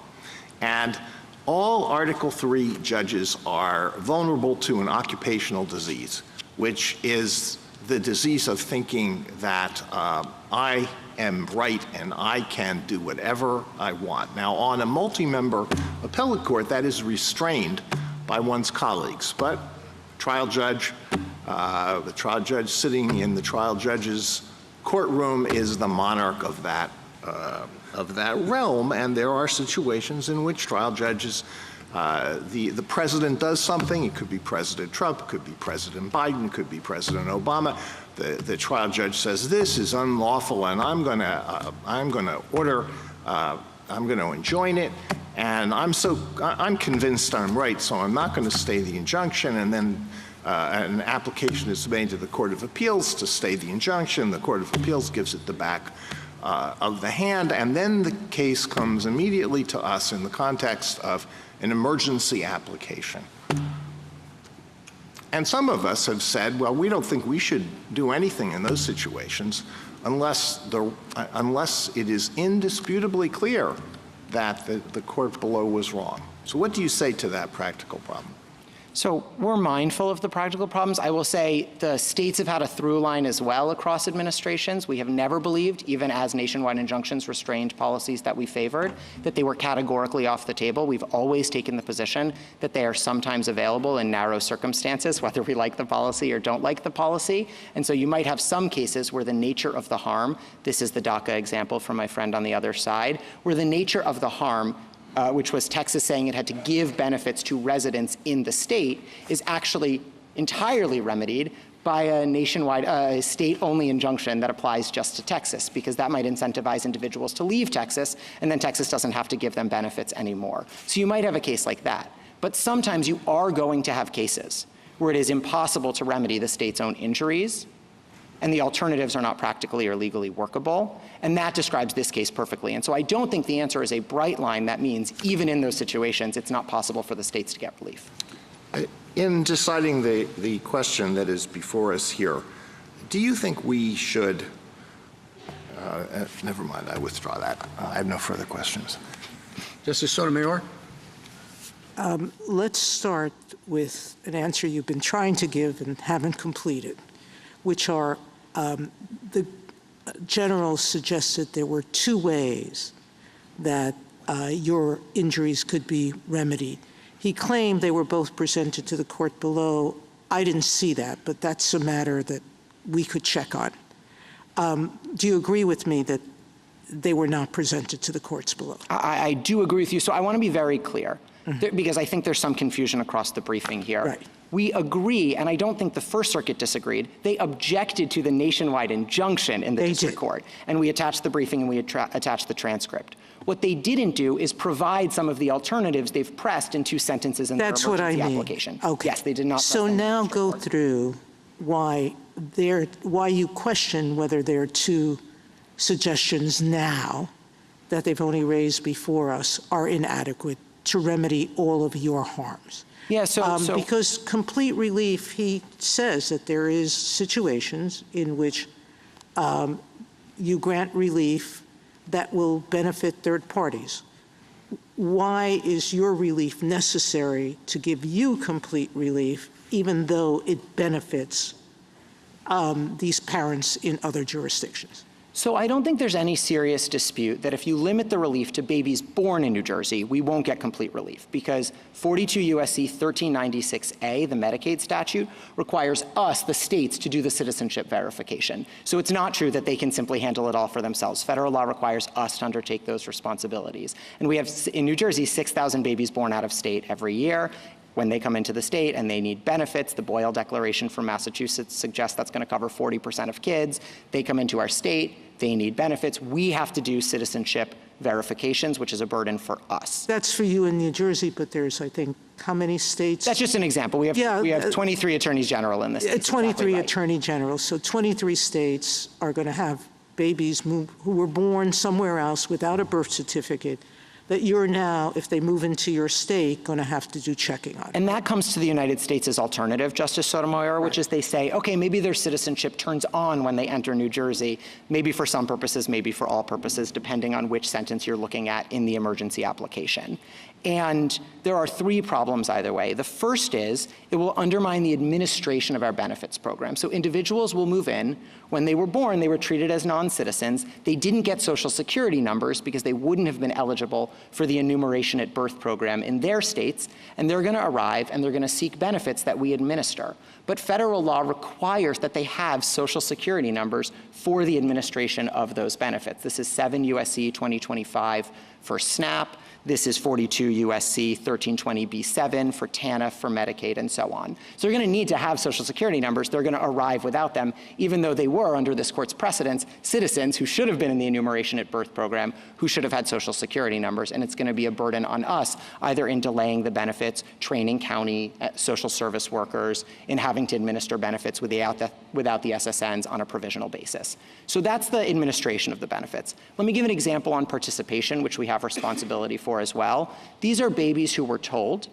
And all Article 3 judges are vulnerable to an occupational disease, which is the disease of thinking that I am right and I can do whatever I want. Now, on a multi-member appellate court, that is restrained by one's colleagues. But the trial judge sitting in the trial judge's courtroom is the monarch of that realm, and there are situations in which trial judges, the president does something. It could be President Trump, it could be President Biden, it could be President Obama. The trial judge says this is unlawful, and I'm going to enjoin it, and I'm convinced I'm right, so I'm not going to stay the injunction. And then an application is made to the Court of Appeals to stay the injunction. The Court of Appeals gives it the back of the hand, and then the case comes immediately to us in the context of an emergency application. And some of us have said, well, we don't think we should do anything in those situations unless it is indisputably clear that the court below was wrong. So what do you say to that practical problem? So we're mindful of the practical problems. I will say the states have had a through line as well across administrations. We have never believed, even as nationwide injunctions restrained policies that we favored, that they were categorically off the table. We've always taken the position that they are sometimes available in narrow circumstances, whether we like the policy or don't like the policy. And so you might have some cases where the nature of the harm, this is the DACA example from my friend on the other side, where the nature of the harm which was Texas saying it had to give benefits to residents in the state, is actually entirely remedied by a nationwide, state-only injunction that applies just to Texas, because that might incentivize individuals to leave Texas, and then Texas doesn't have to give them benefits anymore. So you might have a case like that. But sometimes you are going to have cases where it is impossible to remedy the state's own injuries, and the alternatives are not practically or legally workable. And that describes this case perfectly. And so I don't think the answer is a bright line that means even in those situations, it's not possible for the states to get relief. In deciding the question that is before us here, do you think we should, never mind, I withdraw that. I have no further questions. Justice Sotomayor? Let's start with an answer you've been trying to give and haven't completed, which are the general suggested there were two ways that your injuries could be remedied. He claimed they were both presented to the court below. I didn't see that, but that's a matter that we could check on. Do you agree with me that they were not presented to the courts below? I do agree with you. So I want to be very clear, because I think there's some confusion across the briefing here. Right. We agree, and I don't think the First Circuit disagreed. They objected to the nationwide injunction in the district court, and we attached the briefing and we attached the transcript. What they didn't do is provide some of the alternatives they've pressed in 2 sentences in their emergency application. Okay. Yes, they did not. So now go through why you question whether there are 2 suggestions now that they've only raised before us are inadequate to remedy all of your harms. Yeah, because complete relief, he says that there is situations in which you grant relief that will benefit third parties. Why is your relief necessary to give you complete relief, even though it benefits these parents in other jurisdictions? So I don't think there's any serious dispute that if you limit the relief to babies born in New Jersey, we won't get complete relief, because 42 U.S.C. 1396A, the Medicaid statute, requires us, the states, to do the citizenship verification. So it's not true that they can simply handle it all for themselves. Federal law requires us to undertake those responsibilities. And we have, in New Jersey, 6,000 babies born out of state every year. When they come into the state and they need benefits, the Boyle Declaration from Massachusetts suggests that's going to cover 40% of kids. They come into our state, they need benefits. We have to do citizenship verifications, which is a burden for us. That's for you in New Jersey, but there's, I think, how many states? That's just an example. We have 23 attorneys general in this. 23 exactly right. attorney generals. So 23 states are going to have babies who were born somewhere else without a birth certificate that you're now, if they move into your state, going to have to do checking on. And that comes to the United States' alternative, Justice Sotomayor, which is they say, okay, maybe their citizenship turns on when they enter New Jersey, maybe for some purposes, maybe for all purposes, depending on which sentence you're looking at in the emergency application. And there are 3 problems either way. The first is it will undermine the administration of our benefits program. So individuals will move in. When they were born, they were treated as non-citizens. They didn't get Social Security numbers because they wouldn't have been eligible for the enumeration at birth program in their states. And they're going to arrive and they're going to seek benefits that we administer. But federal law requires that they have Social Security numbers for the administration of those benefits. This is 7 U.S.C. 2025 for SNAP. This is 42 U.S.C. 1320b7 for TANF, for Medicaid, and so on. So they're going to need to have Social Security numbers. They're going to arrive without them, even though they were, under this court's precedents, citizens who should have been in the enumeration at birth program, who should have had Social Security numbers. And it's going to be a burden on us, either in delaying the benefits, training county social service workers, in having to administer benefits without the SSNs on a provisional basis. So that's the administration of the benefits. Let me give an example on participation, which we have responsibility for as well. These are babies who were told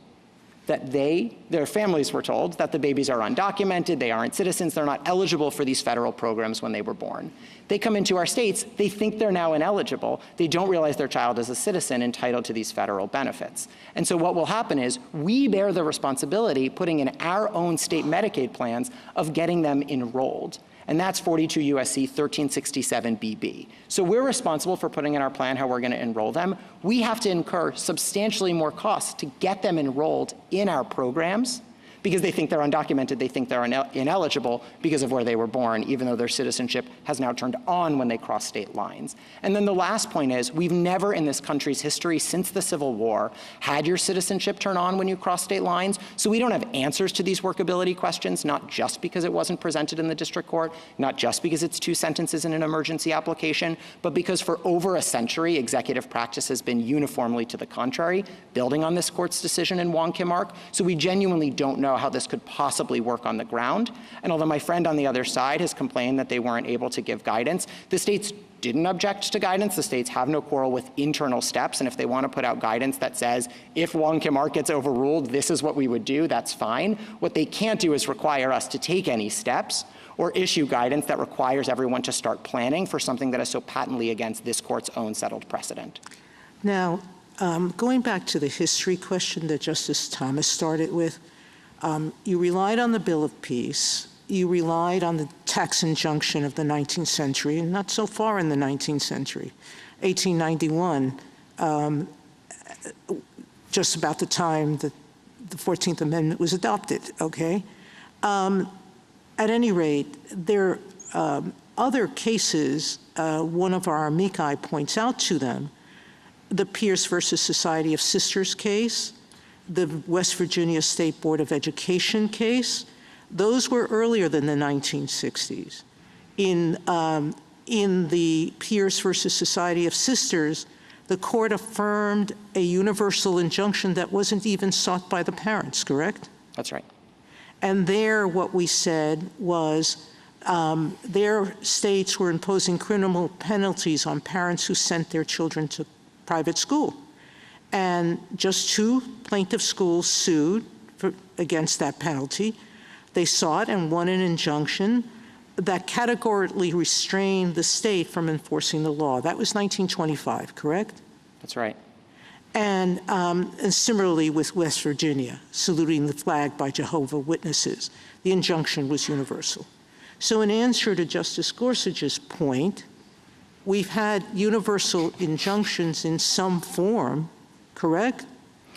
that their families were told that the babies are undocumented, they aren't citizens, they're not eligible for these federal programs when they were born. They come into our states, they think they're now ineligible, they don't realize their child is a citizen entitled to these federal benefits. And so what will happen is we bear the responsibility, putting in our own state Medicaid plans, of getting them enrolled. And that's 42 U.S.C. 1367BB. So we're responsible for putting in our plan how we're going to enroll them. We have to incur substantially more costs to get them enrolled in our programs, because they think they're undocumented, they think they're ineligible because of where they were born, even though their citizenship has now turned on when they cross state lines. And then the last point is, we've never in this country's history since the Civil War had your citizenship turn on when you cross state lines, so we don't have answers to these workability questions, not just because it wasn't presented in the district court, not just because it's 2 sentences in an emergency application, but because for over a century, executive practice has been uniformly to the contrary, building on this court's decision in Wong Kim Ark. So we genuinely don't know how this could possibly work on the ground. And although my friend on the other side has complained that they weren't able to give guidance, the states didn't object to guidance. The states have no quarrel with internal steps. And if they want to put out guidance that says, if Wong Kim Ark gets overruled, this is what we would do, that's fine. What they can't do is require us to take any steps or issue guidance that requires everyone to start planning for something that is so patently against this court's own settled precedent. Now, going back to the history question that Justice Thomas started with, you relied on the Bill of Peace. You relied on the tax injunction of the 19th century, and not so far in the 19th century. 1891, just about the time that the 14th Amendment was adopted, okay? At any rate, there are other cases, one of our amici points out to them, the Pierce versus Society of Sisters case, the West Virginia State Board of Education case. Those were earlier than the 1960s. In the Pierce versus Society of Sisters, the court affirmed a universal injunction that wasn't even sought by the parents, correct? That's right. And there, what we said was their states were imposing criminal penalties on parents who sent their children to private school. And just 2 plaintiff schools sued against that penalty. They sought and won an injunction that categorically restrained the state from enforcing the law. That was 1925, correct? That's right. And similarly with West Virginia, saluting the flag by Jehovah's Witnesses. The injunction was universal. So in answer to Justice Gorsuch's point, we've had universal injunctions in some form, correct?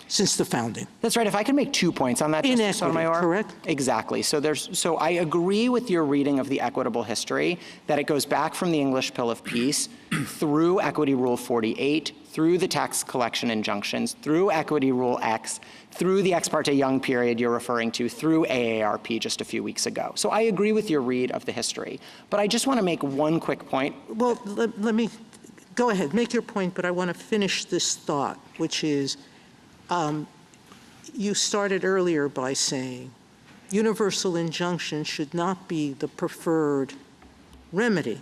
Since the founding. That's right. If I can make 2 points on that, Justice Sotomayor. Correct? Exactly. So I agree with your reading of the equitable history, that it goes back from the English Pill of Peace through Equity Rule 48, through the tax collection injunctions, through Equity Rule X, through the Ex parte Young period you're referring to, through AARP just a few weeks ago. So I agree with your read of the history. But I just want to make one quick point. Well, let me, go ahead, make your point, but I want to finish this thought, which is, you started earlier by saying universal injunction should not be the preferred remedy,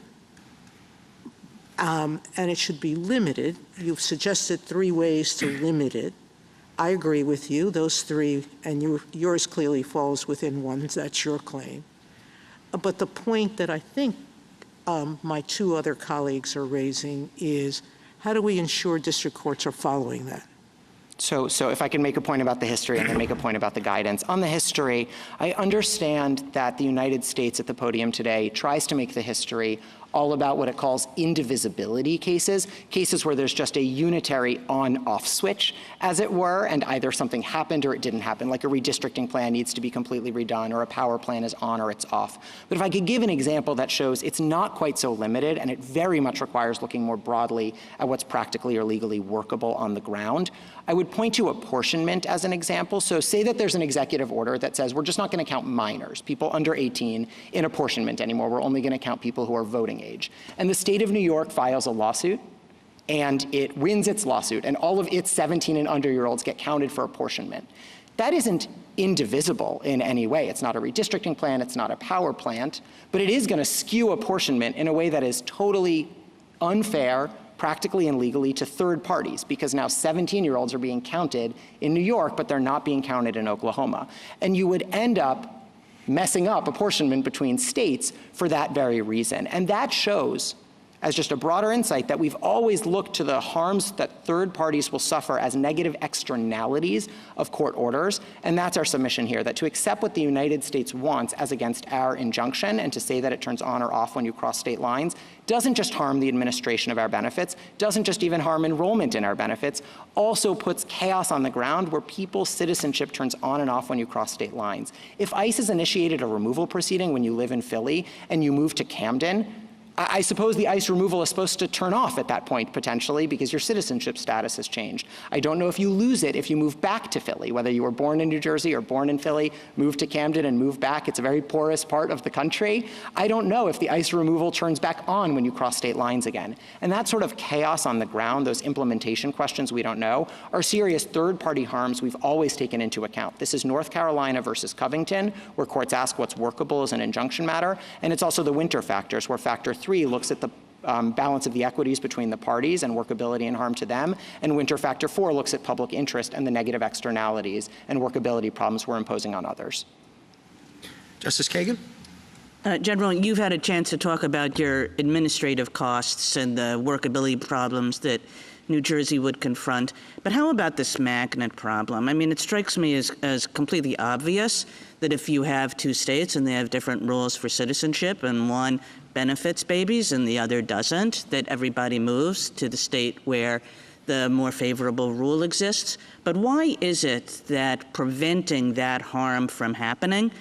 and it should be limited. You've suggested 3 ways to limit it. I agree with you, those 3, and yours clearly falls within one, that's your claim. But the point that I think my 2 other colleagues are raising is, how do we ensure district courts are following that? So if I can make a point about the history and then make a point about the guidance. On the history, I understand that the United States at the podium today tries to make the history all about what it calls indivisibility cases, cases where there's just a unitary on-off switch, as it were, and either something happened or it didn't happen, like a redistricting plan needs to be completely redone or a power plan is on or it's off. But if I could give an example that shows it's not quite so limited and it very much requires looking more broadly at what's practically or legally workable on the ground, I would point to apportionment as an example. So say that there's an executive order that says we're just not going to count minors, people under 18, in apportionment anymore. We're only going to count people who are voting age. And the state of New York files a lawsuit, and it wins its lawsuit, and all of its 17 and under-year-olds get counted for apportionment. That isn't indivisible in any way. It's not a redistricting plan, it's not a power plant, but it is going to skew apportionment in a way that is totally unfair, practically and legally, to third parties, because now 17-year-olds are being counted in New York, but they're not being counted in Oklahoma. And you would end up messing up apportionment between states for that very reason. And that shows, as just a broader insight, that we've always looked to the harms that third parties will suffer as negative externalities of court orders. And that's our submission here, that to accept what the United States wants as against our injunction and to say that it turns on or off when you cross state lines doesn't just harm the administration of our benefits, doesn't just even harm enrollment in our benefits, also puts chaos on the ground where people's citizenship turns on and off when you cross state lines. If ICE has initiated a removal proceeding when you live in Philly and you move to Camden, I suppose the ICE removal is supposed to turn off at that point, potentially, because your citizenship status has changed. I don't know if you lose it if you move back to Philly, whether you were born in New Jersey or born in Philly, move to Camden and move back. It's a very porous part of the country. I don't know if the ICE removal turns back on when you cross state lines again. And that sort of chaos on the ground, those implementation questions we don't know, are serious third-party harms we've always taken into account. This is North Carolina versus Covington, where courts ask what's workable as an injunction matter, and it's also the winter factors, where factor 3 looks at the balance of the equities between the parties and workability and harm to them, and winter factor 4 looks at public interest and the negative externalities and workability problems we're imposing on others. Justice Kagan? General, you've had a chance to talk about your administrative costs and the workability problems that New Jersey would confront, but how about this magnet problem? I mean, it strikes me as completely obvious that if you have 2 states and they have different rules for citizenship and one benefits babies and the other doesn't, that everybody moves to the state where the more favorable rule exists. But why is it that preventing that harm from happening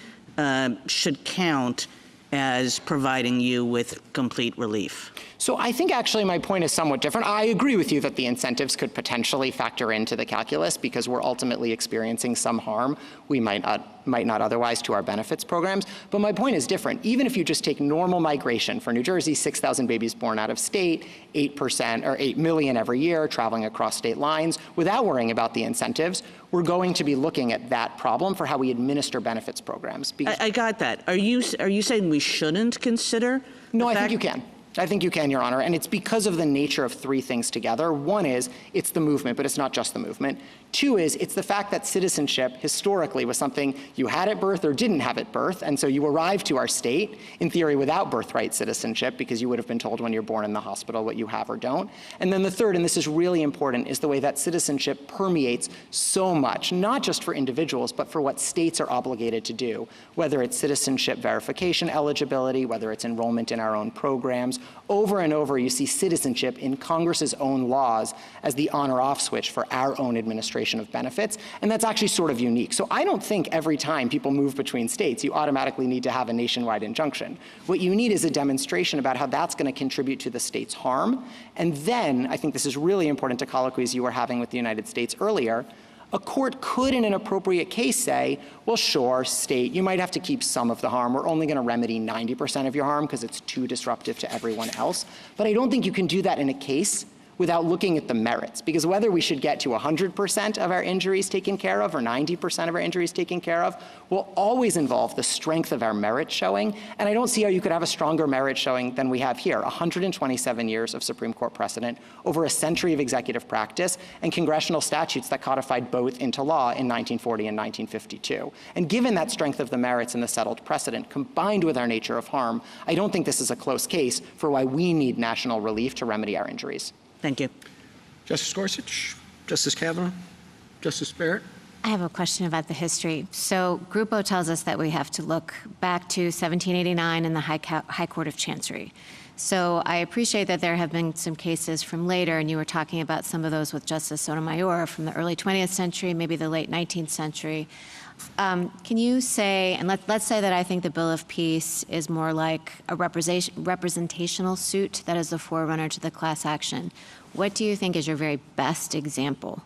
should count as providing you with complete relief? So I think actually my point is somewhat different. I agree with you that the incentives could potentially factor into the calculus because we're ultimately experiencing some harm we might not otherwise to our benefits programs. But my point is different. Even if you just take normal migration for New Jersey, 6,000 babies born out of state, 8% or 8 million every year traveling across state lines, without worrying about the incentives, we're going to be looking at that problem for how we administer benefits programs. I got that. Are you saying we shouldn't consider? No, I think you can. I think you can, Your Honor, and it's because of the nature of three things together. One is it's the movement, but it's not just the movement. Two is it's the fact that citizenship historically was something you had at birth or didn't have at birth, and so you arrived to our state, in theory, without birthright citizenship because you would have been told when you're born in the hospital what you have or don't. And then the third, and this is really important, is the way that citizenship permeates so much, not just for individuals, but for what states are obligated to do, whether it's citizenship verification eligibility, whether it's enrollment in our own programs. Over and over, you see citizenship in Congress's own laws as the on or off switch for our own administration of benefits, and that's actually sort of unique. So I don't think every time people move between states, you automatically need to have a nationwide injunction. What you need is a demonstration about how that's going to contribute to the state's harm, and then, I think this is really important to colloquies you were having with the United States earlier, a court could, in an appropriate case, say, well, sure, state, you might have to keep some of the harm. We're only going to remedy 90% of your harm because it's too disruptive to everyone else. But I don't think you can do that in a case without looking at the merits, because whether we should get to 100% of our injuries taken care of or 90% of our injuries taken care of will always involve the strength of our merit showing, and I don't see how you could have a stronger merit showing than we have here. 127 years of Supreme Court precedent, over a century of executive practice, and congressional statutes that codified both into law in 1940 and 1952. And given that strength of the merits and the settled precedent, combined with our nature of harm, I don't think this is a close case for why we need national relief to remedy our injuries. Thank you. Justice Gorsuch, Justice Kavanaugh, Justice Barrett. I have a question about the history. So Grupo tells us that we have to look back to 1789 in the High Court of Chancery. So I appreciate that there have been some cases from later, and you were talking about some of those with Justice Sotomayor from the early 20th century, maybe the late 19th century. Can you say, and let's say that I think the Bill of Peace is more like a representational suit that is the forerunner to the class action. What do you think is your very best example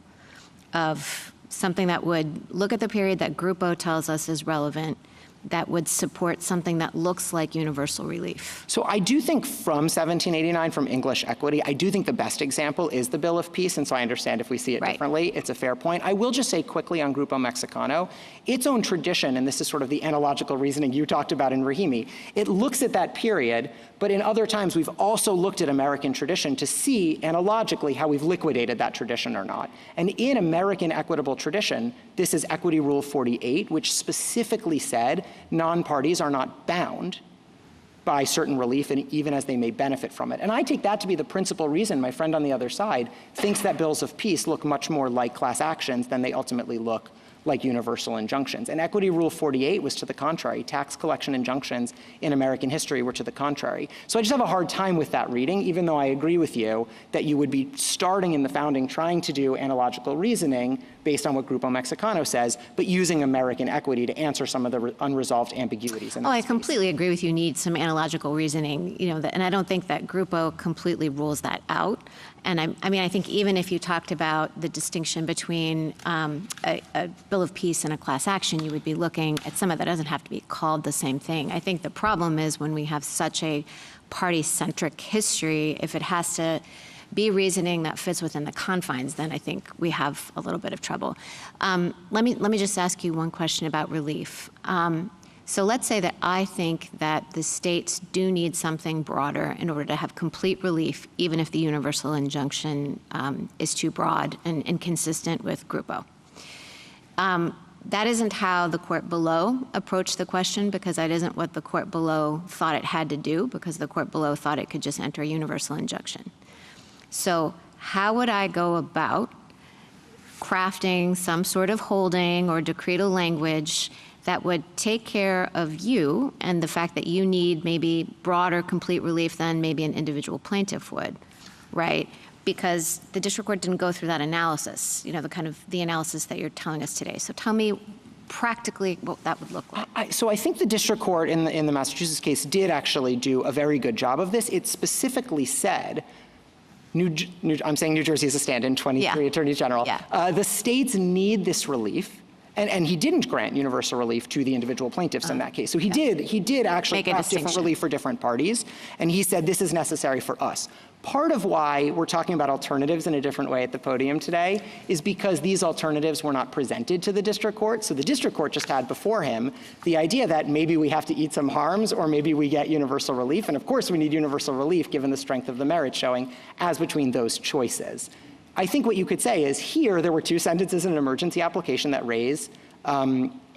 of something that would look at the period that Grupo tells us is relevant, that would support something that looks like universal relief? So I do think from 1789, from English equity, I do think the best example is the Bill of Peace, and so I understand if we see it differently, it's a fair point. I will just say quickly on Grupo Mexicano, its own tradition, and this is sort of the analogical reasoning you talked about in Rahimi, it looks at that period, but in other times we've also looked at American tradition to see analogically how we've liquidated that tradition or not. And in American equitable tradition, this is Equity Rule 48, which specifically said non-parties are not bound by certain relief, and even as they may benefit from it. And I take that to be the principal reason my friend on the other side thinks that bills of peace look much more like class actions than they ultimately look like universal injunctions. And Equity Rule 48 was to the contrary. Tax collection injunctions in American history were to the contrary. So I just have a hard time with that reading, even though I agree with you that you would be starting in the founding trying to do analogical reasoning based on what Grupo Mexicano says, but using American equity to answer some of the unresolved ambiguities. I completely agree with you. You need some analogical reasoning, and I don't think that Grupo completely rules that out. And I think even if you talked about the distinction between a Bill of Peace and a class action, you would be looking at some of that doesn't have to be called the same thing. I think the problem is when we have such a party-centric history, if it has to be reasoning that fits within the confines, then I think we have a little bit of trouble. Let me just ask you one question about relief. So let's say that I think that the states do need something broader in order to have complete relief, even if the universal injunction is too broad and inconsistent with Grupo. That isn't how the court below approached the question, because that isn't what the court below thought it had to do, because the court below thought it could just enter a universal injunction. So how would I go about crafting some sort of holding or decretal language that would take care of you and the fact that you need maybe broader complete relief than maybe an individual plaintiff would, right? because the district court didn't go through that analysis, the analysis that you're telling us today. So tell me practically what that would look like. So I think the district court in the Massachusetts case did actually do a very good job of this. It specifically said, I'm saying New Jersey as a stand-in, 23 Attorney General. Yeah. The states need this relief. And he didn't grant universal relief to the individual plaintiffs in that case. So he did actually craft different relief for different parties. And he said, this is necessary for us. Part of why we're talking about alternatives in a different way at the podium today is because these alternatives were not presented to the district court. So the district court just had before him the idea that maybe we have to eat some harms or maybe we get universal relief. And of course we need universal relief given the strength of the merit showing as between those choices. I think what you could say is here there were two sentences in an emergency application that raise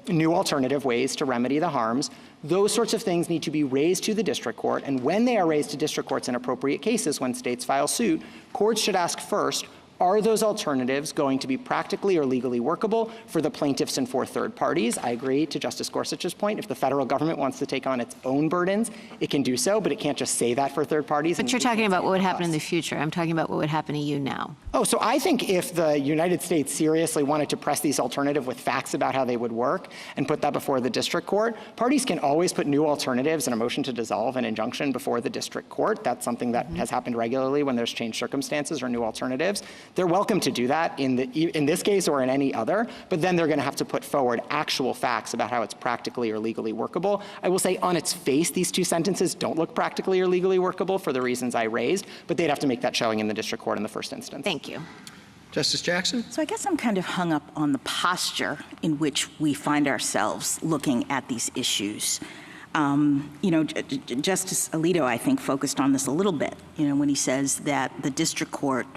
new alternative ways to remedy the harms. Those sorts of things need to be raised to the district court, and when they are raised to district courts in appropriate cases, when states file suit, courts should ask first, are those alternatives going to be practically or legally workable for the plaintiffs and for third parties? I agree to Justice Gorsuch's point. If the federal government wants to take on its own burdens, it can do so, but it can't just say that for third parties. But you're talking about what would happen in the future. I'm talking about what would happen to you now. Oh, so I think if the United States seriously wanted to press these alternative with facts about how they would work and put that before the district court, parties can always put new alternatives in a motion to dissolve an injunction before the district court. That's something that has happened regularly when there's changed circumstances or new alternatives. They're welcome to do that in this case or in any other, but then they're going to have to put forward actual facts about how it's practically or legally workable. I will say on its face, these two sentences don't look practically or legally workable for the reasons I raised, but they'd have to make that showing in the district court in the first instance. Thank you. Justice Jackson? So I guess I'm kind of hung up on the posture in which we find ourselves looking at these issues. Justice Alito, I think, focused on this a little bit, when he says that the district court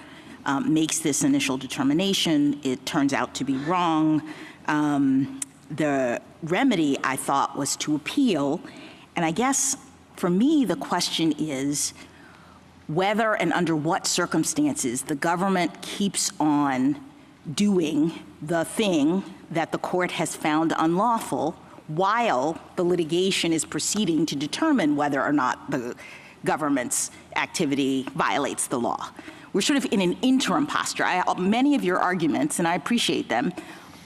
makes this initial determination, it turns out to be wrong. The remedy, I thought, was to appeal. And I guess, for me, the question is whether and under what circumstances the government keeps on doing the thing that the court has found unlawful while the litigation is proceeding to determine whether or not the government's activity violates the law. We're sort of in an interim posture. Many of your arguments, and I appreciate them,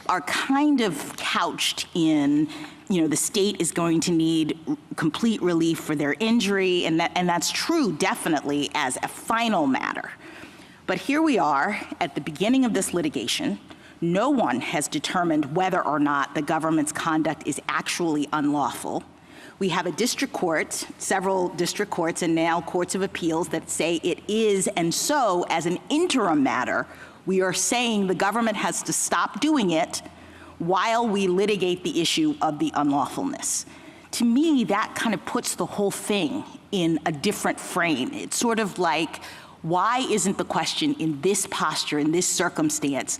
are kind of couched in, the state is going to need complete relief for their injury, and that's true definitely as a final matter. But here we are at the beginning of this litigation. No one has determined whether or not the government's conduct is actually unlawful. We have a district court, several district courts, and now courts of appeals that say it is, and so as an interim matter, we are saying the government has to stop doing it while we litigate the issue of the unlawfulness. To me, that kind of puts the whole thing in a different frame. It's sort of like, why isn't the question in this posture, in this circumstance,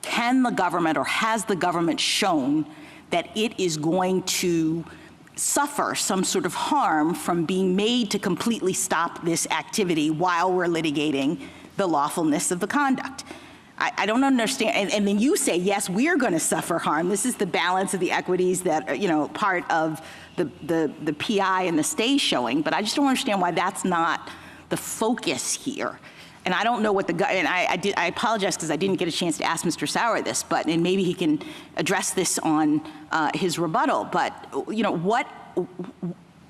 can the government or has the government shown that it is going to suffer some sort of harm from being made to completely stop this activity while we're litigating the lawfulness of the conduct? I don't understand. And then you say, yes, we're going to suffer harm. This is the balance of the equities that are, part of the PI and the stay showing. But I just don't understand why that's not the focus here. And I don't know what and I apologize because I didn't get a chance to ask Mr. Sauer this, and maybe he can address this on his rebuttal. But,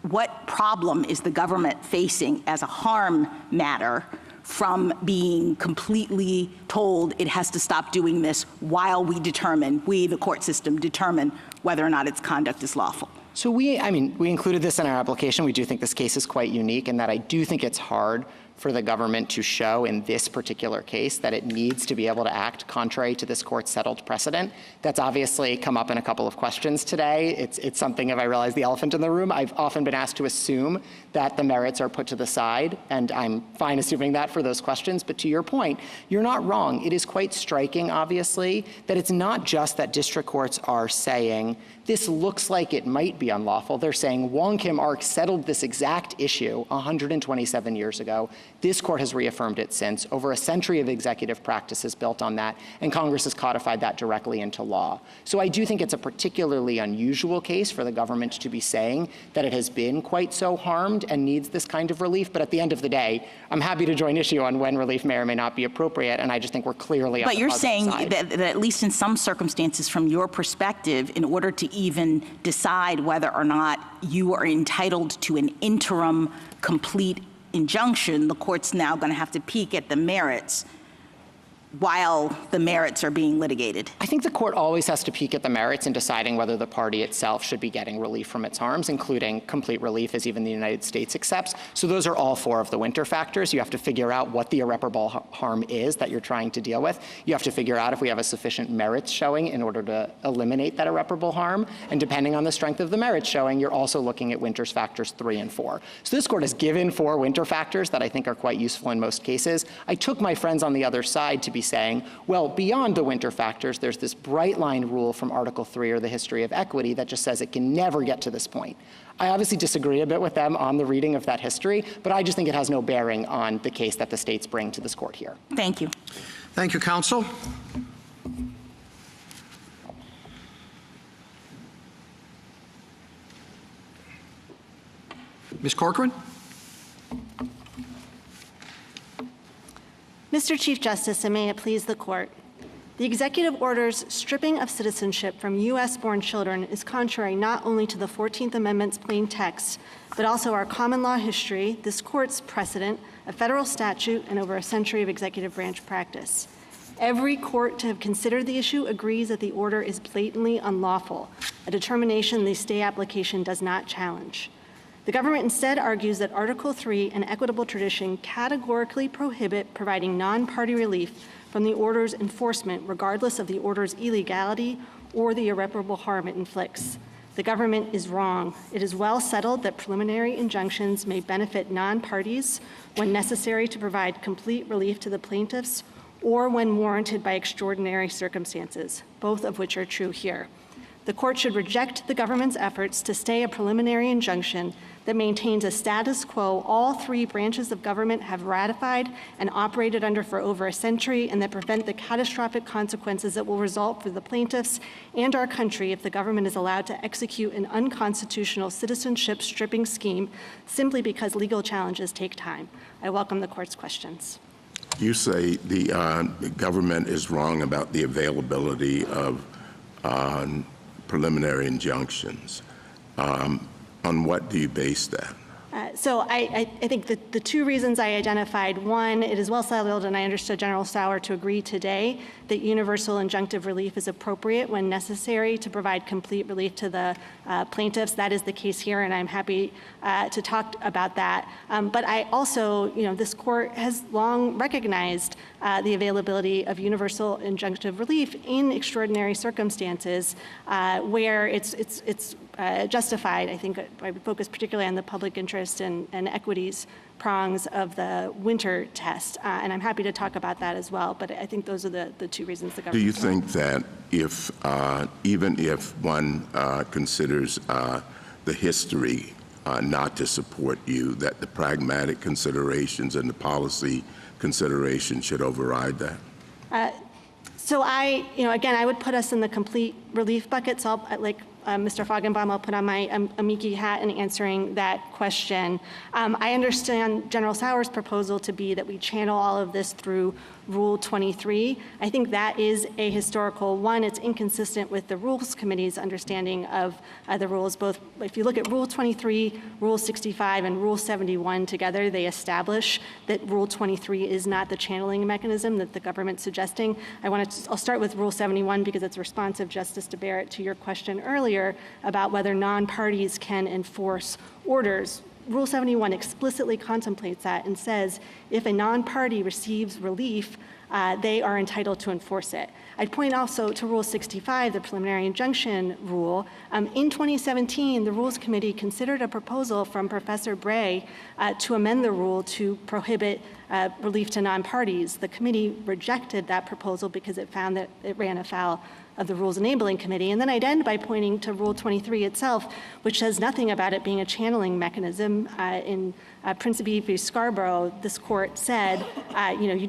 what problem is the government facing as a harm matter from being completely told it has to stop doing this while we, the court system, determine whether or not its conduct is lawful? So we included this in our application. We do think this case is quite unique in that I do think it's hard for the government to show in this particular case that it needs to be able to act contrary to this court's settled precedent. That's obviously come up in a couple of questions today. It's something, if I realize the elephant in the room, I've often been asked to assume that the merits are put to the side, and I'm fine assuming that for those questions. But to your point, you're not wrong. It is quite striking, obviously, that it's not just that district courts are saying, this looks like it might be unlawful. They're saying Wong Kim Ark settled this exact issue 127 years ago. This court has reaffirmed it since. Over a century of executive practice is built on that, and Congress has codified that directly into law. So I do think it's a particularly unusual case for the government to be saying that it has been quite so harmed and needs this kind of relief. But at the end of the day, I'm happy to join issue on when relief may or may not be appropriate, and I just think we're clearly on the positive side. But you're saying that at least in some circumstances, from your perspective, in order to even decide whether or not you are entitled to an interim complete injunction, the court's now going to have to peek at the merits while the merits are being litigated. I think the court always has to peek at the merits in deciding whether the party itself should be getting relief from its harms, including complete relief, as even the United States accepts. So those are all four of the winter factors. You have to figure out what the irreparable harm is that you're trying to deal with. You have to figure out if we have a sufficient merits showing in order to eliminate that irreparable harm. And depending on the strength of the merits showing, you're also looking at winter's factors 3 and 4. So this court has given 4 winter factors that I think are quite useful in most cases. I took my friends on the other side to be saying, well, beyond the winter factors, there's this bright line rule from Article 3 or the history of equity that just says it can never get to this point. I obviously disagree a bit with them on the reading of that history, but I just think it has no bearing on the case that the states bring to this court here. Thank you. Thank you, counsel. Ms. Corcoran? Mr. Chief Justice, and may it please the court, the executive order's stripping of citizenship from U.S.-born children is contrary not only to the 14th Amendment's plain text, but also our common law history, this court's precedent, a federal statute, and over a century of executive branch practice. Every court to have considered the issue agrees that the order is blatantly unlawful, a determination the stay application does not challenge. The government instead argues that Article 3 and equitable tradition categorically prohibit providing non-party relief from the order's enforcement, regardless of the order's illegality or the irreparable harm it inflicts. The government is wrong. It is well settled that preliminary injunctions may benefit non-parties when necessary to provide complete relief to the plaintiffs or when warranted by extraordinary circumstances, both of which are true here. The court should reject the government's efforts to stay a preliminary injunction that maintains a status quo all 3 branches of government have ratified and operated under for over a century, and that prevent the catastrophic consequences that will result for the plaintiffs and our country if the government is allowed to execute an unconstitutional citizenship stripping scheme simply because legal challenges take time. I welcome the court's questions. You say the government is wrong about the availability of preliminary injunctions. On what do you base that? So I think that the 2 reasons I identified, one, it is well settled, and I understood General Sauer to agree today that universal injunctive relief is appropriate when necessary to provide complete relief to the plaintiffs. That is the case here, and I'm happy to talk about that. But I also, this court has long recognized the availability of universal injunctive relief in extraordinary circumstances where it's justified. I think I would focus particularly on the public interest and equities prongs of the winter test. And I'm happy to talk about that as well. But I think those are the 2 reasons the government. Do you think that if, even if one considers the history not to support you, that the pragmatic considerations and the policy considerations should override that? So again, I would put us in the complete relief bucket. So like Mr. Feigenbaum, I'll put on my amici hat in answering that question. I understand General Sauer's proposal to be that we channel all of this through Rule 23. I think that is a historical one. It's inconsistent with the Rules Committee's understanding of the rules. Both, if you look at Rule 23, Rule 65, and Rule 71 together, they establish that Rule 23 is not the channeling mechanism that the government's suggesting. I'll start with Rule 71 because it's responsive, Justice DeBarrett, to your question earlier about whether non-parties can enforce orders. Rule 71 explicitly contemplates that and says if a non-party receives relief, they are entitled to enforce it. I'd point also to Rule 65, the preliminary injunction rule. In 2017, the Rules Committee considered a proposal from Professor Bray to amend the rule to prohibit relief to non-parties. The committee rejected that proposal because it found that it ran afoul of the Rules Enabling Committee. And then I'd end by pointing to Rule 23 itself, which says nothing about it being a channeling mechanism. In Principe v. Scarborough, this court said,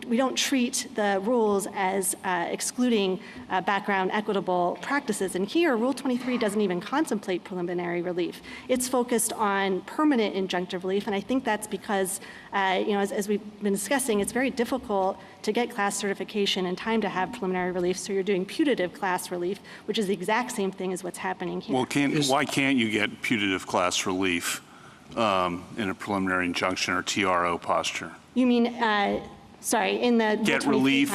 we don't treat the rules as excluding background equitable practices. And here, Rule 23 doesn't even contemplate preliminary relief. It's focused on permanent injunctive relief, and I think that's because, as we've been discussing, it's very difficult to get class certification in time to have preliminary relief, so you're doing putative class relief, which is the exact same thing as what's happening here. Well, why can't you get putative class relief in a preliminary injunction or TRO posture? You mean, sorry, in the get relief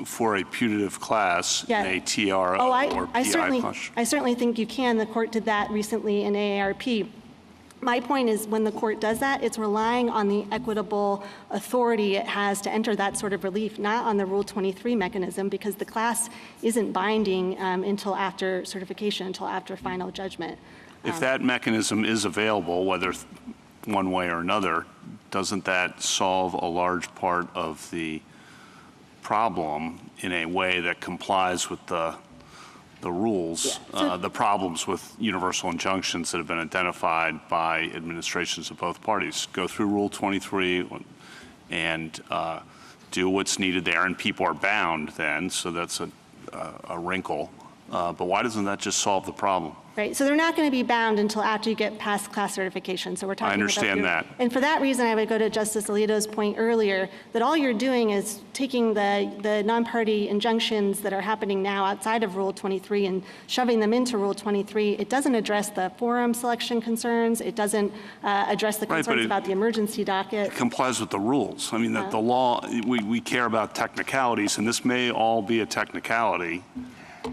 for a putative class in a TRO or PI posture? I certainly think you can. The court did that recently in AARP. My point is, when the court does that, it's relying on the equitable authority it has to enter that sort of relief, not on the Rule 23 mechanism, because the class isn't binding until after certification, until after final judgment. If that mechanism is available, whether one way or another, doesn't that solve a large part of the problem in a way that complies with the rules, the problems with universal injunctions that have been identified by administrations of both parties? Go through Rule 23 and do what's needed there, and people are bound then, so that's a wrinkle. But why doesn't that just solve the problem? Right, so they're not going to be bound until after you get past class certification. So we're talking I understand that. And for that reason, I would go to Justice Alito's point earlier that all you're doing is taking the non-party injunctions that are happening now outside of Rule 23 and shoving them into Rule 23. It doesn't address the forum selection concerns. It doesn't address the concerns about the emergency docket. It complies with the rules. I mean, that the law, we care about technicalities, and this may all be a technicality,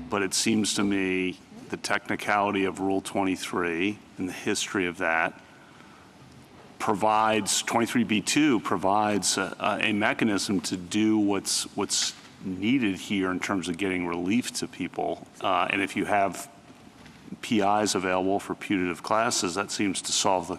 but it seems to me the technicality of Rule 23 and the history of that provides, 23b2 provides a mechanism to do what's needed here in terms of getting relief to people. And if you have PIs available for putative classes, that seems to solve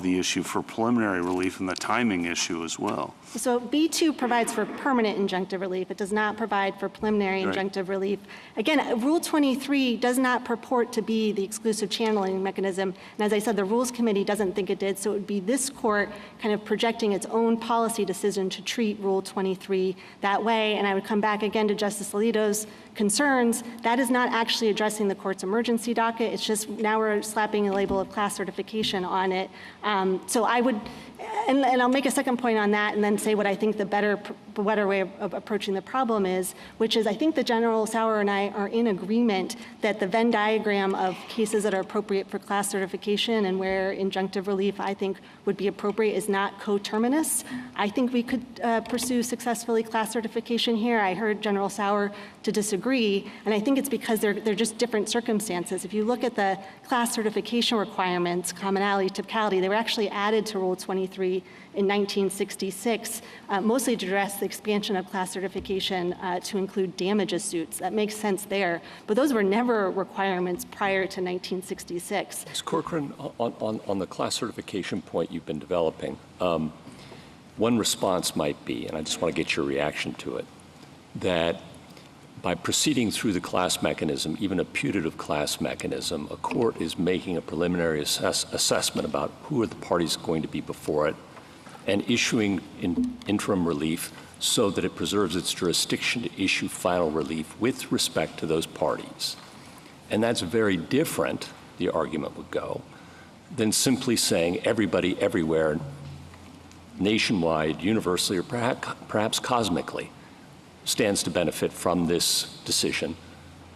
the issue for preliminary relief and the timing issue as well. So B2 provides for permanent injunctive relief. It does not provide for preliminary injunctive relief. Again, Rule 23 does not purport to be the exclusive channeling mechanism. And as I said, the Rules Committee doesn't think it did. So it would be this court kind of projecting its own policy decision to treat Rule 23 that way. And I would come back again to Justice Alito's concerns. That is not actually addressing the court's emergency docket. It's just now we're slapping a label of class certification on it. So I would, and I'll make a second point on that and then say what I think the better way of approaching the problem is, which is I think that General Sauer and I are in agreement that the Venn diagram of cases that are appropriate for class certification and where injunctive relief I think would be appropriate is not coterminous. I think we could pursue successfully class certification here. I heard General Sauer to disagree, and I think it's because they're just different circumstances. If you look at the class certification requirements, commonality, typicality, they were actually added to Rule 23 in 1966, mostly to address the expansion of class certification to include damages suits. That makes sense there, but those were never requirements prior to 1966. Ms. Corcoran, on the class certification point you've been developing, one response might be, and I just want to get your reaction to it, that by proceeding through the class mechanism, even a putative class mechanism, a court is making a preliminary assessment about who are the parties going to be before it and issuing interim relief so that it preserves its jurisdiction to issue final relief with respect to those parties. And that's very different, the argument would go, than simply saying everybody everywhere, nationwide, universally, or perhaps cosmically, stands to benefit from this decision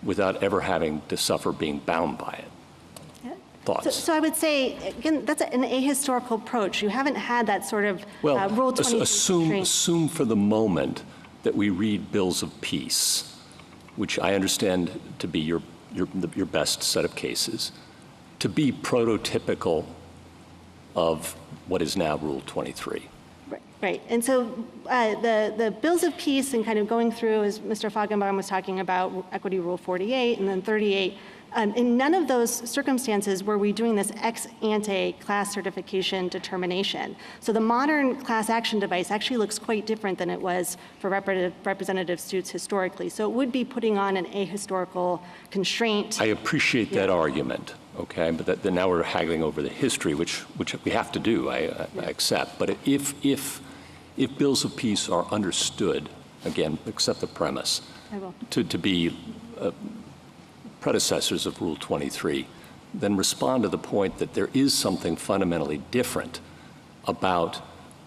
without ever having to suffer being bound by it. Thoughts? So I would say, again, that's an ahistorical approach. You haven't had that sort of Rule 23. Assume for the moment that we read bills of peace, which I understand to be your best set of cases, to be prototypical of what is now Rule 23. Right. Right, and so the bills of peace and kind of going through, as Mr. Feigenbaum was talking about, Equity Rule 48 and then 38, in none of those circumstances were we doing this ex ante class certification determination. So the modern class action device actually looks quite different than it was for representative suits historically. So it would be putting on an ahistorical constraint. I appreciate that argument, okay, but then now we're haggling over the history, which we have to do, I accept. But if bills of peace are understood, again, accept the premise, to be predecessors of Rule 23, then respond to the point that there is something fundamentally different about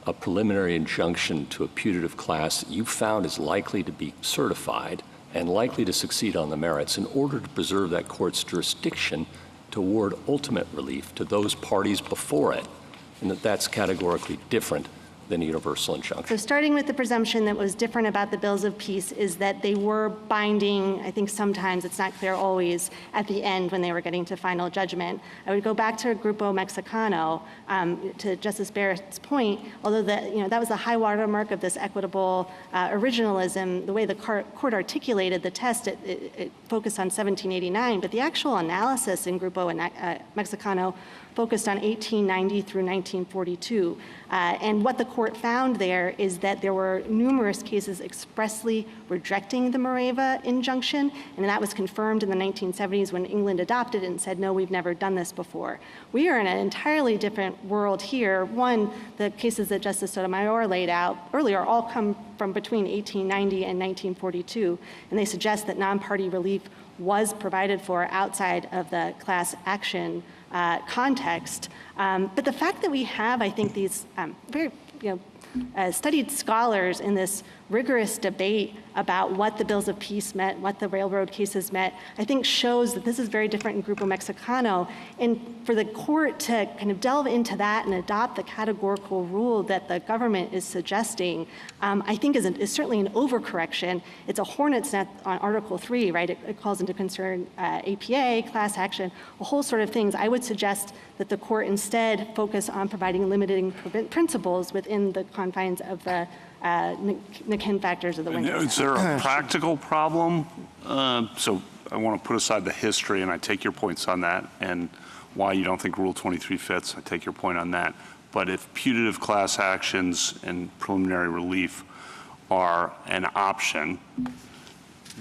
a preliminary injunction to a putative class that you found is likely to be certified and likely to succeed on the merits in order to preserve that court's jurisdiction to award ultimate relief to those parties before it, and that's categorically different than a universal injunction. So starting with the presumption that was different about the bills of peace is that they were binding, I think sometimes, it's not clear always, at the end when they were getting to final judgment. I would go back to Grupo Mexicano, to Justice Barrett's point, although that was the high watermark of this equitable originalism, the way the court articulated the test, it focused on 1789, but the actual analysis in Grupo Mexicano focused on 1890 through 1942. And what the court found there is that there were numerous cases expressly rejecting the Moreva injunction, and that was confirmed in the 1970s when England adopted it and said, no, we've never done this before. We are in an entirely different world here. One, the cases that Justice Sotomayor laid out earlier all come from between 1890 and 1942, and they suggest that non-party relief was provided for outside of the class action context. But the fact that we have, I think, these very studied scholars in this rigorous debate about what the bills of peace meant, what the railroad cases meant, I think shows that this is very different in Grupo Mexicano. And for the court to kind of delve into that and adopt the categorical rule that the government is suggesting, I think is certainly an overcorrection. It's a hornet's nest on Article 3, right? It calls into concern APA, class action, a whole sort of things. I would suggest that the court instead focus on providing limiting principles within the confines of the McKinn factors of the Winter. Is there a practical problem? So I want to put aside the history, and I take your points on that, and why you don't think Rule 23 fits. I take your point on that. But if putative class actions and preliminary relief are an option,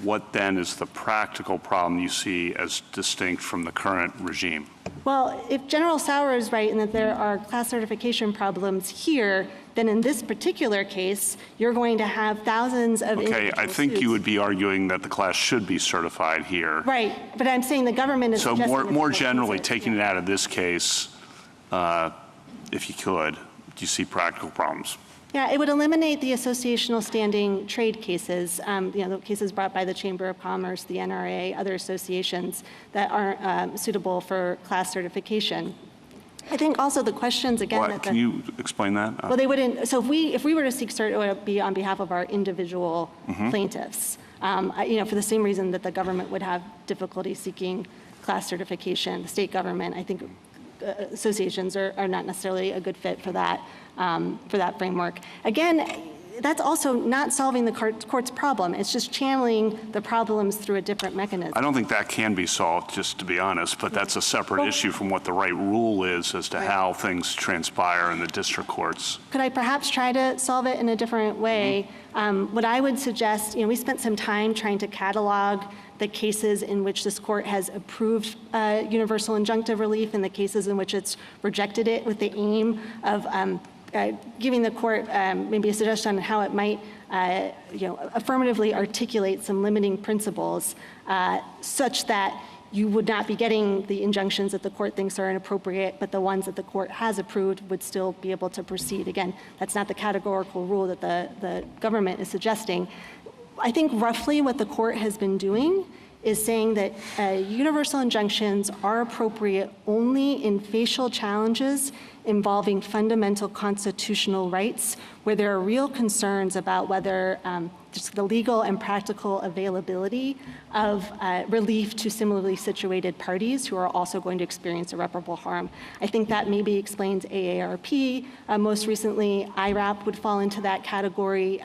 what then is the practical problem you see as distinct from the current regime? Well, if General Sauer is right in that there are class certification problems here, then in this particular case, you're going to have thousands of Okay, I think suits. you would be arguing that the class should be certified here. Right, but I'm saying the government is So suggesting more generally, taking it out of this case, if you could, do you see practical problems? Yeah, it would eliminate the associational standing trade cases, the cases brought by the Chamber of Commerce, the NRA, other associations that aren't suitable for class certification. I think also the questions again. What? Can you explain that? Well, they wouldn't. So if we were to seek cert, it would be on behalf of our individual plaintiffs. For the same reason that the government would have difficulty seeking class certification. The state government, I think, associations are not necessarily a good fit for that framework. Again, that's also not solving the court's problem. It's just channeling the problems through a different mechanism. I don't think that can be solved, just to be honest, but that's a separate issue from what the right rule is as to how things transpire in the district courts. Could I perhaps try to solve it in a different way? What I would suggest, we spent some time trying to catalog the cases in which this court has approved universal injunctive relief and the cases in which it's rejected it with the aim of giving the court maybe a suggestion on how it might affirmatively articulate some limiting principles such that you would not be getting the injunctions that the court thinks are inappropriate, but the ones that the court has approved would still be able to proceed. Again, that's not the categorical rule that the government is suggesting. I think roughly what the court has been doing is saying that universal injunctions are appropriate only in facial challenges involving fundamental constitutional rights, where there are real concerns about whether just the legal and practical availability of relief to similarly situated parties who are also going to experience irreparable harm. I think that maybe explains AARP. Most recently, IRAP would fall into that category.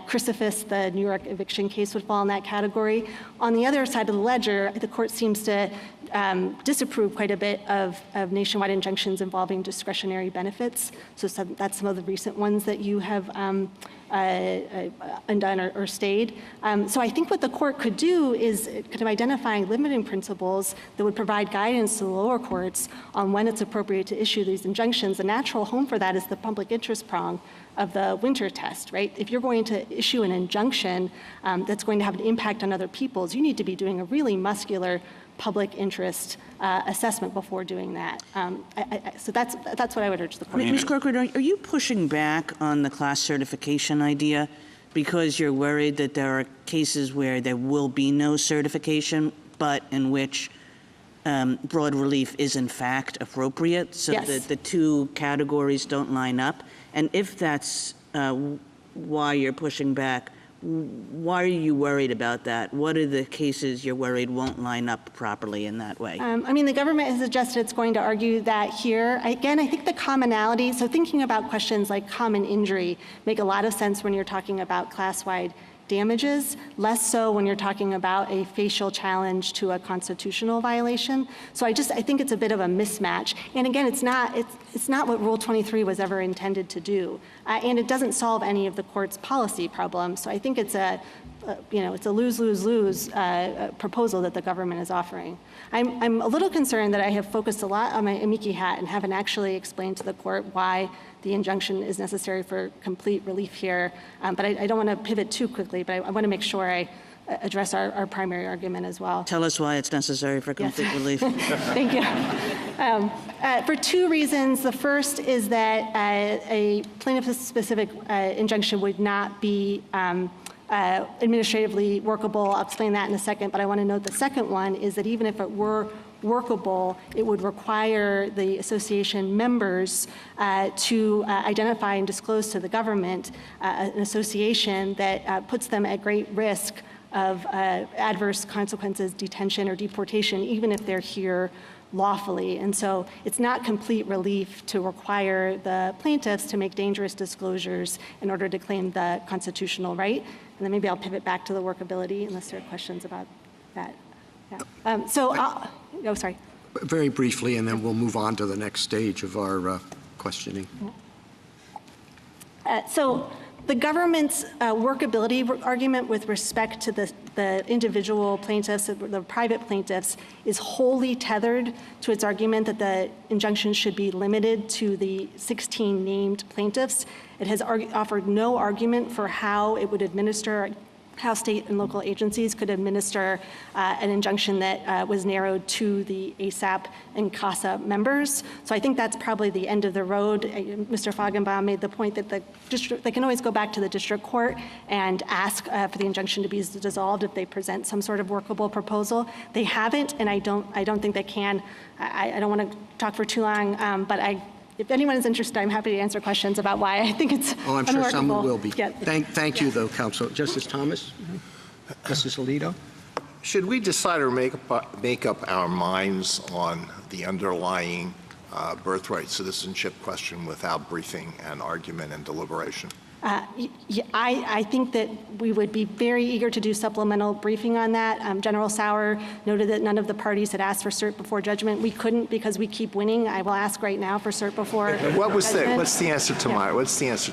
Chrysophus, the New York eviction case, would fall in that category. On the other side of the ledger, the court seems to disapprove quite a bit of nationwide injunctions involving discretionary benefits. So that's some of the recent ones that you have undone or stayed. So I think what the court could do is kind of identifying limiting principles that would provide guidance to the lower courts on when it's appropriate to issue these injunctions. The natural home for that is the public interest prong of the Winter test, right? If you're going to issue an injunction that's going to have an impact on other people's, you need to be doing a really muscular public interest assessment before doing that. So that's what I would urge the court. Ms. Corcoran, are you pushing back on the class certification idea because you're worried that there are cases where there will be no certification, but in which broad relief is in fact appropriate, so that the two categories don't line up? And if that's why you're pushing back, why are you worried about that? What are the cases you're worried won't line up properly in that way? I mean, the government has suggested it's going to argue that here. Again, I think the commonality, so thinking about questions like common injury make a lot of sense when you're talking about class-wide damages, less so when you're talking about a facial challenge to a constitutional violation. So I think it's a bit of a mismatch. And again, it's not what Rule 23 was ever intended to do. And it doesn't solve any of the court's policy problems. So I think it's it's a lose-lose-lose proposal that the government is offering. I'm a little concerned that I have focused a lot on my amici hat and haven't actually explained to the court why the injunction is necessary for complete relief here. But I don't want to pivot too quickly, but I want to make sure I address our primary argument as well. Tell us why it's necessary for complete relief. Thank you. For two reasons. The first is that a plaintiff-specific injunction would not be administratively workable. I'll explain that in a second, but I want to note the second one is that even if it were workable, it would require the association members to identify and disclose to the government an association that puts them at great risk of adverse consequences, detention or deportation, even if they're here lawfully. And so it's not complete relief to require the plaintiffs to make dangerous disclosures in order to claim the constitutional right. And then maybe I'll pivot back to the workability unless there are questions about that. Yeah. Sorry. Very briefly, and then we'll move on to the next stage of our questioning. So the government's workability argument with respect to the individual plaintiffs, the private plaintiffs, is wholly tethered to its argument that the injunction should be limited to the 16 named plaintiffs. It has offered no argument for how it would administer, how state and local agencies could administer an injunction that was narrowed to the ASAP and CASA members. So I think that's probably the end of the road. Mr. Feigenbaum made the point that they can always go back to the district court and ask for the injunction to be dissolved if they present some sort of workable proposal. They haven't, and I don't think they can. I don't want to talk for too long, but if anyone is interested, I'm happy to answer questions about why I think it's I'm unworkable. sure someone will be. Yeah. Thank you, though, Counsel. Justice Thomas? Justice Alito? Should we decide or make up our minds on the underlying birthright citizenship question without briefing and argument and deliberation? I think that we would be very eager to do supplemental briefing on that. General Sauer noted that none of the parties had asked for cert before judgment. We couldn't because we keep winning. I will ask right now for cert before judgment. What's the answer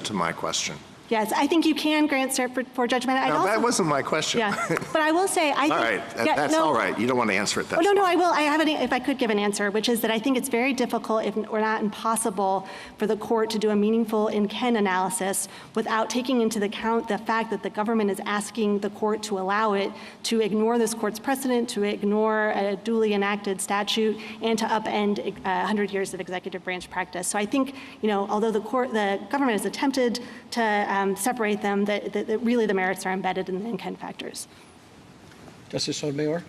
to my question? Yes, I think you can grant cert before judgment. That wasn't my question. Yeah, but I will say, I think... All right, that's all right. You don't want to answer it. No, I will. I have if I could give an answer, which is that I think it's very difficult, if or not impossible, for the court to do a meaningful in-Ken analysis without taking into account the fact that the government is asking the court to allow it to ignore this court's precedent, to ignore a duly enacted statute, and to upend 100 years of executive branch practice. So I think, although the government has attempted to separate them, that really the merits are embedded in the in-Ken factors. Justice Sotomayor?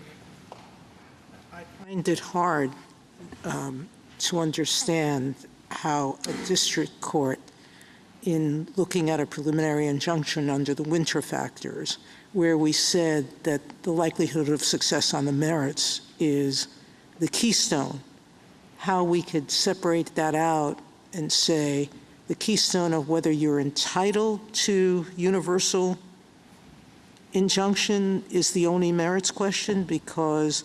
I find it hard to understand how a district court, in looking at a preliminary injunction under the winter factors, where we said that the likelihood of success on the merits is the keystone, how we could separate that out and say the keystone of whether you're entitled to universal injunction is the only merits question, because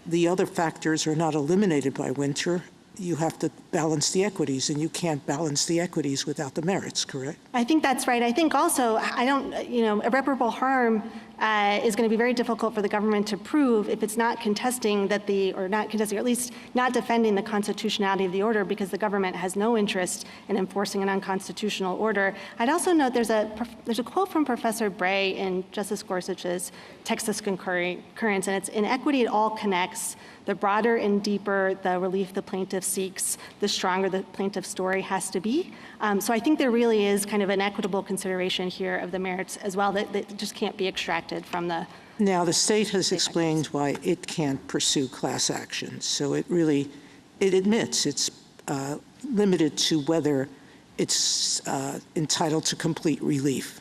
the other factors are not eliminated by winter. You have to balance the equities, and you can't balance the equities without the merits, correct? I think that's right. I think also, irreparable harm is going to be very difficult for the government to prove if it's not contesting or at least not defending the constitutionality of the order, because the government has no interest in enforcing an unconstitutional order. I'd also note there's a quote from Professor Bray in Justice Gorsuch's Texas concurrence, and it's, "In equity, it all connects. The broader and deeper the relief the plaintiff seeks, the stronger the plaintiff's story has to be." So I think there really is kind of an equitable consideration here of the merits as well that just can't be extracted from the. Now, the state has explained why it can't pursue class actions. So it admits it's limited to whether it's entitled to complete relief.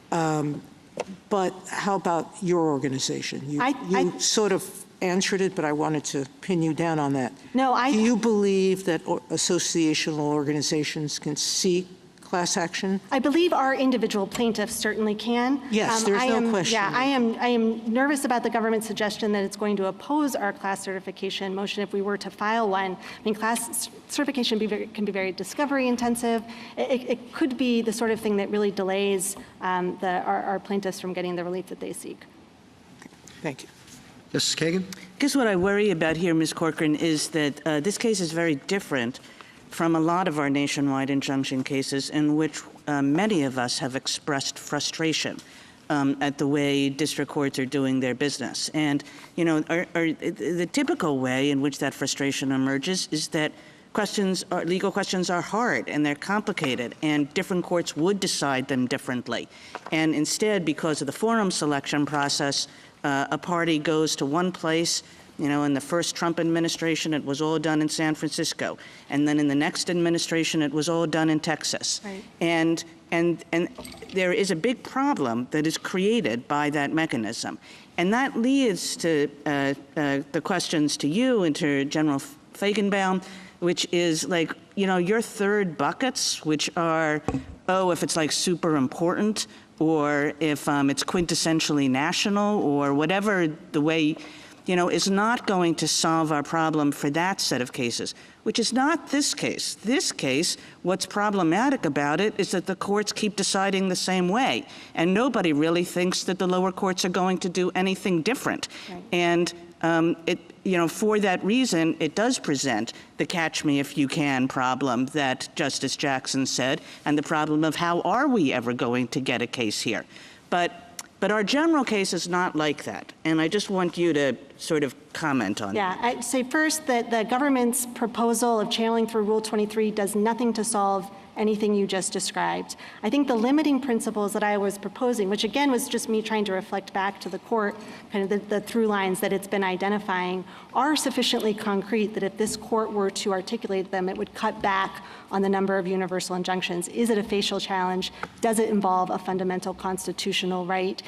But how about your organization? You sort of answered it, but I wanted to pin you down on that. No, Do you believe that associational organizations can seek class action? I believe our individual plaintiffs certainly can. Yes, there's no question. Yeah, I am nervous about the government's suggestion that it's going to oppose our class certification motion if we were to file one. I mean, class certification can be very discovery intensive. It could be the sort of thing that really delays our plaintiffs from getting the relief that they seek. Thank you. Justice Kagan? Because what I worry about here, Ms. Corcoran, is that this case is very different from a lot of our nationwide injunction cases in which many of us have expressed frustration at the way district courts are doing their business. And, the typical way in which that frustration emerges is that legal questions are hard and they're complicated, and different courts would decide them differently. And instead, because of the forum selection process, a party goes to one place. In the first Trump administration, it was all done in San Francisco, and then in the next administration, it was all done in Texas. Right. And there is a big problem that is created by that mechanism, and that leads to the questions to you and to General Feigenbaum, which is like, your third buckets, which are, if it's like super important, or if it's quintessentially national, or whatever the way, is not going to solve our problem for that set of cases, which is not this case. This case, what's problematic about it is that the courts keep deciding the same way, and nobody really thinks that the lower courts are going to do anything different. Right. And for that reason, it does present the catch me if you can problem that Justice Jackson said, and the problem of how are we ever going to get a case here. But our general case is not like that, and I just want you to sort of comment on that. Yeah, I'd say first that the government's proposal of channeling through Rule 23 does nothing to solve anything you just described. I think the limiting principles that I was proposing, which again was just me trying to reflect back to the court, kind of the through lines that it's been identifying, are sufficiently concrete that if this court were to articulate them, it would cut back on the number of universal injunctions. Is it a facial challenge? Does it involve a fundamental constitutional right?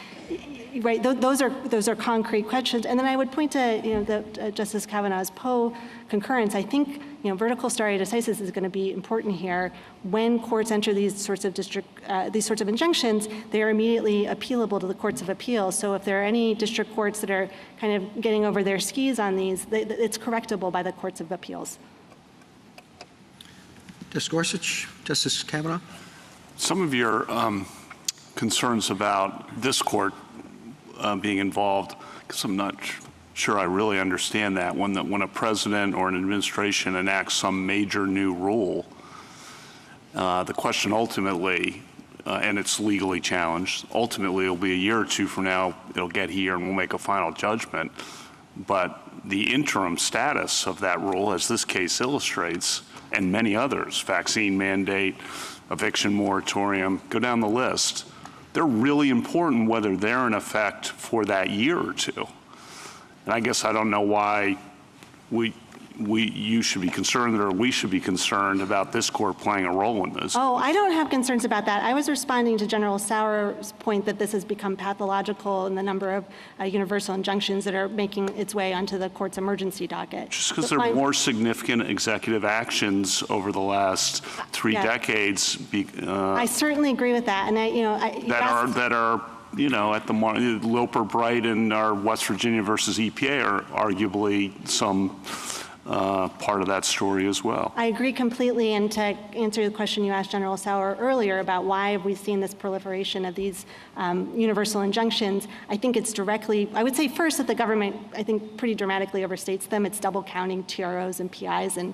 Right. Those are concrete questions. And then I would point to Justice Kavanaugh's Poe concurrence. I think vertical stare decisis is going to be important here. When courts enter these sorts of injunctions, they are immediately appealable to the courts of appeal. So if there are any district courts that are kind of getting over their skis on these, it's correctable by the courts of appeals. Justice Gorsuch, Justice Kavanaugh. Some of your concerns about this court being involved, because I'm not sure I really understand that. When a president or an administration enacts some major new rule, the question ultimately, and it's legally challenged, ultimately it'll be a year or two from now, it'll get here and we'll make a final judgment. But the interim status of that rule, as this case illustrates, and many others, vaccine mandate, eviction moratorium, go down the list, they're really important whether they're in effect for that year or two. And I guess I don't know why you should be concerned or we should be concerned about this court playing a role in this. Oh, I don't have concerns about that. I was responding to General Sauer's point that this has become pathological in the number of universal injunctions that are making its way onto the court's emergency docket. Just because there are more significant executive actions over the last 3 decades. I certainly agree with that, and that are at the Loper Bright and our West Virginia versus EPA are arguably some part of that story as well. I agree completely, and to answer the question you asked General Sauer earlier about why have we seen this proliferation of these universal injunctions, I think it's directly, I would say first that the government, I think, pretty dramatically overstates them. It's double counting TROs and PIs in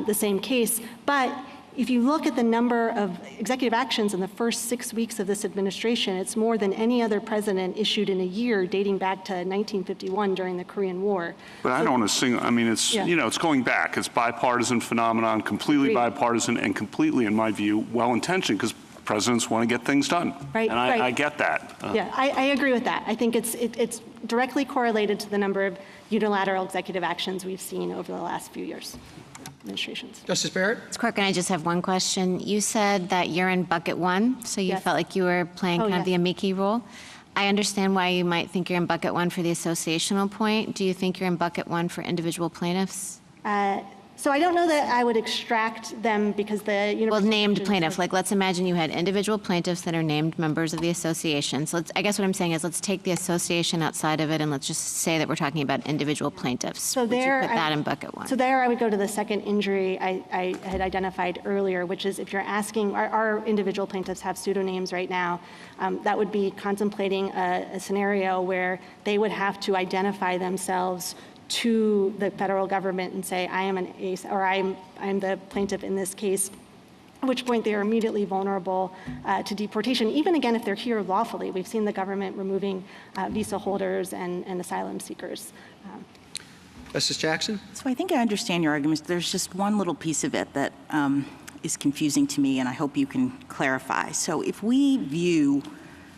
the same case, but if you look at the number of executive actions in the first 6 weeks of this administration, it's more than any other president issued in a year dating back to 1951 during the Korean War. But I don't want to sing, I mean, it's, it's going back. It's bipartisan phenomenon, completely bipartisan and completely, in my view, well-intentioned because presidents want to get things done. Right, and I get that. I agree with that. I think it's directly correlated to the number of unilateral executive actions we've seen over the last few years. Administrations. Justice Barrett? Ms. Corcoran, I just have one question. You said that you're in bucket 1, so you felt like you were playing kind of the amici role. I understand why you might think you're in bucket 1 for the associational point. Do you think you're in bucket 1 for individual plaintiffs? So I don't know that I would extract them because the well, named plaintiff. Like, let's imagine you had individual plaintiffs that are named members of the association. So I guess what I'm saying is let's take the association outside of it and let's just say that we're talking about individual plaintiffs. So would you put that in bucket 1? So there I would go to the second injury I had identified earlier, which is if you're asking, our individual plaintiffs have pseudonames right now, that would be contemplating a scenario where they would have to identify themselves to the federal government and say, I am an ace, or I'm the plaintiff in this case, at which point they are immediately vulnerable to deportation, even again if they're here lawfully. We've seen the government removing visa holders and asylum seekers. Justice Jackson? So I think I understand your arguments. There's just one little piece of it that is confusing to me, and I hope you can clarify. So if we view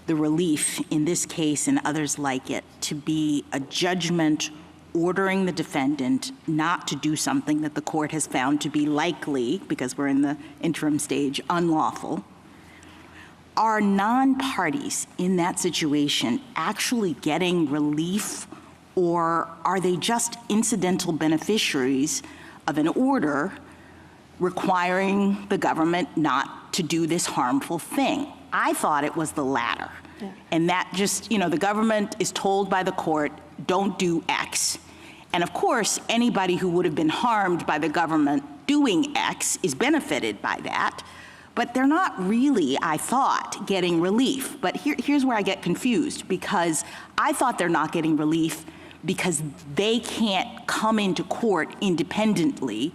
the relief in this case and others like it to be a judgment ordering the defendant not to do something that the court has found to be likely, because we're in the interim stage, unlawful, are non-parties in that situation actually getting relief, or are they just incidental beneficiaries of an order requiring the government not to do this harmful thing? I thought it was the latter. And that just, the government is told by the court, don't do X. And of course, anybody who would have been harmed by the government doing X is benefited by that. But they're not really, I thought, getting relief. But here's where I get confused, because I thought they're not getting relief because they can't come into court independently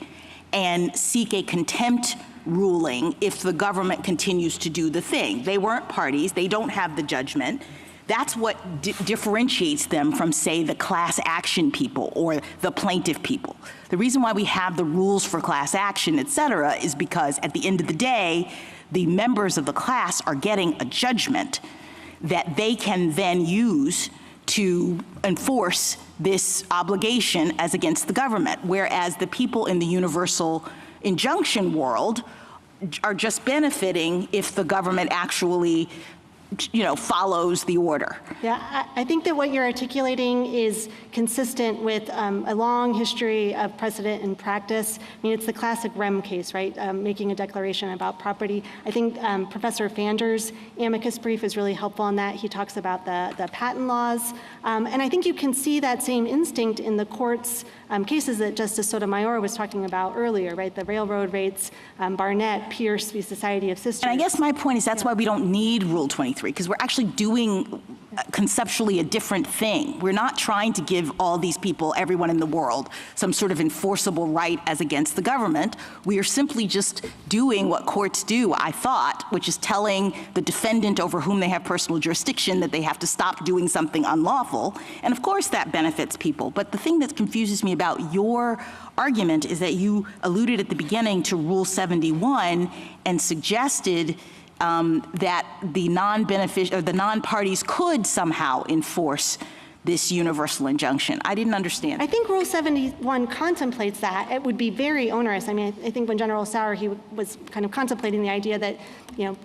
and seek a contempt ruling if the government continues to do the thing. They weren't parties. They don't have the judgment. That's what differentiates them from, say, the class action people or the plaintiff people. The reason why we have the rules for class action, et cetera, is because at the end of the day, the members of the class are getting a judgment that they can then use to enforce this obligation as against the government, whereas the people in the universal injunction world are just benefiting if the government actually follows the order. Yeah, I think that what you're articulating is consistent with a long history of precedent and practice. I mean, it's the classic REM case, right? Making a declaration about property. I think Professor Fander's amicus brief is really helpful on that. He talks about the patent laws. And I think you can see that same instinct in the court's cases that Justice Sotomayor was talking about earlier, right? The railroad rates, Barnett, Pierce v. Society of Sisters. And I guess my point is that's why we don't need Rule 23, because we're actually doing conceptually a different thing. We're not trying to give all these people, everyone in the world, some sort of enforceable right as against the government. We are simply just doing what courts do, I thought, which is telling the defendant over whom they have personal jurisdiction that they have to stop doing something unlawful. And of course that benefits people. But the thing that confuses me about your argument is that you alluded at the beginning to Rule 71 and suggested that the non-parties could somehow enforce this universal injunction? I didn't understand. I think Rule 71 contemplates that. It would be very onerous. I mean, I think when General Sauer, he was kind of contemplating the idea that,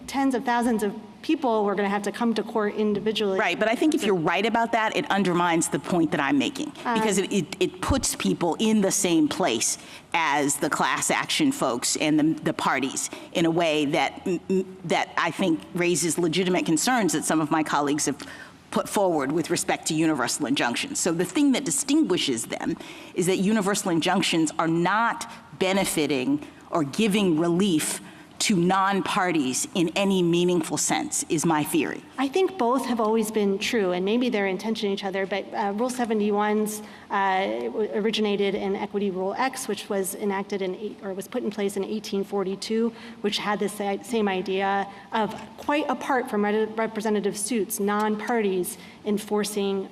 tens of thousands of people were going to have to come to court individually. Right, but I think if you're right about that, it undermines the point that I'm making, because it puts people in the same place as the class action folks and the parties in a way that I think raises legitimate concerns that some of my colleagues have put forward with respect to universal injunctions. So the thing that distinguishes them is that universal injunctions are not benefiting or giving relief to non-parties in any meaningful sense, is my theory. I think both have always been true, and maybe they're in tension with each other, but Rule 71's originated in Equity Rule X, which was enacted was put in place in 1842, which had this same idea of, quite apart from representative suits, non-parties enforcing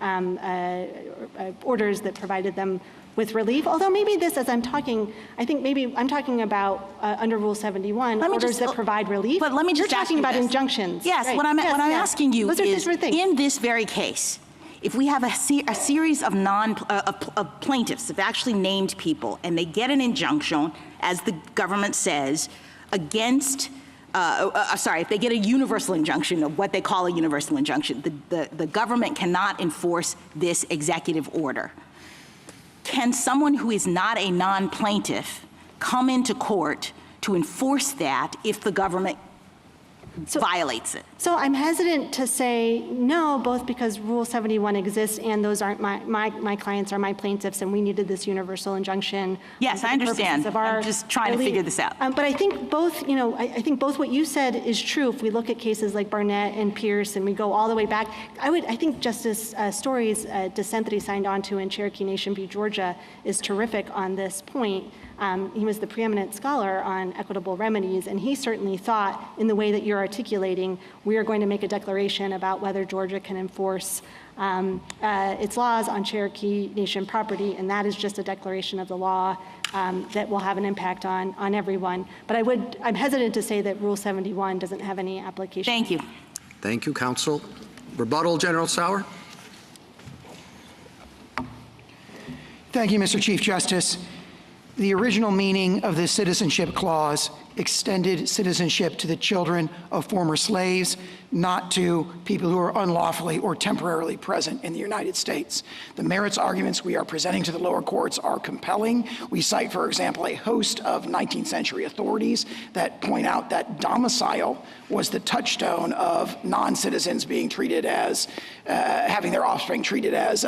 orders that provided them with relief, although maybe this, as I'm talking, I think maybe I'm talking about under Rule 71, orders that provide relief. But let me just You're talking about this. injunctions. Yes, right. what I'm asking you Those is, are different things. in this very case, if we have a series of of plaintiffs, of actually named people, and they get an injunction, as the government says, against if they get a universal injunction, of what they call a universal injunction, the government cannot enforce this executive order. Can someone who is not a non-plaintiff come into court to enforce that if the government violates it? So I'm hesitant to say no, both because Rule 71 exists and those aren't my clients are my plaintiffs, and we needed this universal injunction. Yes, I understand. I'm just trying to figure this out. But I think both, I think both what you said is true. If we look at cases like Barnett and Pierce, and we go all the way back, I think Justice Story's dissent that he signed on to in Cherokee Nation v. Georgia is terrific on this point. He was the preeminent scholar on equitable remedies, and he certainly thought, in the way that you're articulating, we are going to make a declaration about whether Georgia can enforce its laws on Cherokee Nation property, and that is just a declaration of the law that will have an impact on everyone. But I'm hesitant to say that Rule 71 doesn't have any application. Thank you. Thank you, counsel. Rebuttal, General Sauer. Thank you, Mr. Chief Justice. The original meaning of the Citizenship Clause extended citizenship to the children of former slaves, not to people who are unlawfully or temporarily present in the United States. The merits arguments we are presenting to the lower courts are compelling. We cite, for example, a host of 19th century authorities that point out that domicile was the touchstone of non-citizens being treated as, having their offspring treated as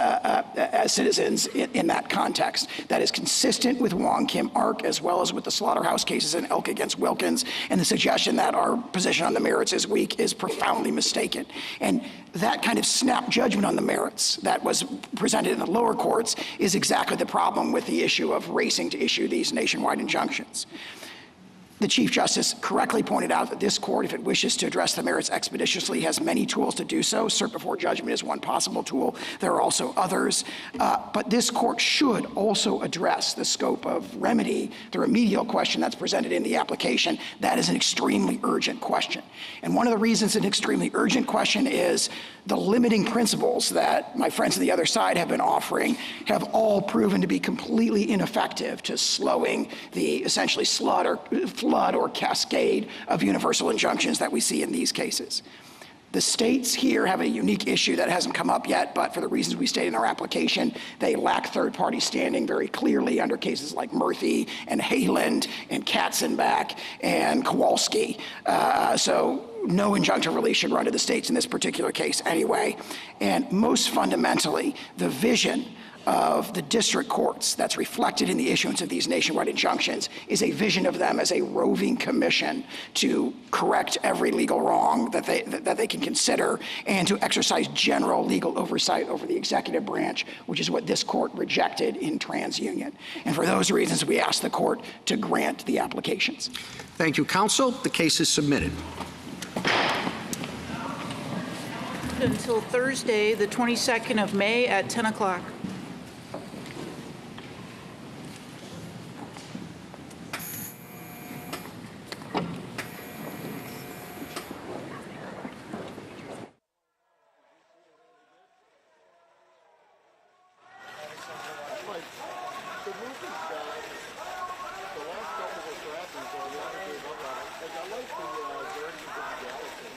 citizens in that context. That is consistent with Wong Kim Ark, as well as with the slaughterhouse cases in Elk against Wilkins, and the suggestion that our position on the merits is weak is profoundly mistaken. And that kind of snap judgment on the merits that was presented in the lower courts is exactly the problem with the issue of racing to issue these nationwide injunctions. The Chief Justice correctly pointed out that this court, if it wishes to address the merits expeditiously, has many tools to do so. Cert before judgment is one possible tool. There are also others. But this court should also address the scope of remedy, the remedial question that's presented in the application. That is an extremely urgent question. And one of the reasons it's an extremely urgent question is the limiting principles that my friends on the other side have been offering have all proven to be completely ineffective to slowing the essentially flood or cascade of universal injunctions that we see in these cases. The states here have a unique issue that hasn't come up yet, but for the reasons we state in our application, they lack third-party standing very clearly under cases like Murphy and Hayland and Katzenbach and Kowalski. So no injunctive relief should run to the states in this particular case anyway. And most fundamentally, the vision of the district courts that's reflected in the issuance of these nationwide injunctions is a vision of them as a roving commission to correct every legal wrong that they can consider and to exercise general legal oversight over the executive branch, which is what this court rejected in TransUnion. And for those reasons, we ask the court to grant the applications. Thank you, counsel. The case is submitted. Until Thursday, the 22nd of May at 10 o'clock. the movement guy, the last couple of drafts, I want to give up on it. Like, I like the Guardians of the Galaxy.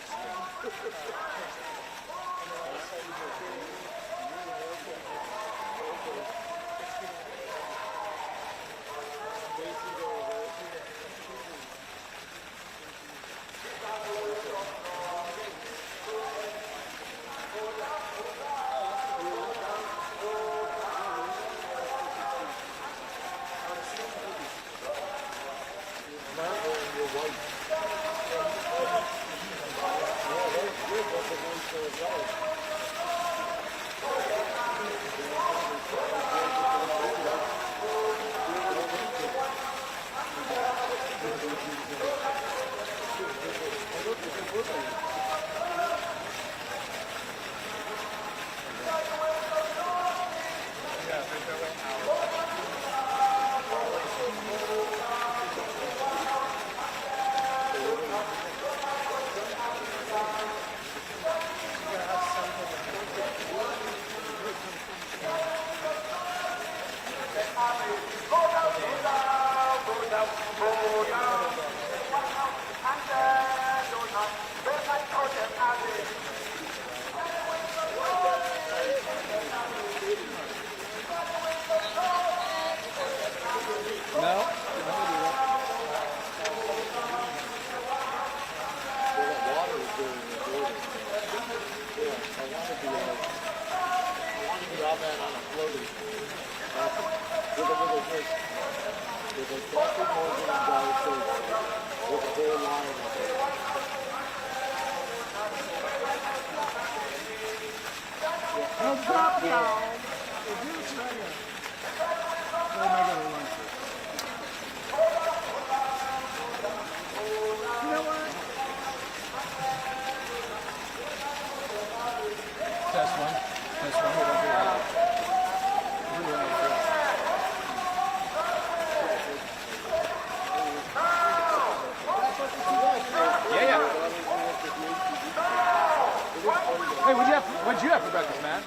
Hey, what'd you have for breakfast, man?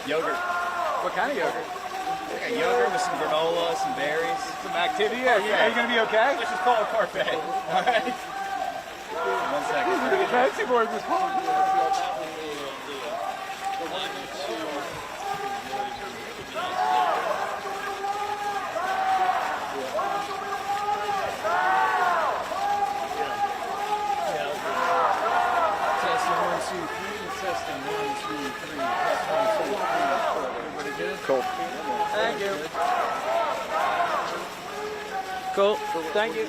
Yogurt. What kind of yogurt? I got yogurt with some granola, some berries. Some activity? Are you going to be okay? Let's just call it parfait. All right? 1 second. He's going to get fancy boys this morning. Cool. Thank you. Cool. Thank you.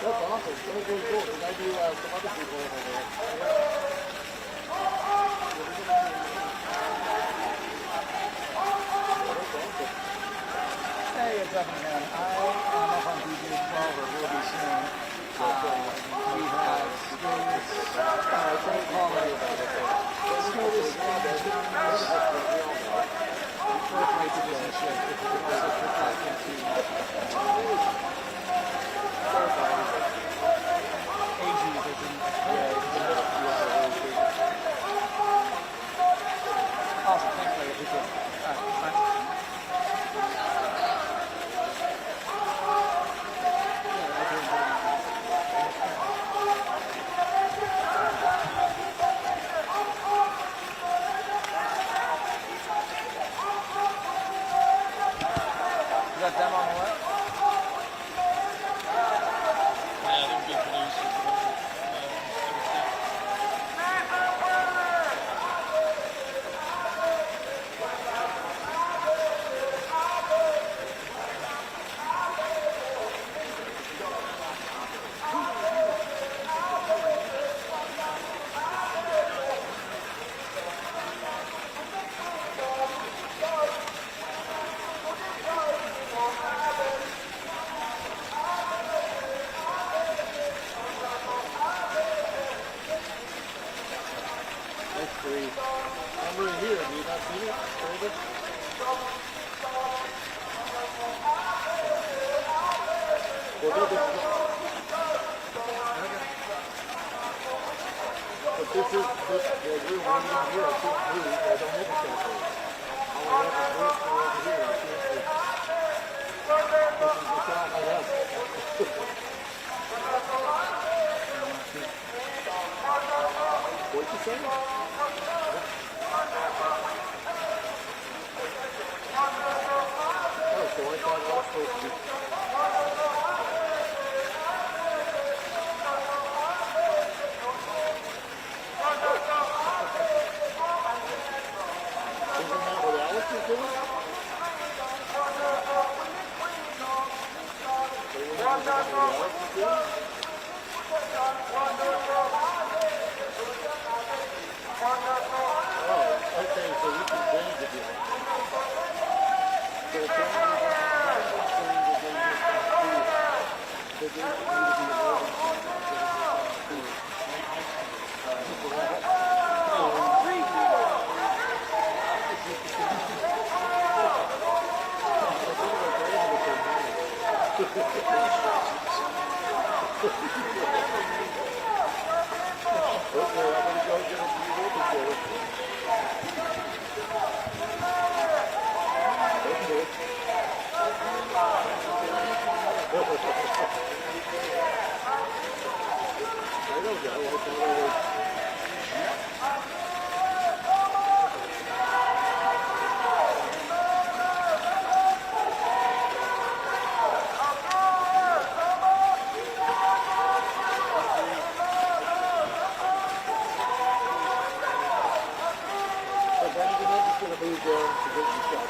That's awesome. That's really cool. Because I do some other people over there. Hey, it's up and down. I'm up on DJ 12 or will be soon. We have students, don't call me about it, students, birthright citizenship, if you could also put that into AGs, they can, awesome, thanks, buddy, appreciate it. All right, bye. Got them on the way? Yeah, they're good producers. This is, we're one in here, I can't move, I don't have a calculator. All I have is this over here, I can't move. This is the thought I have. What'd you say? Oh, so I thought I was supposed to be. Isn't that what Alex is doing? Isn't that what Alex is doing? Oh, okay, so we can change it here. So it's okay, I'm gonna go get a few over I don't know, I thought I was... Move down to get the shot.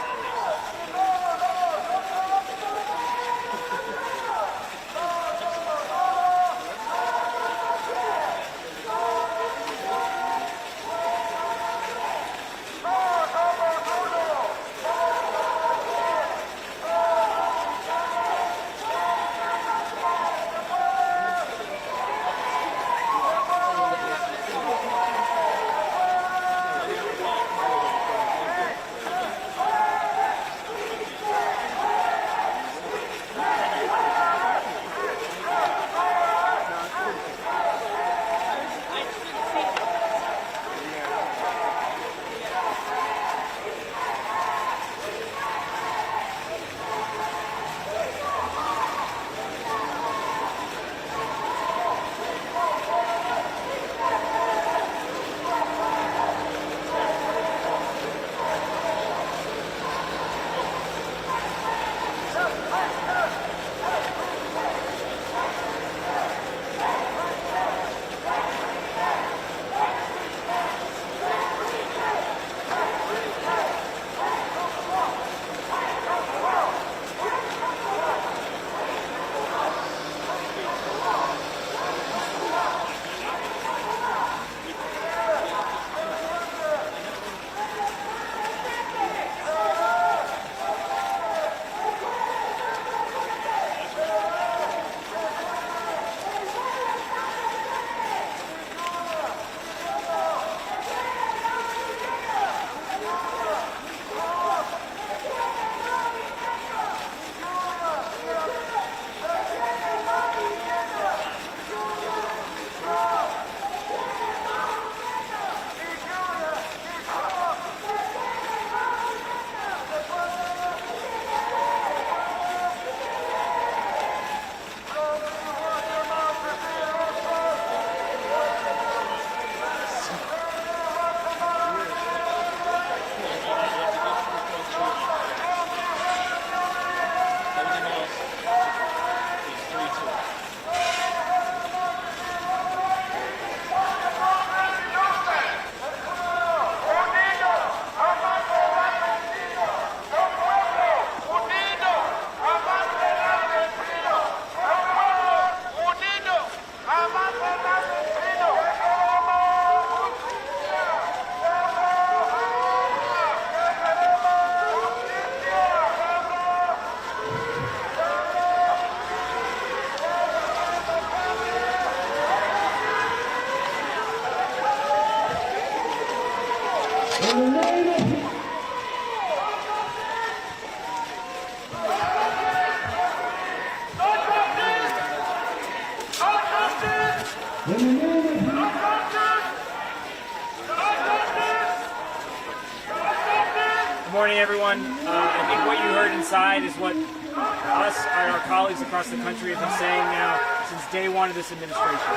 morning, everyone. I think what you heard inside is what us and our colleagues across the country have been saying now since day one of this administration.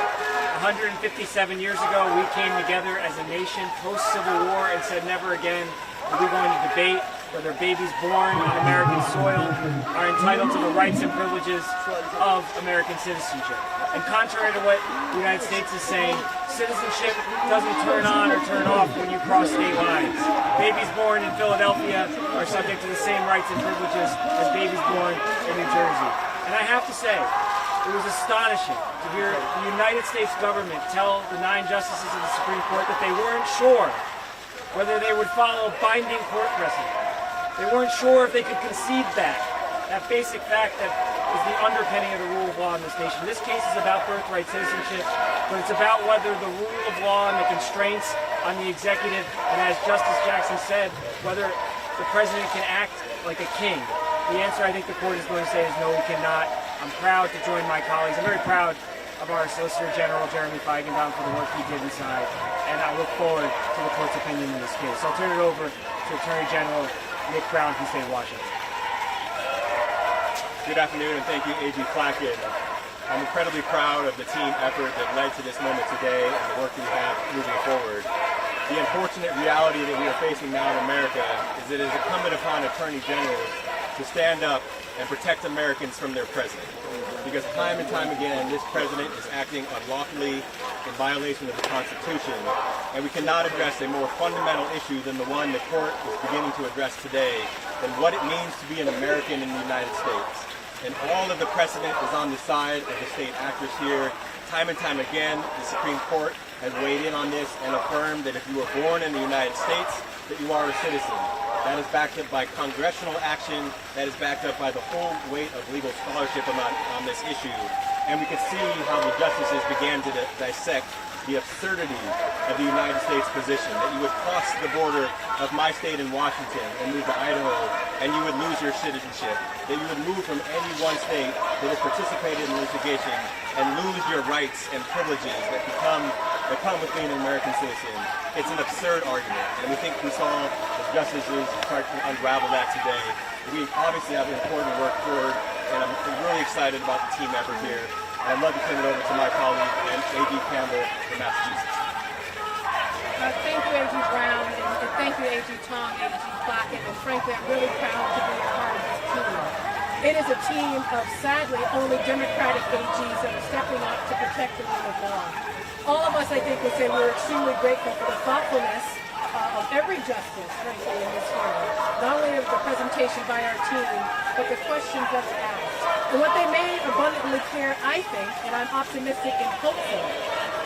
157 years ago, we came together as a nation post-Civil War and said never again are we going to debate whether babies born on American soil are entitled to the rights and privileges of American citizenship. And contrary to what the United States is saying, citizenship doesn't turn on or turn off when you cross state lines. Babies born in Philadelphia are subject to the same rights and privileges as babies born in New Jersey. And I have to say, it was astonishing to hear the United States government tell the 9 justices of the Supreme Court that they weren't sure whether they would follow binding court precedent. They weren't sure if they could concede that basic fact that is the underpinning of the rule of law in this nation. This case is about birthright citizenship, but it's about whether the rule of law and the constraints on the executive, and as Justice Jackson said, whether the president can act like a king. The answer I think the court is going to say is no, he cannot. I'm proud to join my colleagues. I'm very proud of our Solicitor General, Jeremy Feigenbaum, for the work he did inside, and I look forward to the court's opinion in this case. So I'll turn it over to Attorney General Nick Brown from the state of Washington. Good afternoon, and thank you, A.G. Plackett. I'm incredibly proud of the team effort that led to this moment today and the work we have moving forward. The unfortunate reality that we are facing now in America is that it is incumbent upon attorney generals to stand up and protect Americans from their president. Because time and time again, this president is acting unlawfully in violation of the Constitution, and we cannot address a more fundamental issue than the one the court is beginning to address today, than what it means to be an American in the United States. And all of the precedent is on the side of the state actors here. Time and time again, the Supreme Court has weighed in on this and affirmed that if you were born in the United States, that you are a citizen. That is backed up by congressional action, that is backed up by the whole weight of legal scholarship on this issue. And we can see how the justices began to dissect the absurdity of the United States position, that you would cross the border of my state in Washington and move to Idaho, and you would lose your citizenship, that you would move from any one state that has participated in litigation and lose your rights and privileges that come with being an American citizen. It's an absurd argument, and we think we saw the justices start to unravel that today. We obviously have important work forward, and I'm really excited about the team effort here. I'd love to turn it over to my colleague, A.G. Campbell from Massachusetts. Thank you, A.G. Brown, and thank you, A.G. Tong, A.G. Plackett, and frankly, I'm really proud to be a part of this team. It is a team of, sadly, only Democratic AGs that are stepping up to protect the rule of law. All of us, I think, would say we're extremely grateful for the thoughtfulness of every justice, frankly, in this hearing. Not only of the presentation by our team, but the questions that are asked. And what they made abundantly clear, I think, and I'm optimistic and hopeful,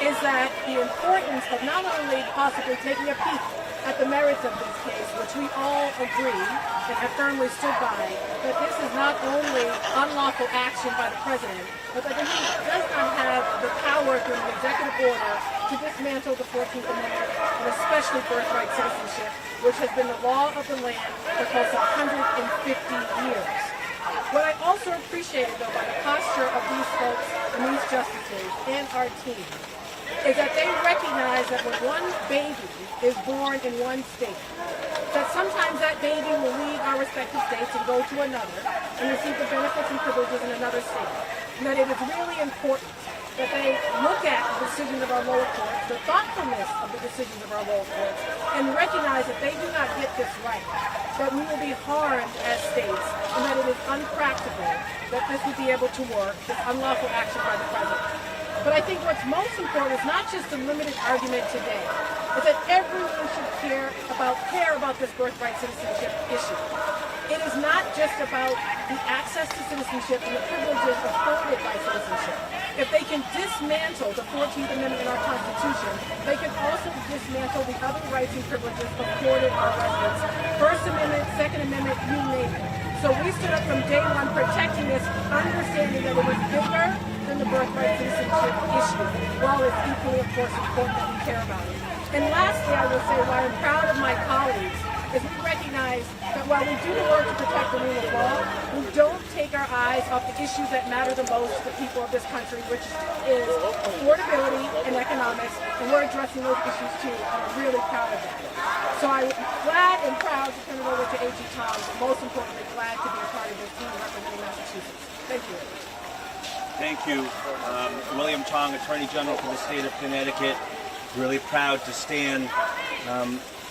is that the importance of not only possibly taking a peek at the merits of this case, which we all agree and have firmly stood by, that this is not only unlawful action by the president, but that he does not have the power through an executive order to dismantle the 14th Amendment, and especially birthright citizenship, which has been the law of the land for close to 150 years. What I also appreciated, though, by the posture of these folks and these justices and our team is that they recognize that when one baby is born in one state, that sometimes that baby will leave our respective states and go to another and receive the benefits and privileges in another state. And that it is really important that they look at the decisions of our lower courts, the thoughtfulness of the decisions of our lower courts, and recognize that they do not get this right, that we will be harmed as states, and that it is unpractical that this would be able to work, this unlawful action by the president. But I think what's most important is not just the limited argument today, is that everyone should care about this birthright citizenship issue. It is not just about the access to citizenship and the privileges afforded by citizenship. If they can dismantle the 14th Amendment in our Constitution, they can also dismantle the other rights and privileges afforded our residents. First Amendment, Second Amendment, you name it. So we stood up from day one protecting this, understanding that it was bigger than the birthright citizenship issue, while it's equally, of course, important that we care about it. And lastly, I will say why I'm proud of my colleagues is we recognize that while we do the work to protect the rule of law, we don't take our eyes off the issues that matter the most to the people of this country, which is affordability and economics, and we're addressing those issues too, and I'm really proud of that. So I'm glad and proud to turn it over to A.G. Tom, but most importantly, glad to be a part of this team representing Massachusetts. Thank you. Thank you. William Tong, Attorney General for the state of Connecticut. Really proud to stand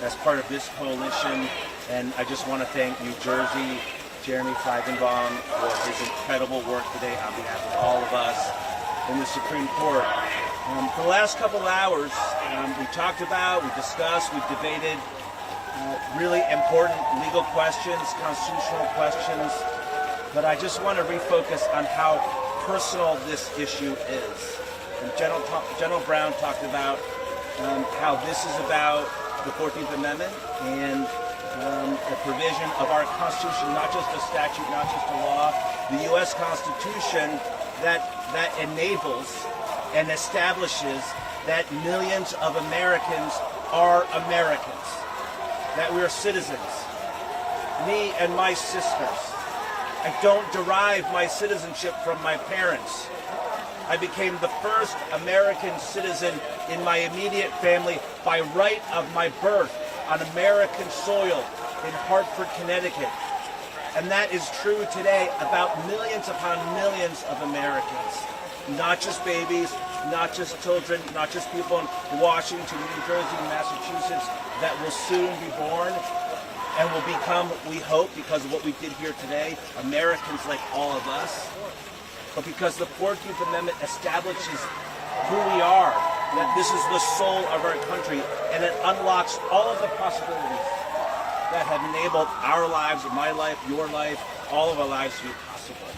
as part of this coalition. And I just want to thank New Jersey, Jeremy Feigenbaum, for his incredible work today on behalf of all of us in the Supreme Court. For the last couple of hours, we talked about, we discussed, we debated really important legal questions, constitutional questions. But I just want to refocus on how personal this issue is. And General Brown talked about how this is about the 14th Amendment and the provision of our Constitution, not just a statute, not just a law, the U.S. Constitution that enables and establishes that millions of Americans are Americans, that we're citizens. Me and my sisters. I don't derive my citizenship from my parents. I became the first American citizen in my immediate family by right of my birth on American soil in Hartford, Connecticut. And that is true today about millions upon millions of Americans. Not just babies, not just children, not just people in Washington, New Jersey, Massachusetts that will soon be born and will become, we hope, because of what we did here today, Americans like all of us. But because the 14th Amendment establishes who we are, that this is the soul of our country, and it unlocks all of the possibilities that have enabled our lives, my life, your life, all of our lives to be possible.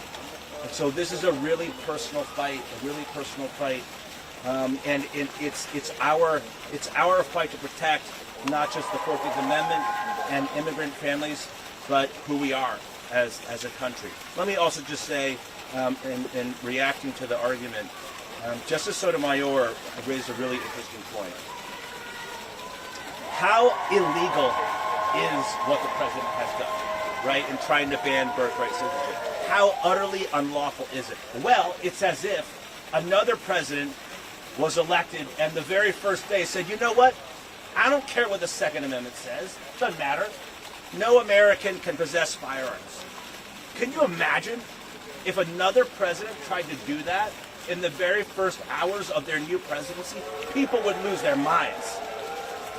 And so this is a really personal fight, and it's our fight to protect not just the 14th Amendment and immigrant families, but who we are as a country. Let me also just say, in reacting to the argument, Justice Sotomayor raised a really interesting point. How illegal is what the president has done, right, in trying to ban birthright citizenship? How utterly unlawful is it? Well, it's as if another president was elected and the very first day said, you know what? I don't care what the Second Amendment says. Doesn't matter. No American can possess firearms. Can you imagine if another president tried to do that in the very first hours of their new presidency? People would lose their minds.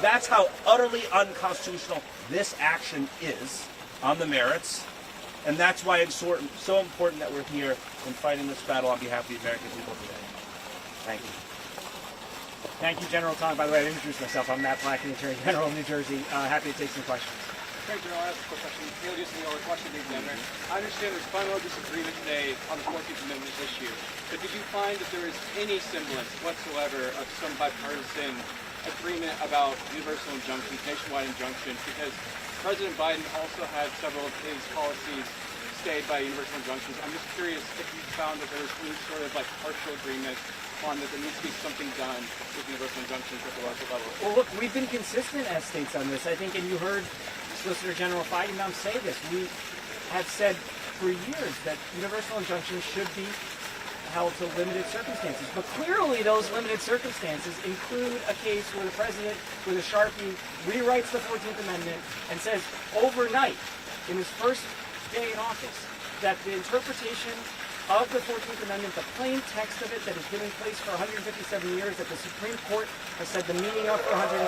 That's how utterly unconstitutional this action is on the merits. And that's why it's so important that we're here and fighting this battle on behalf of the American people today. Thank you. Thank you, General Tong. By the way, I introduced myself. I'm Matt Black, the Attorney General of New Jersey. Happy to take some questions. Attorney General, I have a quick question. Really just a question to the examiner. I understand there's fundamental disagreement today on the 14th Amendment issue, but did you find that there is any semblance whatsoever of some bipartisan agreement about universal injunctions, nationwide injunctions? Because President Biden also had several of his policies stayed by universal injunctions. I'm just curious if you found that there was any sort of partial agreement on that there needs to be something done with universal injunctions at the local level. Well, look, we've been consistent as states on this, I think, and you heard Solicitor General Feigenbaum say this. We have said for years that universal injunctions should be held to limited circumstances. But clearly those limited circumstances include a case where the president, with a Sharpie, rewrites the 14th Amendment and says overnight, in his first day in office, that the interpretation of the 14th Amendment, the plain text of it that has been in place for 157 years, that the Supreme Court has said the meaning of for 127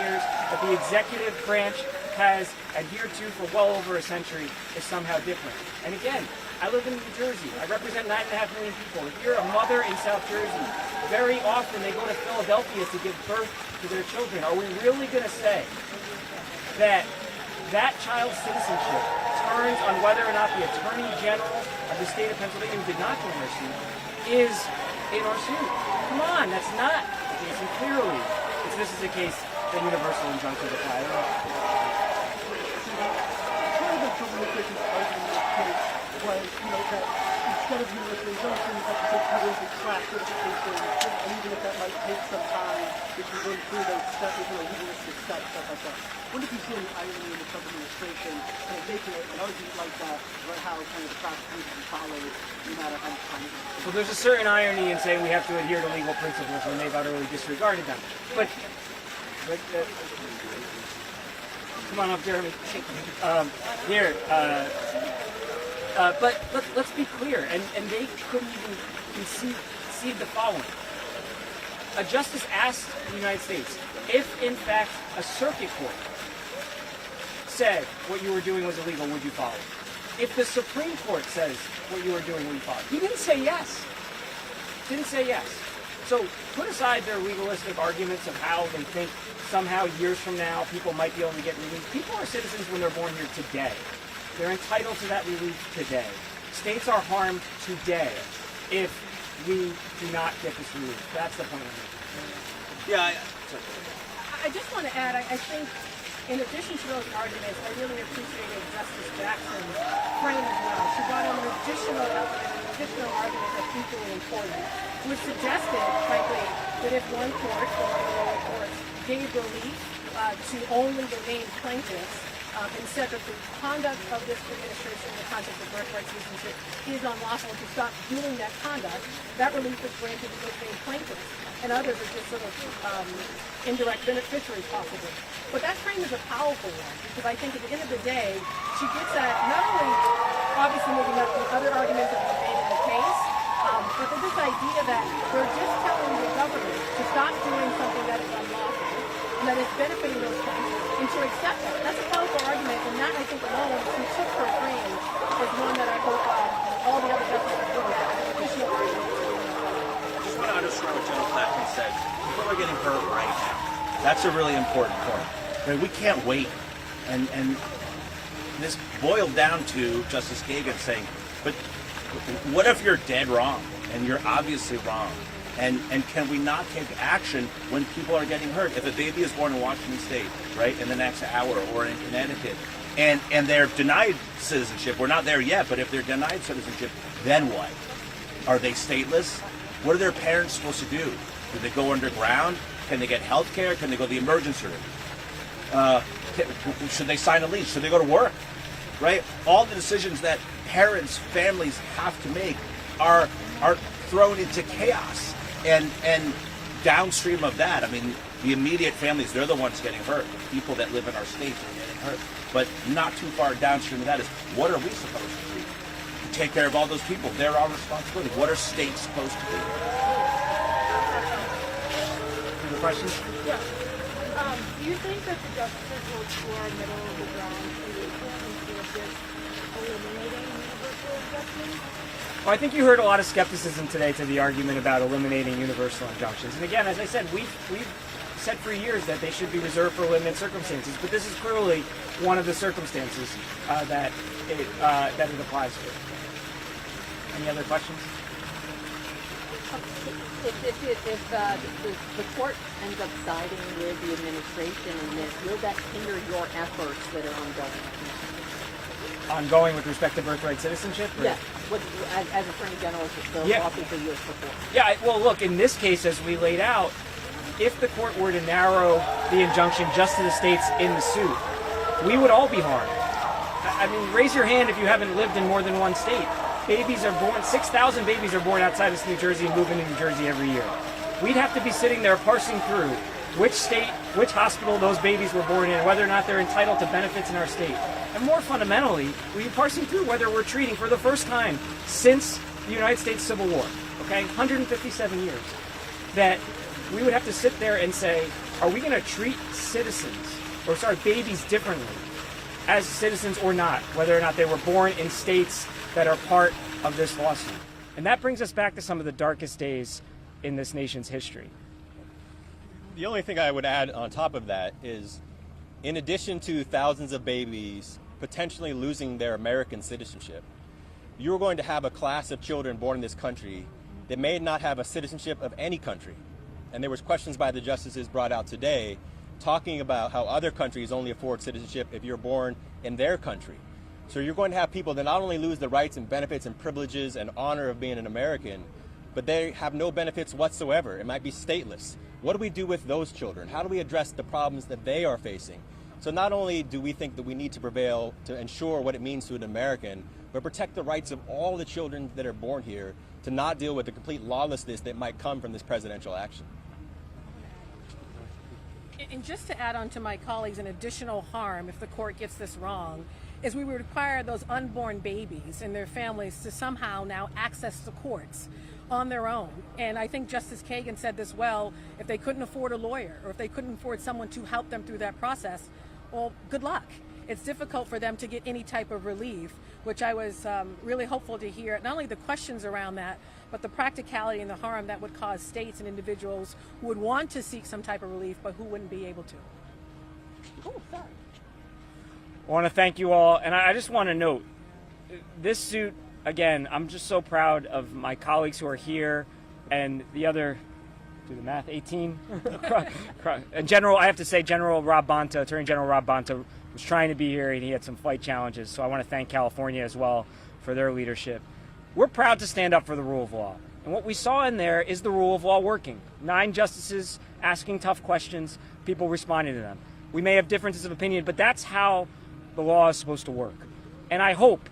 years, that the executive branch has adhered to for well over a century, is somehow different. And again, I live in New Jersey. I represent 9.5 million people. If you're a mother in South Jersey, very often they go to Philadelphia to give birth to their children. Are we really going to say that that child's citizenship turns on whether or not the Attorney General of the state of Pennsylvania, who did not join our suit, is in our suit? Come on, that's not the case. And clearly, this is a case that universal injunctions apply. Part of the communications argument in this case was, that instead of universal injunctions, that you could cover into class certification, and even if that might take some time, if you run through those steps, legalistic steps, stuff like that. What if you see any irony in the Trump administration kind of making an argument like that about how kind of the class needs to be followed, no matter how much time it takes? Well, there's a certain irony in saying we have to adhere to legal principles when they've utterly disregarded them. But come on up, Jeremy. But let's be clear, and they couldn't even conceive the following. A justice asked the United States if, in fact, a circuit court said what you were doing was illegal, would you follow? If the Supreme Court says what you were doing, would you follow? He didn't say yes. Didn't say yes. So put aside their legalistic arguments of how they think somehow years from now people might be able to get relief. People are citizens when they're born here today. They're entitled to that relief today. States are harmed today if we do not get this relief. That's the point I'm making. Yeah. I just want to add, I think, in addition to those arguments, I really appreciated Justice Jackson's frame as well. She brought in an additional element, an additional argument that's equally important, which suggested, frankly, that if one court, or one of the lower courts, gave relief to only the named plaintiffs, and said that the conduct of this administration in the context of birthright citizenship is unlawful, to stop doing that conduct, that relief is granted to those named plaintiffs, and others are just sort of indirect beneficiaries possibly. But that frame is a powerful one, because I think at the end of the day, she gets at not only obviously maybe not the other arguments that were made in the case, but there's this idea that we're just telling the government to stop doing something that is unlawful, and that is benefiting those plaintiffs, and to accept that. That's a powerful argument, and that, I think, alone, if we took her frame, is one that I hope all the other justices will have an additional argument. I just want to underscore what General Plattman said. People are getting hurt right now. That's a really important point. I mean, we can't wait. And this boiled down to Justice Kagan saying, but what if you're dead wrong, and you're obviously wrong? And can we not take action when people are getting hurt? If a baby is born in Washington State, right, in the next hour, or in Connecticut, and they're denied citizenship, we're not there yet, but if they're denied citizenship, then what? Are they stateless? What are their parents supposed to do? Do they go underground? Can they get health care? Can they go to the emergency room? Should they sign a lease? Should they go to work? Right? All the decisions that parents, families have to make are thrown into chaos. And downstream of that, I mean, the immediate families, they're the ones getting hurt. The people that live in our states are getting hurt. But not too far downstream of that is, what are we supposed to do? To take care of all those people. They're our responsibility. What are states supposed to do? Any questions? Yeah. Do you think that the justices will explore middle of the ground solution instead of just eliminating universal injunctions? Well, I think you heard a lot of skepticism today to the argument about eliminating universal injunctions. And again, as I said, we've said for years that they should be reserved for limited circumstances, but this is clearly one of the circumstances that it applies to. Any other questions? If the court ends up siding with the administration in this, will that hinder your efforts that are ongoing? Ongoing with respect to birthright citizenship? Yes, as Attorney General, the lawsuits of years before. Yeah, well, look, in this case, as we laid out, if the court were to narrow the injunction just to the states in the suit, we would all be harmed. I mean, raise your hand if you haven't lived in more than one state. Babies are born, 6,000 babies are born outside of New Jersey and move into New Jersey every year. We'd have to be sitting there parsing through which state, which hospital those babies were born in, whether or not they're entitled to benefits in our state. And more fundamentally, we'd be parsing through whether we're treating for the first time since the United States Civil War, okay, 157 years, that we would have to sit there and say, are we going to treat babies differently as citizens or not, whether or not they were born in states that are part of this lawsuit? And that brings us back to some of the darkest days in this nation's history. The only thing I would add on top of that is, in addition to thousands of babies potentially losing their American citizenship, you're going to have a class of children born in this country that may not have a citizenship of any country. And there was questions by the justices brought out today talking about how other countries only afford citizenship if you're born in their country. So you're going to have people that not only lose the rights and benefits and privileges and honor of being an American, but they have no benefits whatsoever. It might be stateless. What do we do with those children? How do we address the problems that they are facing? So not only do we think that we need to prevail to ensure what it means to an American, but protect the rights of all the children that are born here to not deal with the complete lawlessness that might come from this presidential action. And just to add on to my colleagues, an additional harm if the court gets this wrong is we would require those unborn babies and their families to somehow now access the courts on their own. And I think Justice Kagan said this well, if they couldn't afford a lawyer or if they couldn't afford someone to help them through that process, well, good luck. It's difficult for them to get any type of relief, which I was really hopeful to hear, not only the questions around that, but the practicality and the harm that would cause states and individuals who would want to seek some type of relief, but who wouldn't be able to. Oh, sorry. I want to thank you all, and I just want to note, this suit, again, I'm just so proud of my colleagues who are here and the other, do the math, 18? And General, I have to say, General Rob Bonta, Attorney General Rob Bonta, was trying to be here and he had some flight challenges, so I want to thank California as well for their leadership. We're proud to stand up for the rule of law, and what we saw in there is the rule of law working. 9 justices asking tough questions, people responding to them. We may have differences of opinion, but that's how the law is supposed to work. And I hope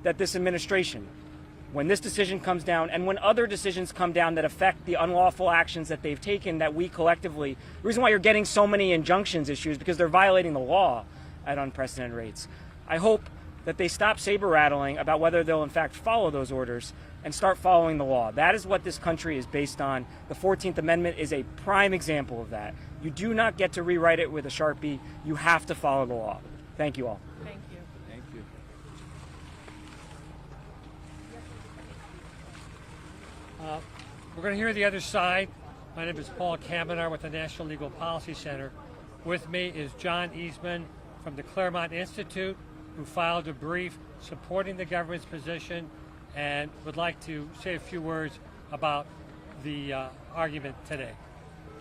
that this administration, when this decision comes down and when other decisions come down that affect the unlawful actions that they've taken, that we collectively, the reason why you're getting so many injunctions issues because they're violating the law at unprecedented rates. I hope that they stop saber rattling about whether they'll in fact follow those orders and start following the law. That is what this country is based on. The 14th Amendment is a prime example of that. You do not get to rewrite it with a Sharpie. You have to follow the law. Thank you all. Thank you. Thank you. We're going to hear the other side. My name is Paul Kamenar with the National Legal Policy Center. With me is John Eastman from the Claremont Institute, who filed a brief supporting the government's position and would like to say a few words about the argument today.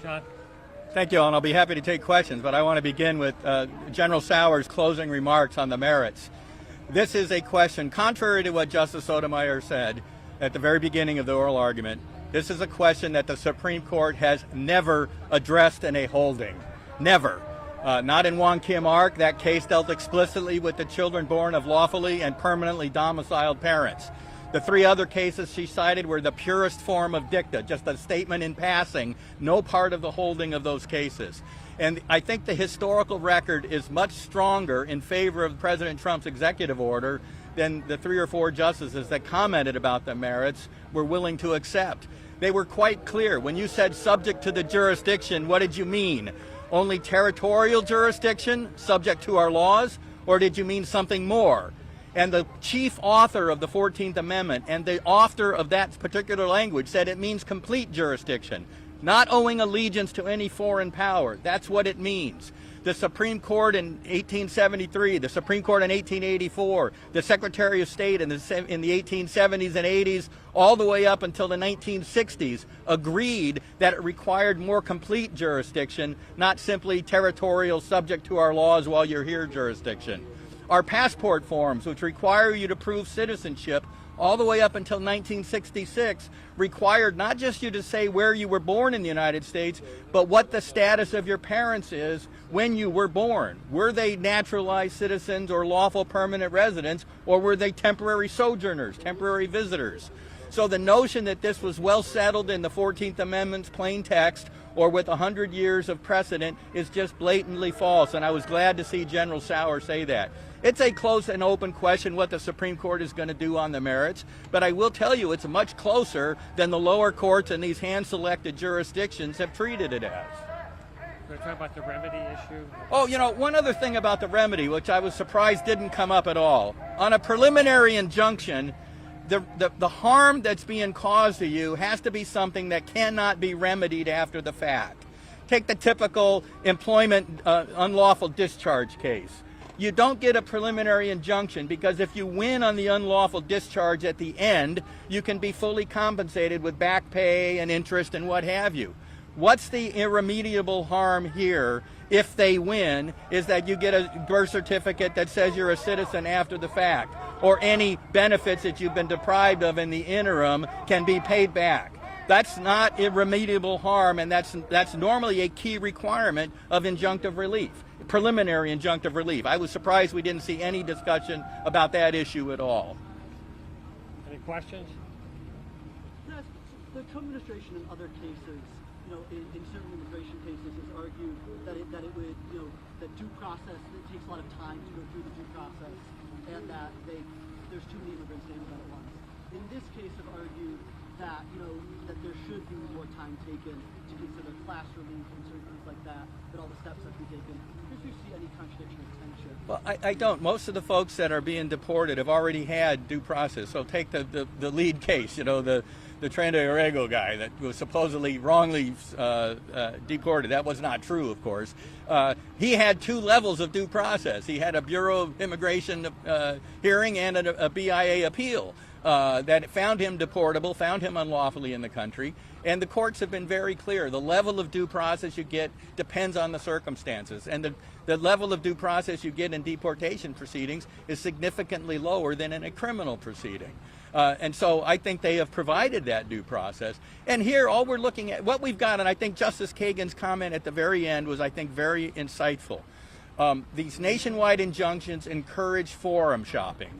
John? Thank you, and I'll be happy to take questions, but I want to begin with General Sauer's closing remarks on the merits. This is a question, contrary to what Justice Sotomayor said at the very beginning of the oral argument, this is a question that the Supreme Court has never addressed in a holding. Never. Not in Wong Kim Ark. That case dealt explicitly with the children born of lawfully and permanently domiciled parents. The 3 other cases she cited were the purest form of dicta, just a statement in passing, no part of the holding of those cases. And I think the historical record is much stronger in favor of President Trump's executive order than the 3 or 4 justices that commented about the merits were willing to accept. They were quite clear. When you said subject to the jurisdiction, what did you mean? Only territorial jurisdiction, subject to our laws, or did you mean something more? And the chief author of the 14th Amendment and the author of that particular language said it means complete jurisdiction, not owing allegiance to any foreign power. That's what it means. The Supreme Court in 1873, the Supreme Court in 1884, the Secretary of State in the 1870s and 80s, all the way up until the 1960s, agreed that it required more complete jurisdiction, not simply territorial subject to our laws while you're here jurisdiction. Our passport forms, which require you to prove citizenship all the way up until 1966, required not just you to say where you were born in the United States, but what the status of your parents is when you were born. Were they naturalized citizens or lawful permanent residents, or were they temporary sojourners, temporary visitors? So the notion that this was well settled in the 14th Amendment's plain text or with 100 years of precedent is just blatantly false, and I was glad to see General Sauer say that. It's a close and open question what the Supreme Court is going to do on the merits, but I will tell you it's much closer than the lower courts and these hand-selected jurisdictions have treated it as. We're going to talk about the remedy issue. Oh, you know, one other thing about the remedy, which I was surprised didn't come up at all. On a preliminary injunction, the harm that's being caused to you has to be something that cannot be remedied after the fact. Take the typical employment unlawful discharge case. You don't get a preliminary injunction because if you win on the unlawful discharge at the end, you can be fully compensated with back pay and interest and what have you. What's the irremediable harm here if they win is that you get a birth certificate that says you're a citizen after the fact, or any benefits that you've been deprived of in the interim can be paid back. That's not irremediable harm, and that's normally a key requirement of injunctive relief, preliminary injunctive relief. I was surprised we didn't see any discussion about that issue at all. Any questions? Yes, the Trump administration in other cases, in certain immigration cases, has argued that it would, that due process, it takes a lot of time to go through the due process, and that there's too many immigrants named at once. In this case, have argued that that there should be more time taken to consider class relief and certain things like that all the steps have been taken. Do you see any contradiction or tension? Well, I don't. Most of the folks that are being deported have already had due process. So take the lead case, the Trenda Orrego guy that was supposedly wrongly deported. That was not true, of course. He had 2 levels of due process. He had a Bureau of Immigration hearing and a BIA appeal that found him deportable, found him unlawfully in the country. And the courts have been very clear. The level of due process you get depends on the circumstances. And the level of due process you get in deportation proceedings is significantly lower than in a criminal proceeding. And so I think they have provided that due process. And here, all we're looking at, what we've got, and I think Justice Kagan's comment at the very end was, I think, very insightful. These nationwide injunctions encourage forum shopping.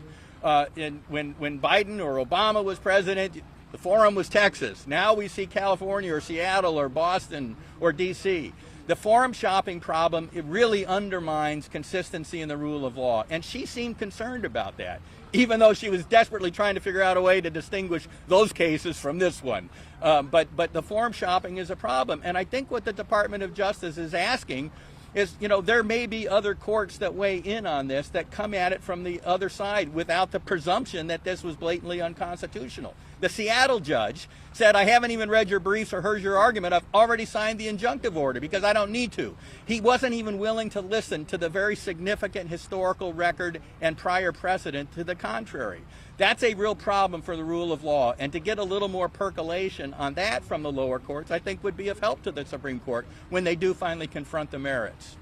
When Biden or Obama was president, the forum was Texas. Now we see California or Seattle or Boston or D.C. The forum shopping problem, it really undermines consistency in the rule of law. And she seemed concerned about that, even though she was desperately trying to figure out a way to distinguish those cases from this one. But the forum shopping is a problem. And I think what the Department of Justice is asking is, there may be other courts that weigh in on this that come at it from the other side without the presumption that this was blatantly unconstitutional. The Seattle judge said, I haven't even read your briefs or heard your argument. I've already signed the injunctive order because I don't need to. He wasn't even willing to listen to the very significant historical record and prior precedent to the contrary. That's a real problem for the rule of law. And to get a little more percolation on that from the lower courts, I think would be of help to the Supreme Court when they do finally confront the merits.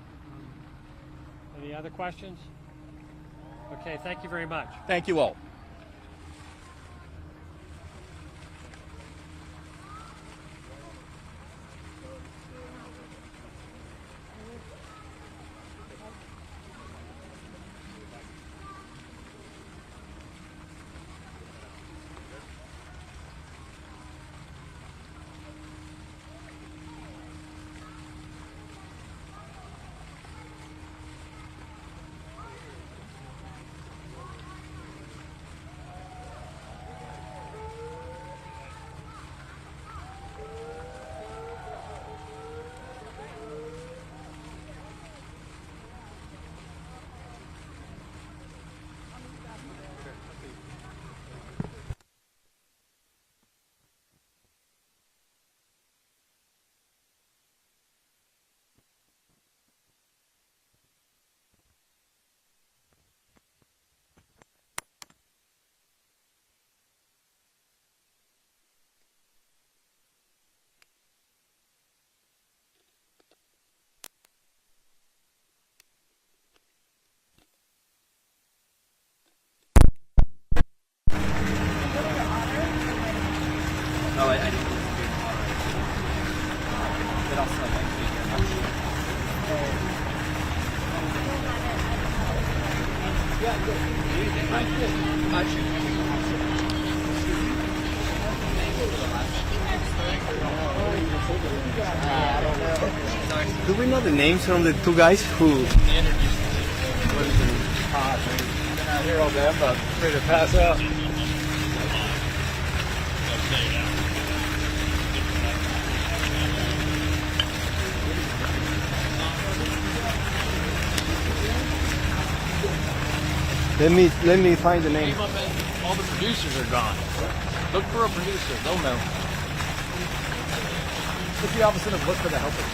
Any other questions? Okay, thank you very much. Thank you all. Do we know the names from the 2 guys who Been out here all day. I'm about ready to pass out. Let me find the name. All the producers are gone. Look for a producer. They'll know. Look the opposite of look for the helpers.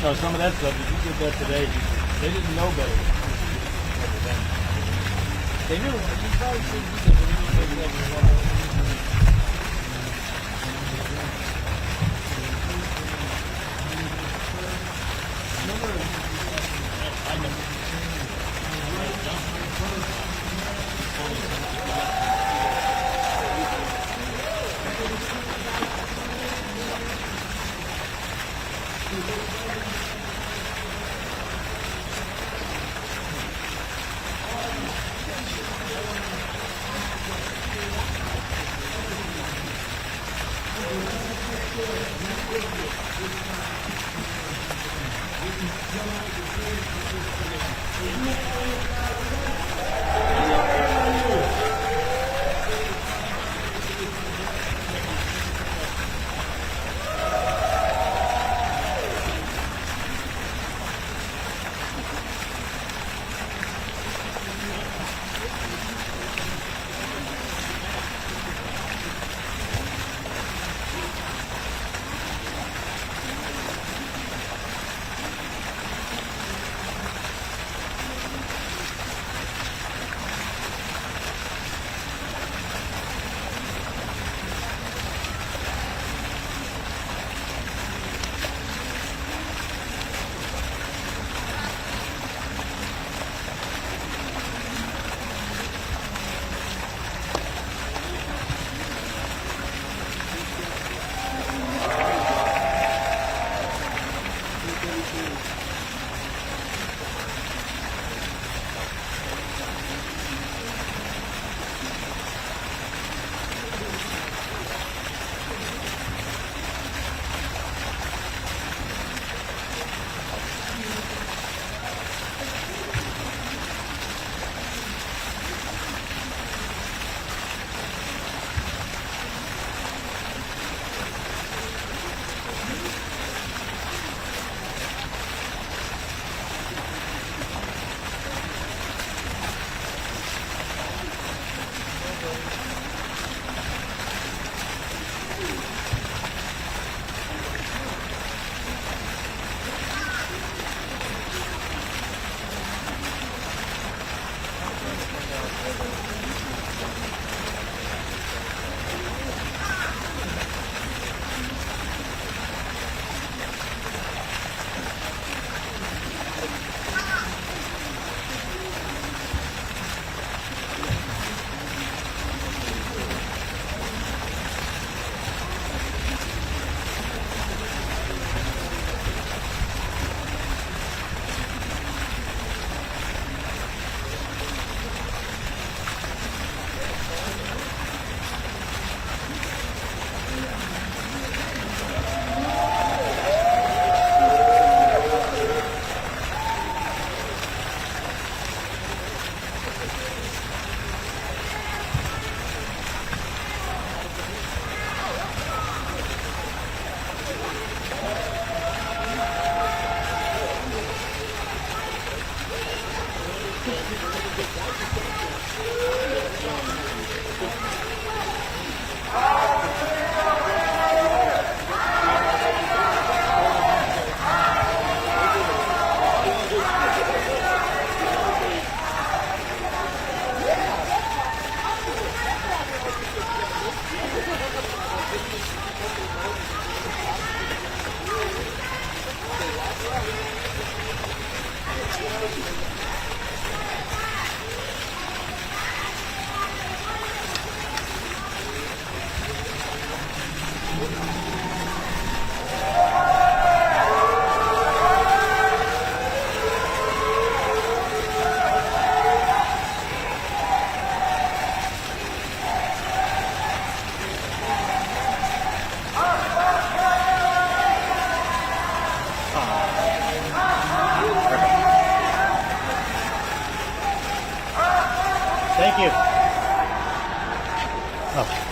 No, some of that stuff, if you did that today, they didn't know better. They knew. You probably should do that. Thank you. Oh.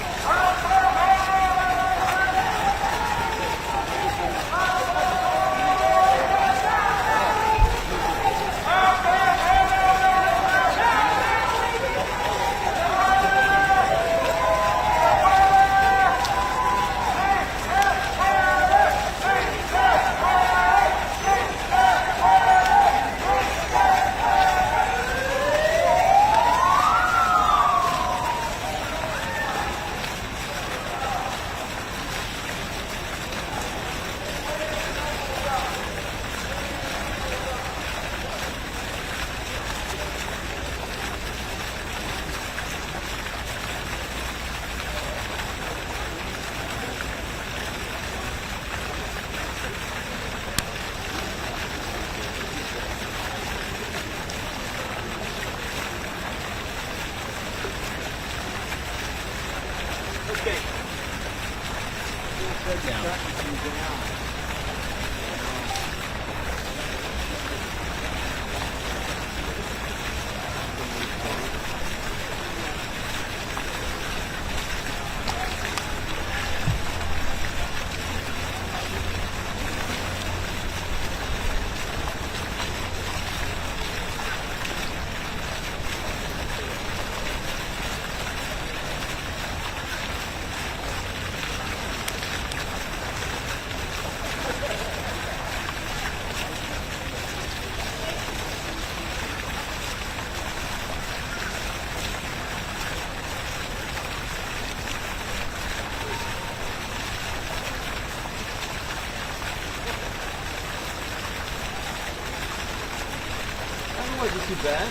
Wasn't too bad.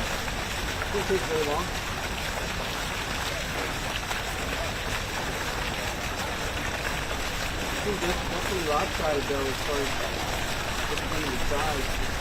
Didn't take very long. I think that's pretty lopsided though as far as looking at the size.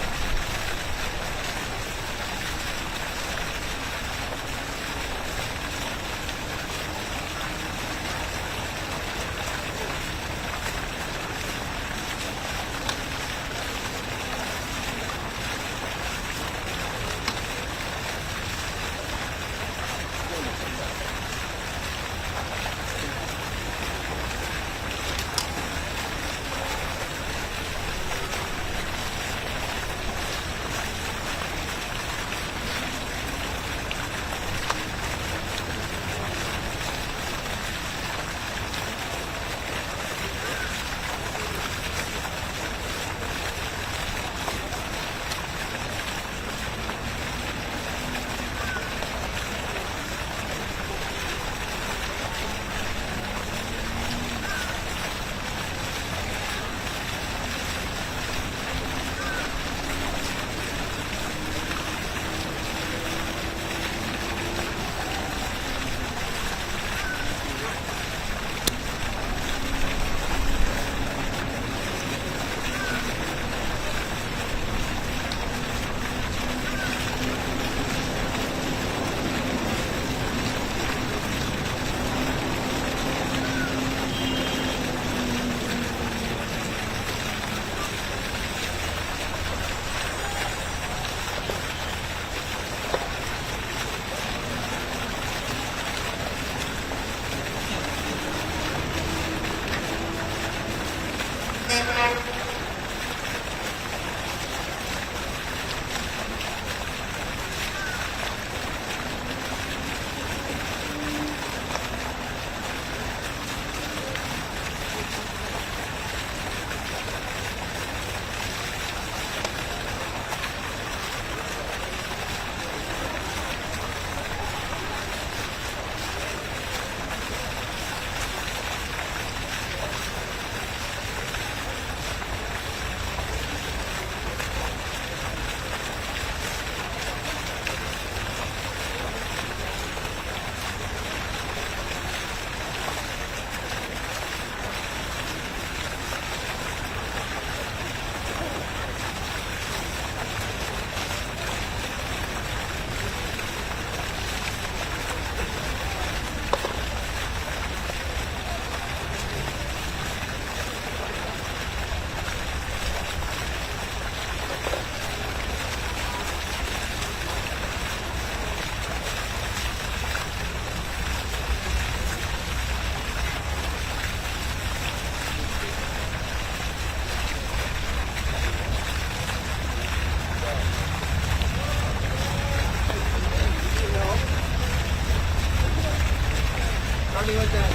me like that.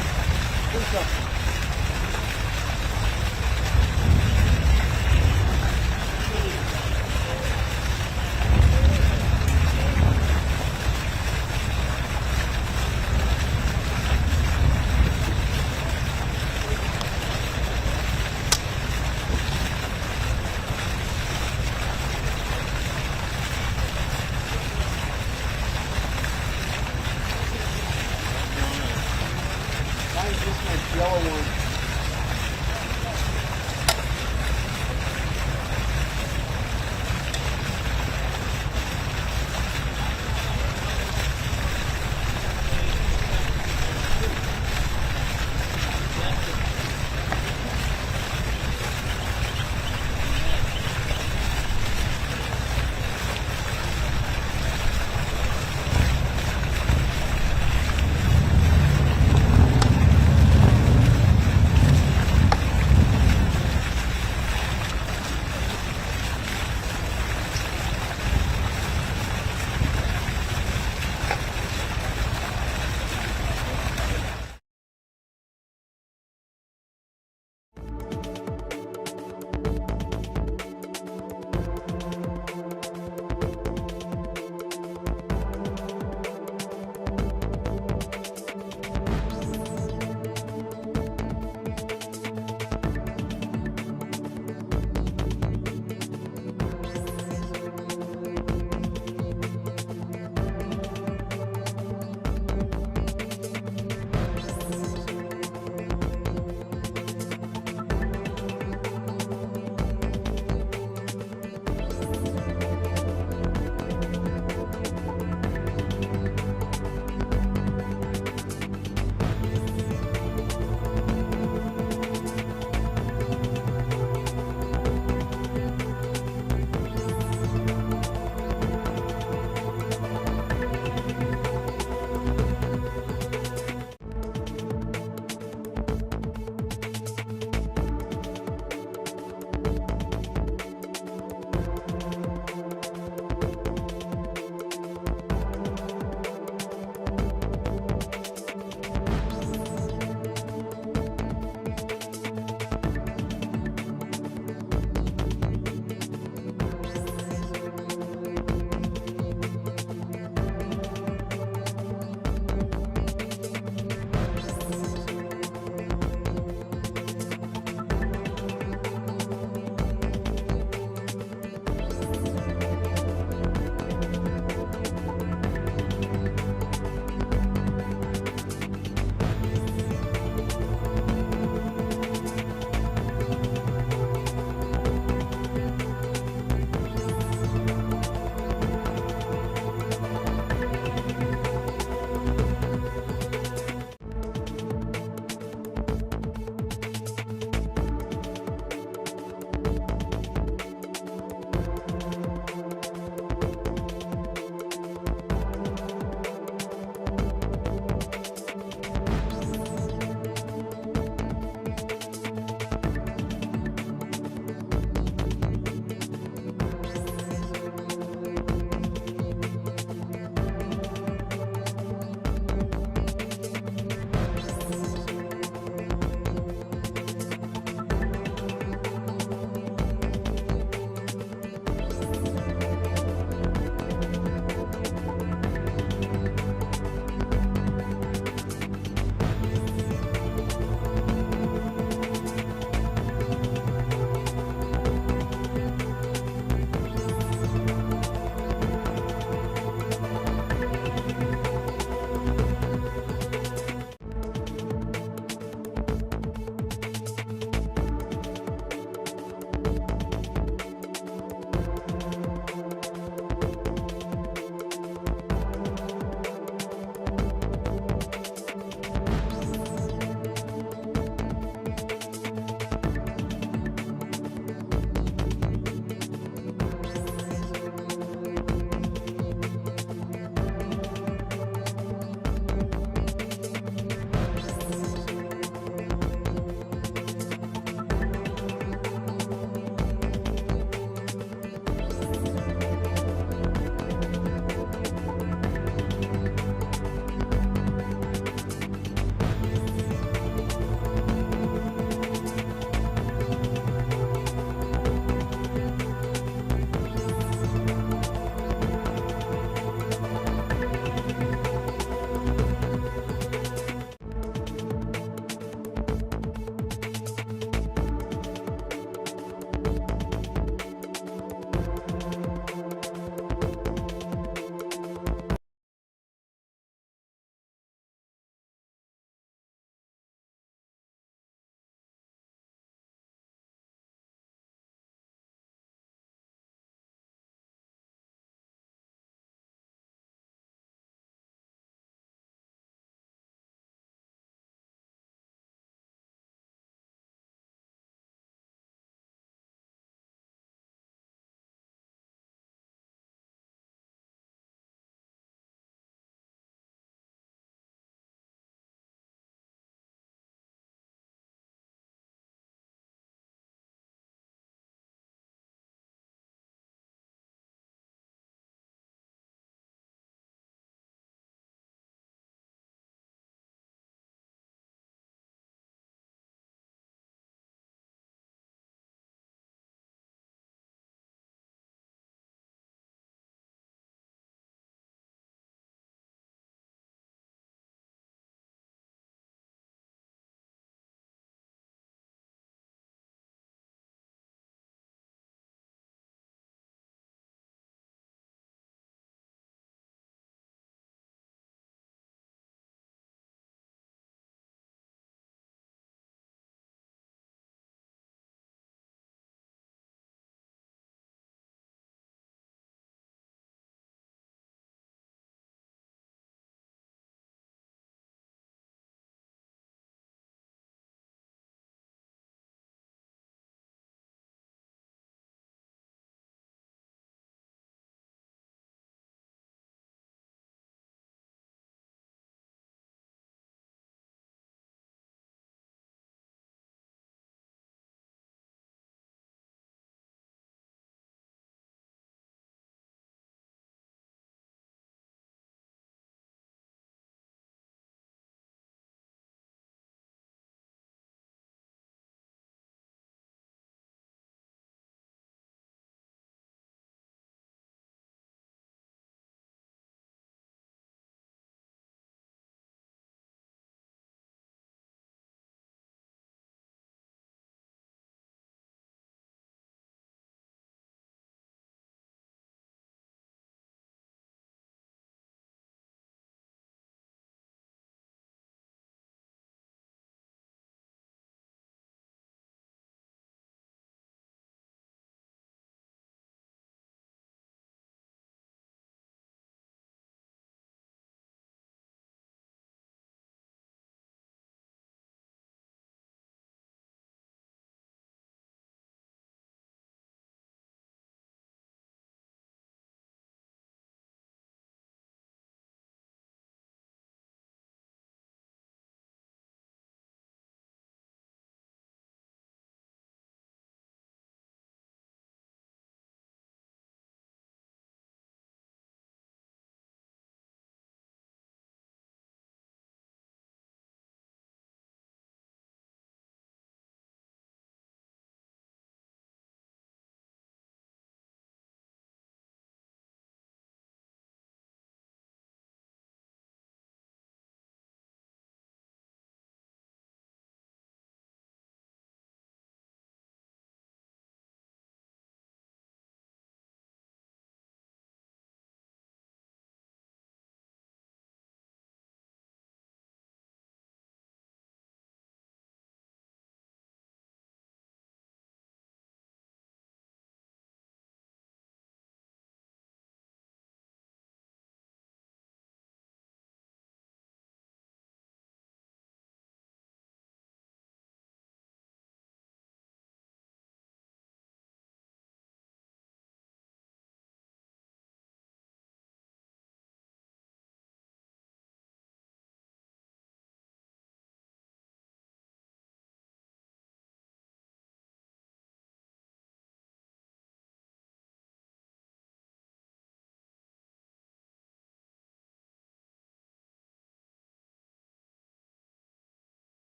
Please stop. Why is this my yellow one?